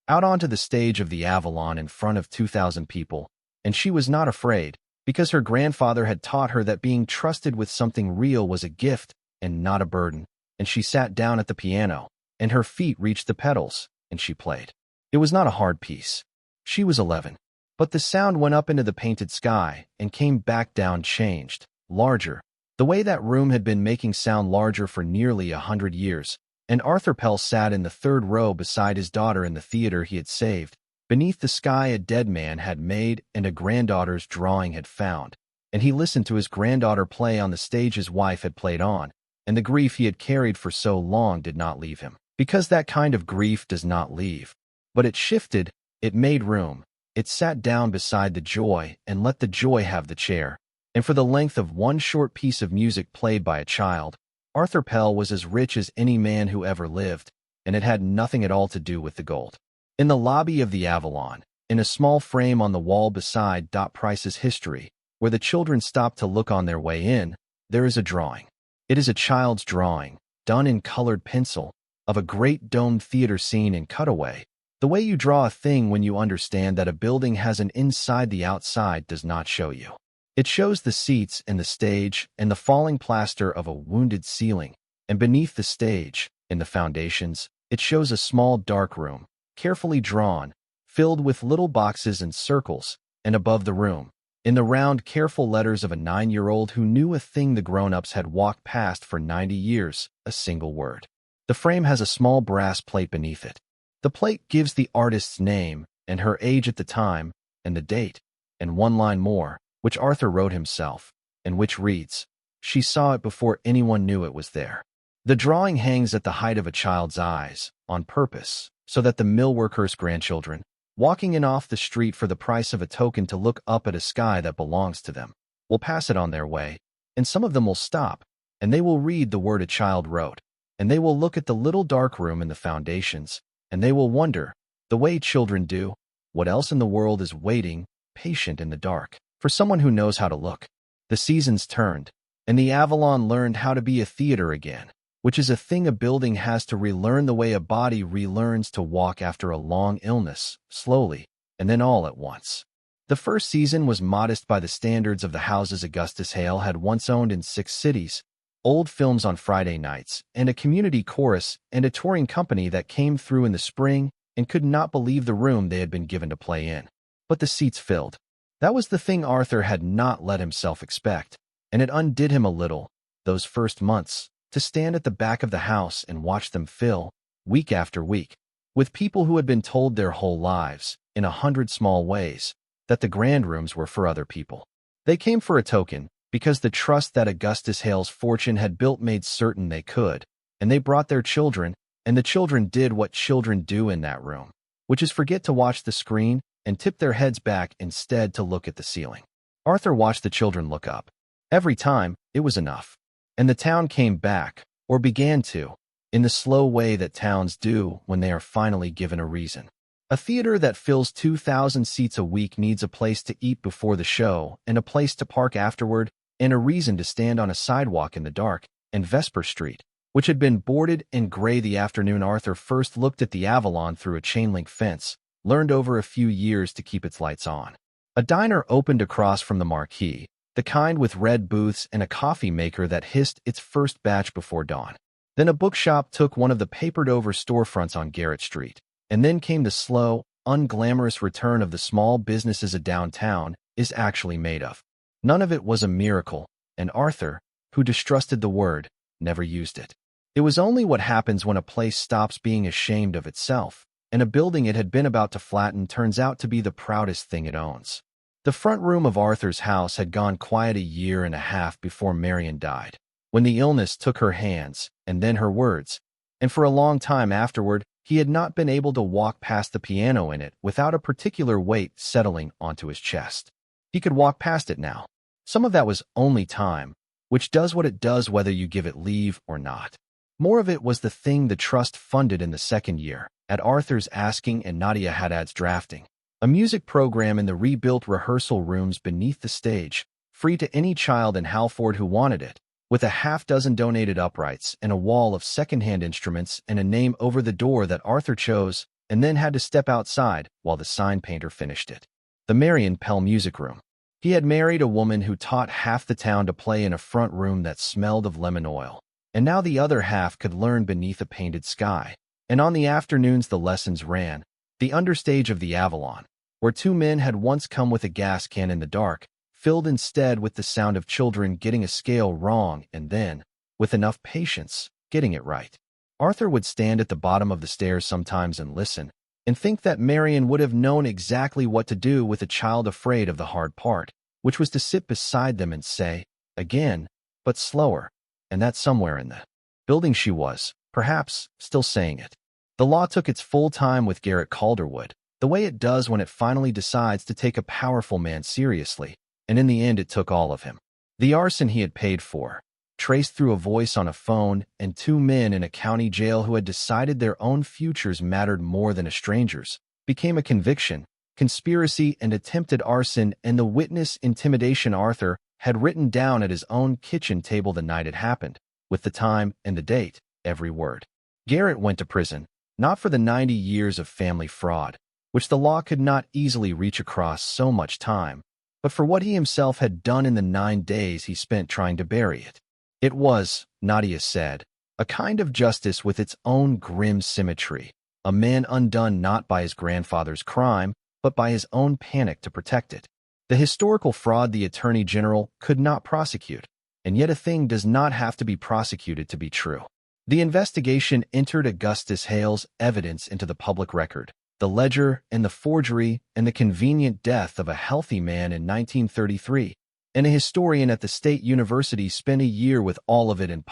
Speaker 1: out onto the stage of the Avalon in front of 2,000 people, and she was not afraid, because her grandfather had taught her that being trusted with something real was a gift and not a burden, and she sat down at the piano, and her feet reached the pedals, and she played. It was not a hard piece. She was 11. But the sound went up into the painted sky and came back down changed, larger, the way that room had been making sound larger for nearly 100 years, and Arthur Pell sat in the third row beside his daughter in the theater he had saved, beneath the sky a dead man had made and a granddaughter's drawing had found, and he listened to his granddaughter play on the stage his wife had played on, and the grief he had carried for so long did not leave him, because that kind of grief does not leave. But it shifted, it made room, it sat down beside the joy and let the joy have the chair, and for the length of one short piece of music played by a child, Arthur Pell was as rich as any man who ever lived, and it had nothing at all to do with the gold. In the lobby of the Avalon, in a small frame on the wall beside Dot Pryce's History, where the children stop to look on their way in, there is a drawing. It is a child's drawing, done in colored pencil, of a great domed theater scene in cutaway, the way you draw a thing when you understand that a building has an inside the outside does not show you. It shows the seats and the stage and the falling plaster of a wounded ceiling, and beneath the stage, in the foundations, it shows a small dark room, carefully drawn, filled with little boxes and circles, and above the room, in the round, careful letters of a 9-year-old who knew a thing the grown-ups had walked past for 90 years, a single word. The frame has a small brass plate beneath it. The plate gives the artist's name and her age at the time, and the date, and one line more, which Arthur wrote himself, and which reads, "She saw it before anyone knew it was there." The drawing hangs at the height of a child's eyes, on purpose, so that the mill workers' grandchildren, walking in off the street for the price of a token to look up at a sky that belongs to them, will pass it on their way, and some of them will stop, and they will read the word a child wrote, and they will look at the little dark room in the foundations, and they will wonder, the way children do, what else in the world is waiting, patient in the dark, for someone who knows how to look. The seasons turned, and the Avalon learned how to be a theater again, which is a thing a building has to relearn the way a body relearns to walk after a long illness, slowly, and then all at once. The first season was modest by the standards of the houses Augustus Hale had once owned in 6 cities, old films on Friday nights, and a community chorus and a touring company that came through in the spring and could not believe the room they had been given to play in. But the seats filled. That was the thing Arthur had not let himself expect. and it undid him a little, those first months, to stand at the back of the house and watch them fill, week after week, with people who had been told their whole lives, in 100 small ways, that the grand rooms were for other people. They came for a token, because the trust that Augustus Hale's fortune had built made certain they could, and they brought their children, and the children did what children do in that room, which is forget to watch the screen and tip their heads back instead to look at the ceiling. Arthur watched the children look up. Every time, it was enough. And the town came back, or began to, in the slow way that towns do when they are finally given a reason. A theater that fills 2,000 seats a week needs a place to eat before the show, and a place to park afterward, and a reason to stand on a sidewalk in the dark, and Vesper Street, which had been boarded and gray the afternoon Arthur first looked at the Avalon through a chain-link fence, learned over a few years to keep its lights on. A diner opened across from the marquee, the kind with red booths and a coffee maker that hissed its first batch before dawn. Then a bookshop took one of the papered-over storefronts on Garrett Street. And then came the slow, unglamorous return of the small businesses a downtown is actually made of. None of it was a miracle, and Arthur, who distrusted the word, never used it. It was only what happens when a place stops being ashamed of itself, and a building it had been about to flatten turns out to be the proudest thing it owns. The front room of Arthur's house had gone quiet a year and a half before Marian died, when the illness took her hands, and then her words, and for a long time afterward, he had not been able to walk past the piano in it without a particular weight settling onto his chest. He could walk past it now. Some of that was only time, which does what it does whether you give it leave or not. More of it was the thing the trust funded in the second year, at Arthur's asking and Nadia Haddad's drafting. A music program in the rebuilt rehearsal rooms beneath the stage, free to any child in Halford who wanted it, with a half-dozen donated uprights and a wall of second-hand instruments and a name over the door that Arthur chose and then had to step outside while the sign painter finished it. The Marian Pell music room. He had married a woman who taught half the town to play in a front room that smelled of lemon oil, and now the other half could learn beneath a painted sky. And on the afternoons the lessons ran, the understage of the Avalon, where two men had once come with a gas can in the dark, filled instead with the sound of children getting a scale wrong and then, with enough patience, getting it right. Arthur would stand at the bottom of the stairs sometimes and listen, and think that Marian would have known exactly what to do with a child afraid of the hard part, which was to sit beside them and say, again, but slower, and that somewhere in the building she was, perhaps, still saying it. The law took its full time with Garrett Calderwood, the way it does when it finally decides to take a powerful man seriously. And in the end it took all of him. The arson he had paid for, traced through a voice on a phone, and two men in a county jail who had decided their own futures mattered more than a stranger's, became a conviction, conspiracy and attempted arson, and the witness intimidation Arthur had written down at his own kitchen table the night it happened, with the time and the date, every word. Garrett went to prison, not for the 90 years of family fraud, which the law could not easily reach across so much time, but for what he himself had done in the 9 days he spent trying to bury it. It was, Nadia said, a kind of justice with its own grim symmetry, a man undone not by his grandfather's crime, but by his own panic to protect it. The historical fraud the Attorney General could not prosecute, and yet a thing does not have to be prosecuted to be true. The investigation entered Augustus Hale's evidence into the public record, the ledger and the forgery and the convenient death of a healthy man in 1933, and a historian at the State University spent a year with all of it and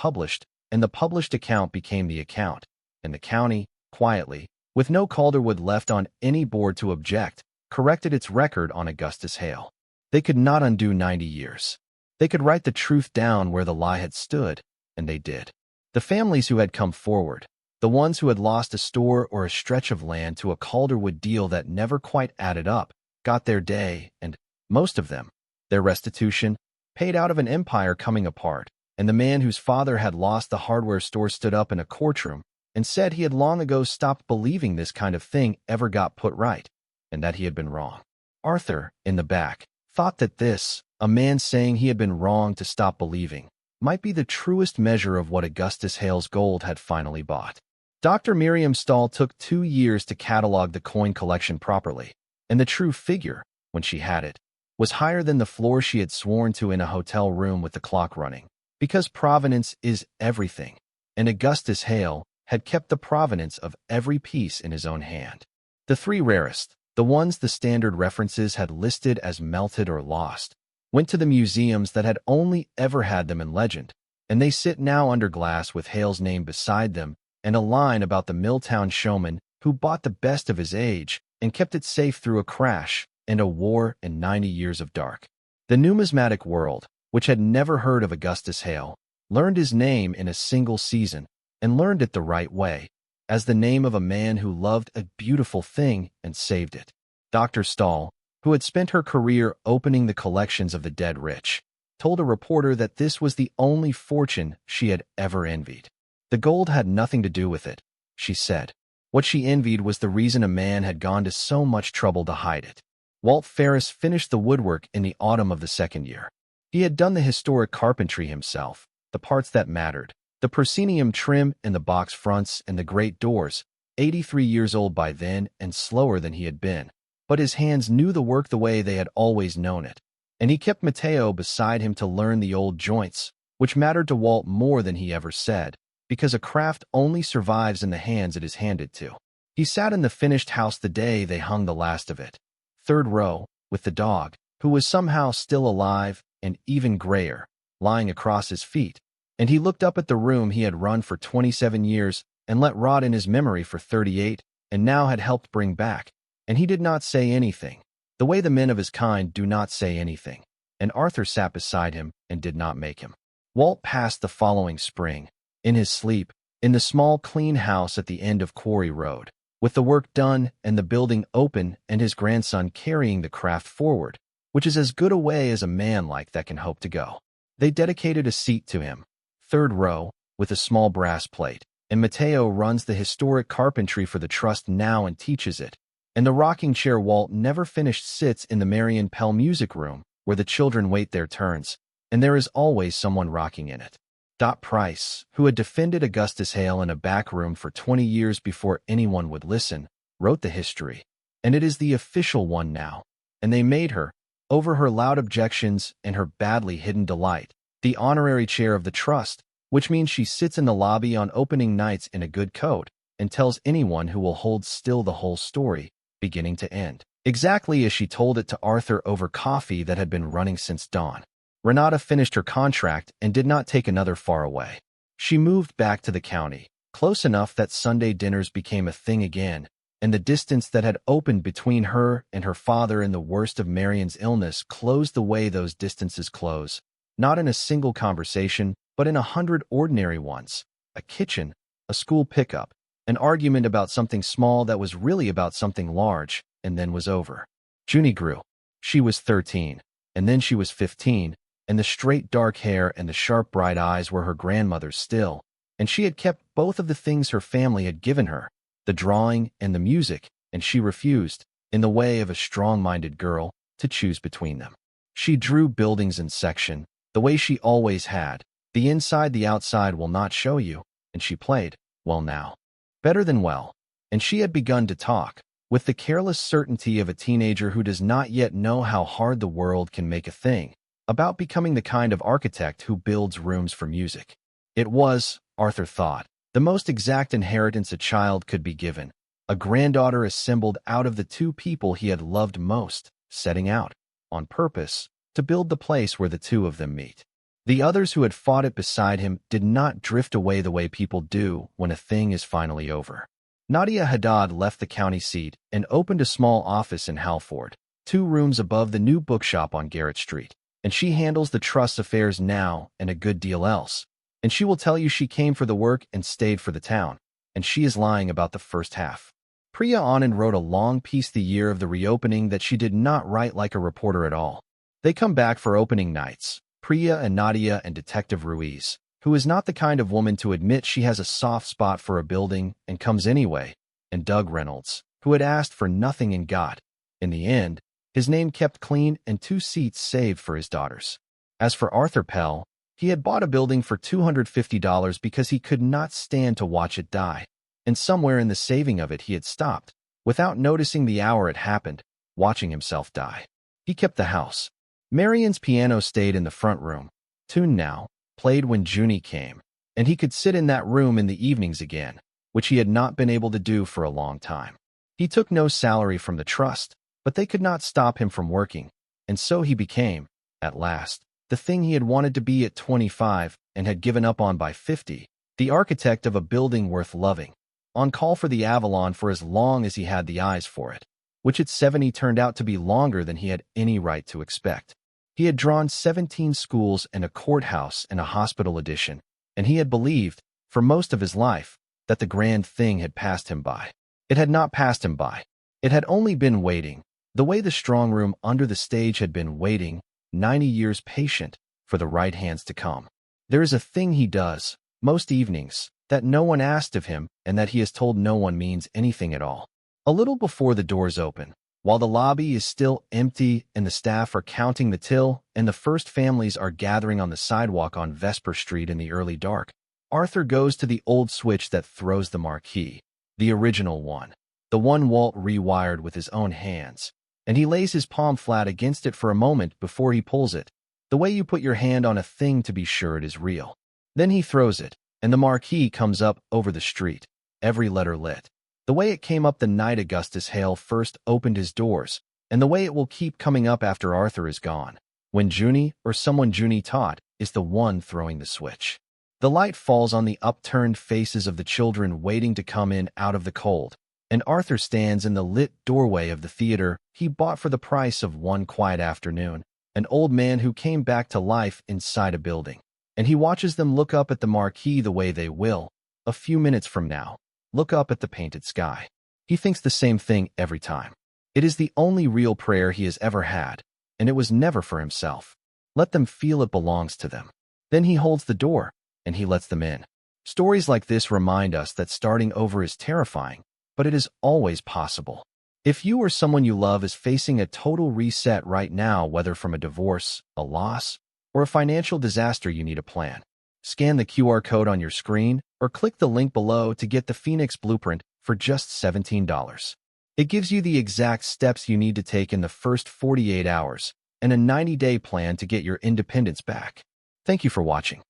Speaker 1: the published account became the account, and the county, quietly, with no Calderwood left on any board to object, corrected its record on Augustus Hale. They could not undo 90 years. They could write the truth down where the lie had stood, and they did. The families who had come forward, the ones who had lost a store or a stretch of land to a Calderwood deal that never quite added up, got their day and, most of them, their restitution, paid out of an empire coming apart, and the man whose father had lost the hardware store stood up in a courtroom and said he had long ago stopped believing this kind of thing ever got put right, and that he had been wrong. Arthur, in the back, thought that this, a man saying he had been wrong to stop believing, might be the truest measure of what Augustus Hale's gold had finally bought. Dr. Miriam Stahl took 2 years to catalog the coin collection properly, and the true figure, when she had it, was higher than the floor she had sworn to in a hotel room with the clock running. Because provenance is everything, and Augustus Hale had kept the provenance of every piece in his own hand. The three rarest, the ones the standard references had listed as melted or lost, went to the museums that had only ever had them in legend, and they sit now under glass with Hale's name beside them and a line about the Milltown showman who bought the best of his age and kept it safe through a crash and a war and 90 years of dark. The numismatic world, which had never heard of Augustus Hale, learned his name in a single season and learned it the right way, as the name of a man who loved a beautiful thing and saved it. Dr. Stahl, who had spent her career opening the collections of the dead rich, told a reporter that this was the only fortune she had ever envied. The gold had nothing to do with it, she said. What she envied was the reason a man had gone to so much trouble to hide it. Walt Ferris finished the woodwork in the autumn of the second year. He had done the historic carpentry himself, the parts that mattered, the proscenium trim and the box fronts and the great doors, 83 years old by then and slower than he had been. But his hands knew the work the way they had always known it, and he kept Matteo beside him to learn the old joints, which mattered to Walt more than he ever said, because a craft only survives in the hands it is handed to. He sat in the finished house the day they hung the last of it. Third row, with the dog, who was somehow still alive and even grayer, lying across his feet, and he looked up at the room he had run for 27 years and let rot in his memory for 38 and now had helped bring back, and he did not say anything, the way the men of his kind do not say anything, and Arthur sat beside him and did not make him. Walt passed the following spring, in his sleep, in the small clean house at the end of Quarry Road, with the work done and the building open and his grandson carrying the craft forward, which is as good a way as a man like that can hope to go. They dedicated a seat to him, third row, with a small brass plate, and Matteo runs the historic carpentry for the trust now and teaches it, and the rocking chair Walt never finished sits in the Marian Pell music room, where the children wait their turns, and there is always someone rocking in it. Dot Pryce, who had defended Augustus Hale in a back room for 20 years before anyone would listen, wrote the history, and it is the official one now, and they made her, over her loud objections and her badly hidden delight, the honorary chair of the trust, which means she sits in the lobby on opening nights in a good coat and tells anyone who will hold still the whole story, beginning to end, exactly as she told it to Arthur over coffee that had been running since dawn. Renata finished her contract and did not take another far away. She moved back to the county, close enough that Sunday dinners became a thing again, and the distance that had opened between her and her father in the worst of Marian's illness closed the way those distances close, not in a single conversation, but in 100 ordinary ones, a kitchen, a school pickup, an argument about something small that was really about something large, and then was over. Junie grew. She was 13, and then she was 15, and the straight dark hair and the sharp bright eyes were her grandmother's still, and she had kept both of the things her family had given her, the drawing and the music, and she refused, in the way of a strong-minded girl, to choose between them. She drew buildings in section, the way she always had, the inside the outside will not show you, and she played, well now, better than well, and she had begun to talk, with the careless certainty of a teenager who does not yet know how hard the world can make a thing, about becoming the kind of architect who builds rooms for music. It was, Arthur thought, the most exact inheritance a child could be given, a granddaughter assembled out of the two people he had loved most, setting out, on purpose, to build the place where the two of them meet. The others who had fought it beside him did not drift away the way people do when a thing is finally over. Nadia Haddad left the county seat and opened a small office in Halford, 2 rooms above the new bookshop on Garrett Street, and she handles the trust's affairs now and a good deal else, and she will tell you she came for the work and stayed for the town, and she is lying about the first half. Priya Anand wrote a long piece the year of the reopening that she did not write like a reporter at all. They come back for opening nights, Priya and Nadia and Detective Ruiz, who is not the kind of woman to admit she has a soft spot for a building and comes anyway, and Doug Reynolds, who had asked for nothing and got, in the end, his name kept clean and 2 seats saved for his daughters. As for Arthur Pell, he had bought a building for $250 because he could not stand to watch it die, and somewhere in the saving of it he had stopped, without noticing the hour it happened, watching himself die. He kept the house. Marian's piano stayed in the front room, tuned now, played when Junie came, and he could sit in that room in the evenings again, which he had not been able to do for a long time. He took no salary from the trust, but they could not stop him from working, and so he became, at last, the thing he had wanted to be at 25 and had given up on by 50, the architect of a building worth loving, on call for the Avalon for as long as he had the eyes for it, which at 70 turned out to be longer than he had any right to expect. He had drawn 17 schools and a courthouse and a hospital addition, and he had believed, for most of his life, that the grand thing had passed him by. It had not passed him by. It had only been waiting, the way the strong room under the stage had been waiting, 90 years patient, for the right hands to come. There is a thing he does, most evenings, that no one asked of him and that he has told no one means anything at all. A little before the doors open, while the lobby is still empty and the staff are counting the till and the first families are gathering on the sidewalk on Vesper Street in the early dark, Arthur goes to the old switch that throws the marquee, the original one, the one Walt rewired with his own hands, and he lays his palm flat against it for a moment before he pulls it, the way you put your hand on a thing to be sure it is real. Then he throws it, and the marquee comes up over the street, every letter lit, the way it came up the night Augustus Hale first opened his doors, and the way it will keep coming up after Arthur is gone, when Junie, or someone Junie taught, is the one throwing the switch. The light falls on the upturned faces of the children waiting to come in out of the cold, and Arthur stands in the lit doorway of the theater he bought for the price of one quiet afternoon, an old man who came back to life inside a building, and he watches them look up at the marquee the way they will, a few minutes from now, look up at the painted sky. He thinks the same thing every time. It is the only real prayer he has ever had, and it was never for himself. Let them feel it belongs to them. Then he holds the door, and he lets them in. Stories like this remind us that starting over is terrifying, but it is always possible. If you or someone you love is facing a total reset right now, whether from a divorce, a loss, or a financial disaster, you need a plan. Scan the QR code on your screen or click the link below to get the Phoenix Blueprint for just $17. It gives you the exact steps you need to take in the first 48 hours and a 90-day plan to get your independence back. Thank you for watching.